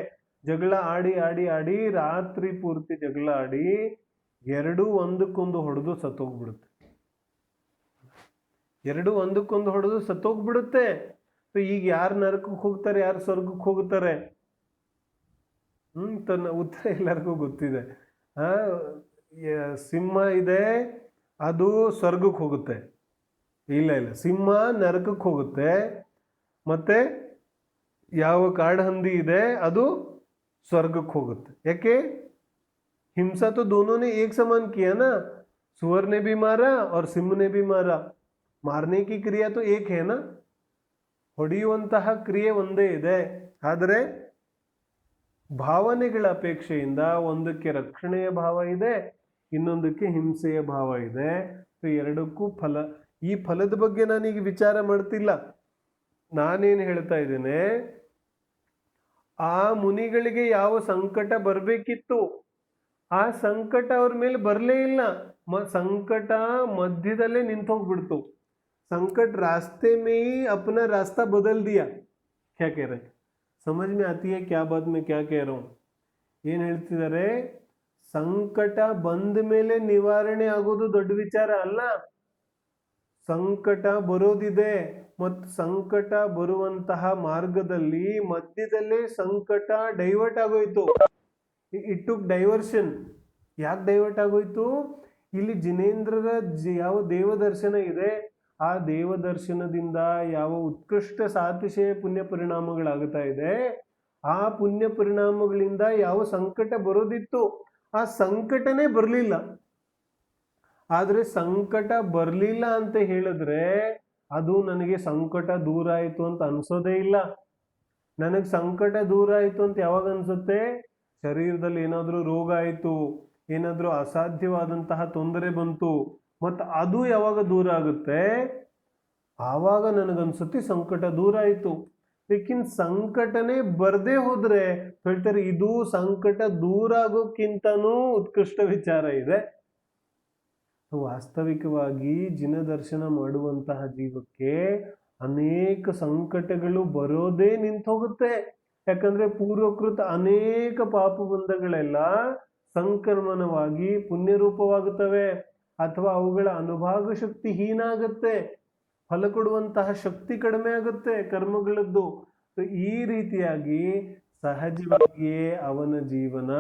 Speaker 1: ಜಗಳ ಆಡಿ ಆಡಿ ಆಡಿ ರಾತ್ರಿ ಪೂರ್ತಿ ಜಗಳ ಆಡಿ ಎರಡು ಒಂದಕ್ಕೊಂದು ಹೊಡೆದು ಸತ್ತೋಗ್ಬಿಡುತ್ತೆ. ಎರಡು ಒಂದಕ್ಕೊಂದು ಹೊಡೆದು ಸತ್ತೋಗ್ಬಿಡುತ್ತೆ. ಈಗ ಯಾರು ನರಕಕ್ಕೆ ಹೋಗ್ತಾರೆ, ಯಾರು ಸ್ವರ್ಗಕ್ಕೆ ಹೋಗ್ತಾರೆ? ತನ್ನ ಉತ್ತರ ಎಲ್ಲರಿಗೂ ಗೊತ್ತಿದೆ. ಆ ಸಿಂಹ ಇದೆ, ಅದು ಸ್ವರ್ಗಕ್ಕೆ ಹೋಗುತ್ತೆ. ಇಲ್ಲ, ಸಿಂಹ ನರಕಕ್ಕೆ ಹೋಗುತ್ತೆ. ಮತ್ತೆ ಯಾವ ಕಾಡಹಂದಿ ಇದೆ, ಅದು ಸ್ವರ್ಗಕ್ಕೆ ಹೋಗುತ್ತೆ. ಯಾಕೆ? हिंसा तो दोनों ने एक समान किया ना, सुअर ने भी मारा और सिंह ने भी मारा. मारने की क्रिया तो एक है ना, ಹೊಡೆಯುವಂತಹ ಕ್ರಿಯೆ ಒಂದೇ ಇದೆ. ಆದರೆ ಭಾವನೆಗಳ ಅಪೇಕ್ಷೆಯಿಂದ ಒಂದಕ್ಕೆ ರಕ್ಷಣೆಯ ಭಾವ ಇದೆ, ಇನ್ನೊಂದಕ್ಕೆ ಹಿಂಸೆಯ ಭಾವ ಇದೆ. ಎರಡಕ್ಕೂ ಫಲ. ಈ ಫಲದ ಬಗ್ಗೆ ನಾನೀಗ ವಿಚಾರ ಮಾಡ್ತಿಲ್ಲ. ನಾನೇನು ಹೇಳ್ತಾ ಇದ್ದೇನೆ, ಆ ಮುನಿಗಳಿಗೆ ಯಾವ ಸಂಕಟ ಬರಬೇಕಿತ್ತು, ಆ ಸಂಕಟ ಅವ್ರ ಮೇಲೆ ಬರಲೇ ಇಲ್ಲ. ಸಂಕಟ ಮಧ್ಯದಲ್ಲೇ ನಿಂತೋಗ್ಬಿಡ್ತು. संकट रास्ते में ही अपना रास्ता बदल दिया. क्या कह रहे हैं? समझ में आती है क्या बात मैं क्या कह रहा हूं? ಏನ್ ಹೇಳ್ತಿದ್ದಾರೆ? ಸಂಕಟ ಬಂದ ಮೇಲೆ ನಿವಾರಣೆ ಆಗೋದು ದೊಡ್ಡ ವಿಚಾರ ಅಲ್ಲ. ಸಂಕಟ ಬರೋದಿದೆ ಮತ್ತು ಸಂಕಟ ಬರುವಂತಹ ಮಾರ್ಗದಲ್ಲಿ ಮಧ್ಯದಲ್ಲೇ ಸಂಕಟ ಡೈವರ್ಟ್ ಆಗೋಯ್ತು. It took diversion. ಯಾಕೆ ಡೈವರ್ಟ್ ಆಗೋಯ್ತು? ಇಲ್ಲಿ ಜಿನೇಂದ್ರರ ಯಾವ ದೇವದರ್ಶನ ಇದೆ, ಆ ದೇವದರ್ಶನದಿಂದ ಯಾವ ಉತ್ಕೃಷ್ಟ ಸಾತಿಶಯ ಪುಣ್ಯ ಪರಿಣಾಮಗಳಾಗುತ್ತಾ ಇದೆ, ಆ ಪುಣ್ಯ ಪರಿಣಾಮಗಳಿಂದ ಯಾವ ಸಂಕಟ ಬರೋದಿತ್ತು, ಆ ಸಂಕಟನೇ ಬರಲಿಲ್ಲ. ಆದ್ರೆ ಸಂಕಟ ಬರಲಿಲ್ಲ ಅಂತ ಹೇಳಿದ್ರೆ ಅದು ನನಗೆ ಸಂಕಟ ದೂರ ಆಯಿತು ಅಂತ ಅನ್ಸೋದೇ ಇಲ್ಲ. ನನಗೆ ಸಂಕಟ ದೂರ ಆಯಿತು ಅಂತ ಯಾವಾಗ ಅನ್ಸುತ್ತೆ? ಶರೀರದಲ್ಲಿ ಏನಾದರೂ ರೋಗ ಆಯಿತು, ಏನಾದರೂ ಅಸಾಧ್ಯವಾದಂತಹ ತೊಂದರೆ ಬಂತು, ಮತ್ತು ಅದು ಯಾವಾಗ ದೂರ ಆಗುತ್ತೆ, ಆವಾಗ ನನಗನ್ಸುತ್ತೆ ಸಂಕಟ ದೂರ ಆಯಿತು. ಲೇಕಿನ್ ಸಂಕಟನೇ ಬರದೇ ಹೋದ್ರೆ ಹೇಳ್ತಾರೆ ಇದು ಸಂಕಟ ದೂರ ಆಗೋಕ್ಕಿಂತನೂ ಉತ್ಕೃಷ್ಟ ವಿಚಾರ ಇದೆ. ವಾಸ್ತವಿಕವಾಗಿ ಜಿನದರ್ಶನ ಮಾಡುವಂತಹ ಜೀವಕ್ಕೆ ಅನೇಕ ಸಂಕಟಗಳು ಬರೋದೇ ನಿಂತು ಹೋಗುತ್ತೆ. ಯಾಕಂದ್ರೆ ಪೂರ್ವಕೃತ ಅನೇಕ ಪಾಪಬಂಧಗಳೆಲ್ಲ ಸಂಕ್ರಮಣವಾಗಿ ಪುಣ್ಯರೂಪವಾಗುತ್ತವೆ, ಅಥವಾ ಅವುಗಳ ಅನುಭಾಗ ಶಕ್ತಿ ಹೀನ ಆಗುತ್ತೆ, ಫಲ ಕೊಡುವಂತಹ ಶಕ್ತಿ ಕಡಿಮೆ ಆಗುತ್ತೆ ಕರ್ಮಗಳದ್ದು. ಈ ರೀತಿಯಾಗಿ ಸಹಜವಾಗಿಯೇ ಅವನ ಜೀವನ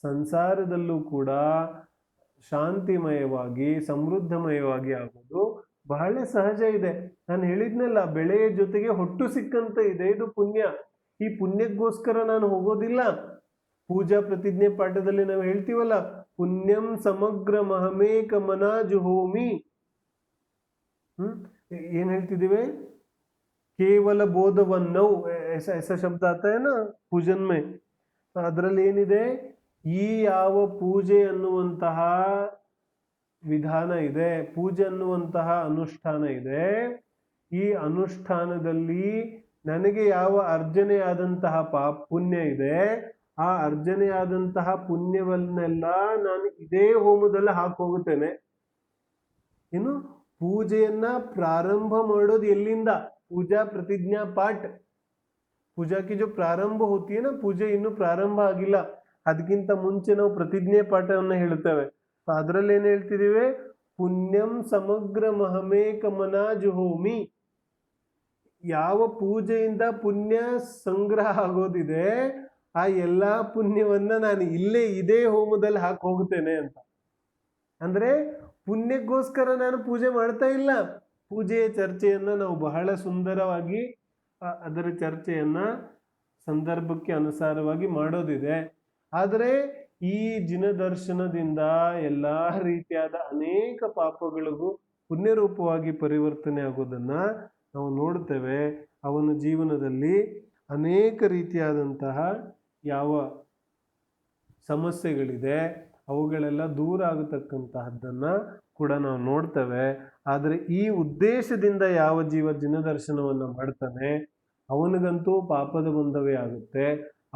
Speaker 1: ಸಂಸಾರದಲ್ಲೂ ಕೂಡ ಶಾಂತಿಮಯವಾಗಿ ಸಮೃದ್ಧಮಯವಾಗಿ ಆಗೋದು ಬಹಳ ಸಹಜ ಇದೆ. ನಾನು ಹೇಳಿದ್ನಲ್ಲ, ಬೆಳೆಯ ಜೊತೆಗೆ ಹೊಟ್ಟು ಸಿಕ್ಕಂತ ಇದೆ, ಇದು ಪುಣ್ಯ. ಈ ಪುಣ್ಯಕ್ಕೋಸ್ಕರ ನಾನು ಹೋಗೋದಿಲ್ಲ. ಪೂಜಾ ಪ್ರತಿಜ್ಞೆ ಪಾಠದಲ್ಲಿ ನಾವು ಹೇಳ್ತೀವಲ್ಲ, ಪುಣ್ಯಂ ಸಮಗ್ರ ಮಹಮೇಕ ಮನಾಜುಹೋಮಿ. ಏನ್ ಹೇಳ್ತಿದ್ದೀವಿ? ಕೇವಲ ಬೋಧವನ್ನೌ ऐसा शब्द आता है ना पूजन में. ಅದರಲ್ಲಿ ಏನಿದೆ? ಈ ಯಾವ ಪೂಜೆ ಅನ್ನುವಂತಹ ವಿಧಾನ ಇದೆ, ಪೂಜೆ ಅನ್ನುವಂತಹ ಅನುಷ್ಠಾನ ಇದೆ, ಈ ಅನುಷ್ಠಾನದಲ್ಲಿ ನನಗೆ ಯಾವ ಅರ್ಜನೆಯಾದಂತಹ ಪುಣ್ಯ ಇದೆ, ಆ ಅರ್ಜನೆಯಾದಂತಹ ಪುಣ್ಯವನ್ನೆಲ್ಲ ನಾನು ಇದೇ ಹೋಮದಲ್ಲಿ ಹಾಕೋಗುತ್ತೇನೆ. ಇನ್ನು ಪೂಜೆಯನ್ನ ಪ್ರಾರಂಭ ಮಾಡೋದು ಎಲ್ಲಿಂದ? पूजा प्रतिज्ञा पाठ. पूजा की जो प्रारंभ होती है ना, पूजे ಇನ್ನು ಪ್ರಾರಂಭ ಆಗಿಲ್ಲ, ಅದಕ್ಕಿಂತ ಮುಂಚೆ ನಾವು ಪ್ರತಿಜ್ಞೆ ಪಾಠವನ್ನು ಹೇಳ್ತೇವೆ. ಅದರಲ್ಲಿ ಏನ್ ಹೇಳ್ತಿದೀವಿ? ಪುಣ್ಯಂ ಸಮಗ್ರ ಮಹಮೇಕ ಮನಾಜುಹೋಮಿ. ಯಾವ ಪೂಜೆಯಿಂದ ಪುಣ್ಯ ಸಂಗ್ರಹ ಆಗೋದಿದೆ, ಆ ಎಲ್ಲಾ ಪುಣ್ಯವನ್ನ ನಾನು ಇದೇ ಹೋಮದಲ್ಲಿ ಹಾಕಿ ಹೋಗುತ್ತೇನೆ ಅಂತ. ಅಂದ್ರೆ ಪುಣ್ಯಕ್ಕೋಸ್ಕರ ನಾನು ಪೂಜೆ ಮಾಡ್ತಾ ಇಲ್ಲ. ಪೂಜೆಯ ಚರ್ಚೆಯನ್ನ ನಾವು ಬಹಳ ಸುಂದರವಾಗಿ ಅದರ ಚರ್ಚೆಯನ್ನ ಸಂದರ್ಭಕ್ಕೆ ಅನುಸಾರವಾಗಿ ಮಾಡೋದಿದೆ. ಆದರೆ ಈ ಜಿನದರ್ಶನದಿಂದ ಎಲ್ಲಾ ರೀತಿಯಾದ ಅನೇಕ ಪಾಪಗಳಿಗೂ ಪುಣ್ಯರೂಪವಾಗಿ ಪರಿವರ್ತನೆ ಆಗೋದನ್ನ ನಾವು ನೋಡ್ತೇವೆ. ಅವನ ಜೀವನದಲ್ಲಿ ಅನೇಕ ರೀತಿಯಾದಂತಹ ಯಾವ ಸಮಸ್ಯೆಗಳಿದೆ ಅವುಗಳೆಲ್ಲ ದೂರ ಆಗತಕ್ಕಂತಹದ್ದನ್ನ ಕೂಡ ನಾವು ನೋಡ್ತೇವೆ. ಆದರೆ ಈ ಉದ್ದೇಶದಿಂದ ಯಾವ ಜೀವ ಜಿನದರ್ಶನವನ್ನು ಮಾಡ್ತಾನೆ ಅವನಿಗಂತೂ ಪಾಪದ ಬಂಧವೇ ಆಗುತ್ತೆ,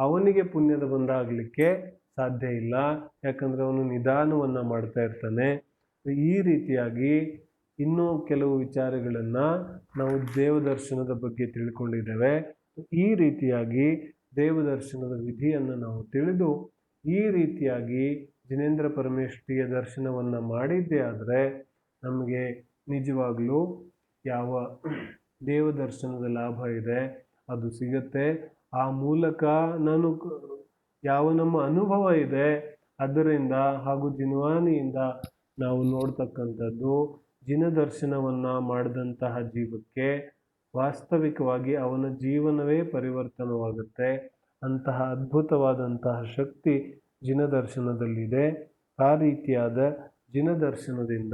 Speaker 1: ಅವನಿಗೆ ಪುಣ್ಯದ ಬಂಧ ಆಗಲಿಕ್ಕೆ ಸಾಧ್ಯ ಇಲ್ಲ. ಯಾಕಂದ್ರೆ ಅವನು ನಿಧಾನವನ್ನ ಮಾಡ್ತಾ ಇರ್ತಾನೆ. ಈ ರೀತಿಯಾಗಿ ಇನ್ನೂ ಕೆಲವು ವಿಚಾರಗಳನ್ನ ನಾವು ದೇವದರ್ಶನದ ಬಗ್ಗೆ ತಿಳ್ಕೊಂಡಿದ್ದೇವೆ. ಈ ರೀತಿಯಾಗಿ ದೇವದರ್ಶನದ ವಿಧಿಯನ್ನು ನಾವು ತಿಳಿದು ಈ ರೀತಿಯಾಗಿ ಜಿನೇಂದ್ರ ಪರಮೇಶ್ವರಿಯ ದರ್ಶನವನ್ನ ಮಾಡಿದ್ದೇ ಆದರೆ ನಮಗೆ ನಿಜವಾಗ್ಲೂ ಯಾವ ದೇವದರ್ಶನದ ಲಾಭ ಇದೆ, ಅದು ಸಿಗತ್ತೆ. ಆ ಮೂಲಕ ನಾನು ಯಾವ ನಮ್ಮ ಅನುಭವ ಇದೆ ಅದರಿಂದ ಹಾಗೂ ಜಿನವಾನಿಯಿಂದ ನಾವು ನೋಡ್ತಕ್ಕಂಥದ್ದು ಜಿನದರ್ಶನವನ್ನು ಮಾಡಿದಂತಹ ಜೀವಕ್ಕೆ ವಾಸ್ತವಿಕವಾಗಿ ಅವನ ಜೀವನವೇ ಪರಿವರ್ತನವಾಗುತ್ತೆ. ಅಂತಹ ಅದ್ಭುತವಾದಂತಹ ಶಕ್ತಿ ಜಿನದರ್ಶನದಲ್ಲಿದೆ. ಆ ರೀತಿಯಾದ ಜಿನದರ್ಶನದಿಂದ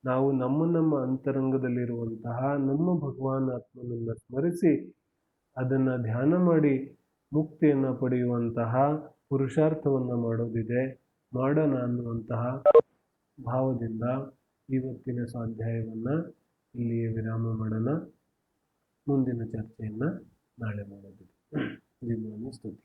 Speaker 1: ನಾವು ನಮ್ಮ ಅಂತರಂಗದಲ್ಲಿರುವಂತಹ ನಮ್ಮ ಭಗವಾನ್ ಆತ್ಮನನ್ನು ಸ್ಮರಿಸಿ ಅದನ್ನು ಧ್ಯಾನ ಮಾಡಿ ಮುಕ್ತಿಯನ್ನು ಪಡೆಯುವಂತಹ ಪುರುಷಾರ್ಥವನ್ನು ಮಾಡೋದಿದೆ, ಮಾಡೋಣ ಅನ್ನುವಂತಹ ಭಾವದಿಂದ ಇವತ್ತಿನ ಸ್ವಾಧ್ಯಾಯವನ್ನು ಇಲ್ಲಿಯೇ ವಿರಾಮ ಮಾಡೋಣ. ಮುಂದಿನ ಚರ್ಚೆಯನ್ನು ನಾಳೆ ಮಾಡೋದಿದೆ. ಜಿನವಾನಿ ಸ್ತುತಿ.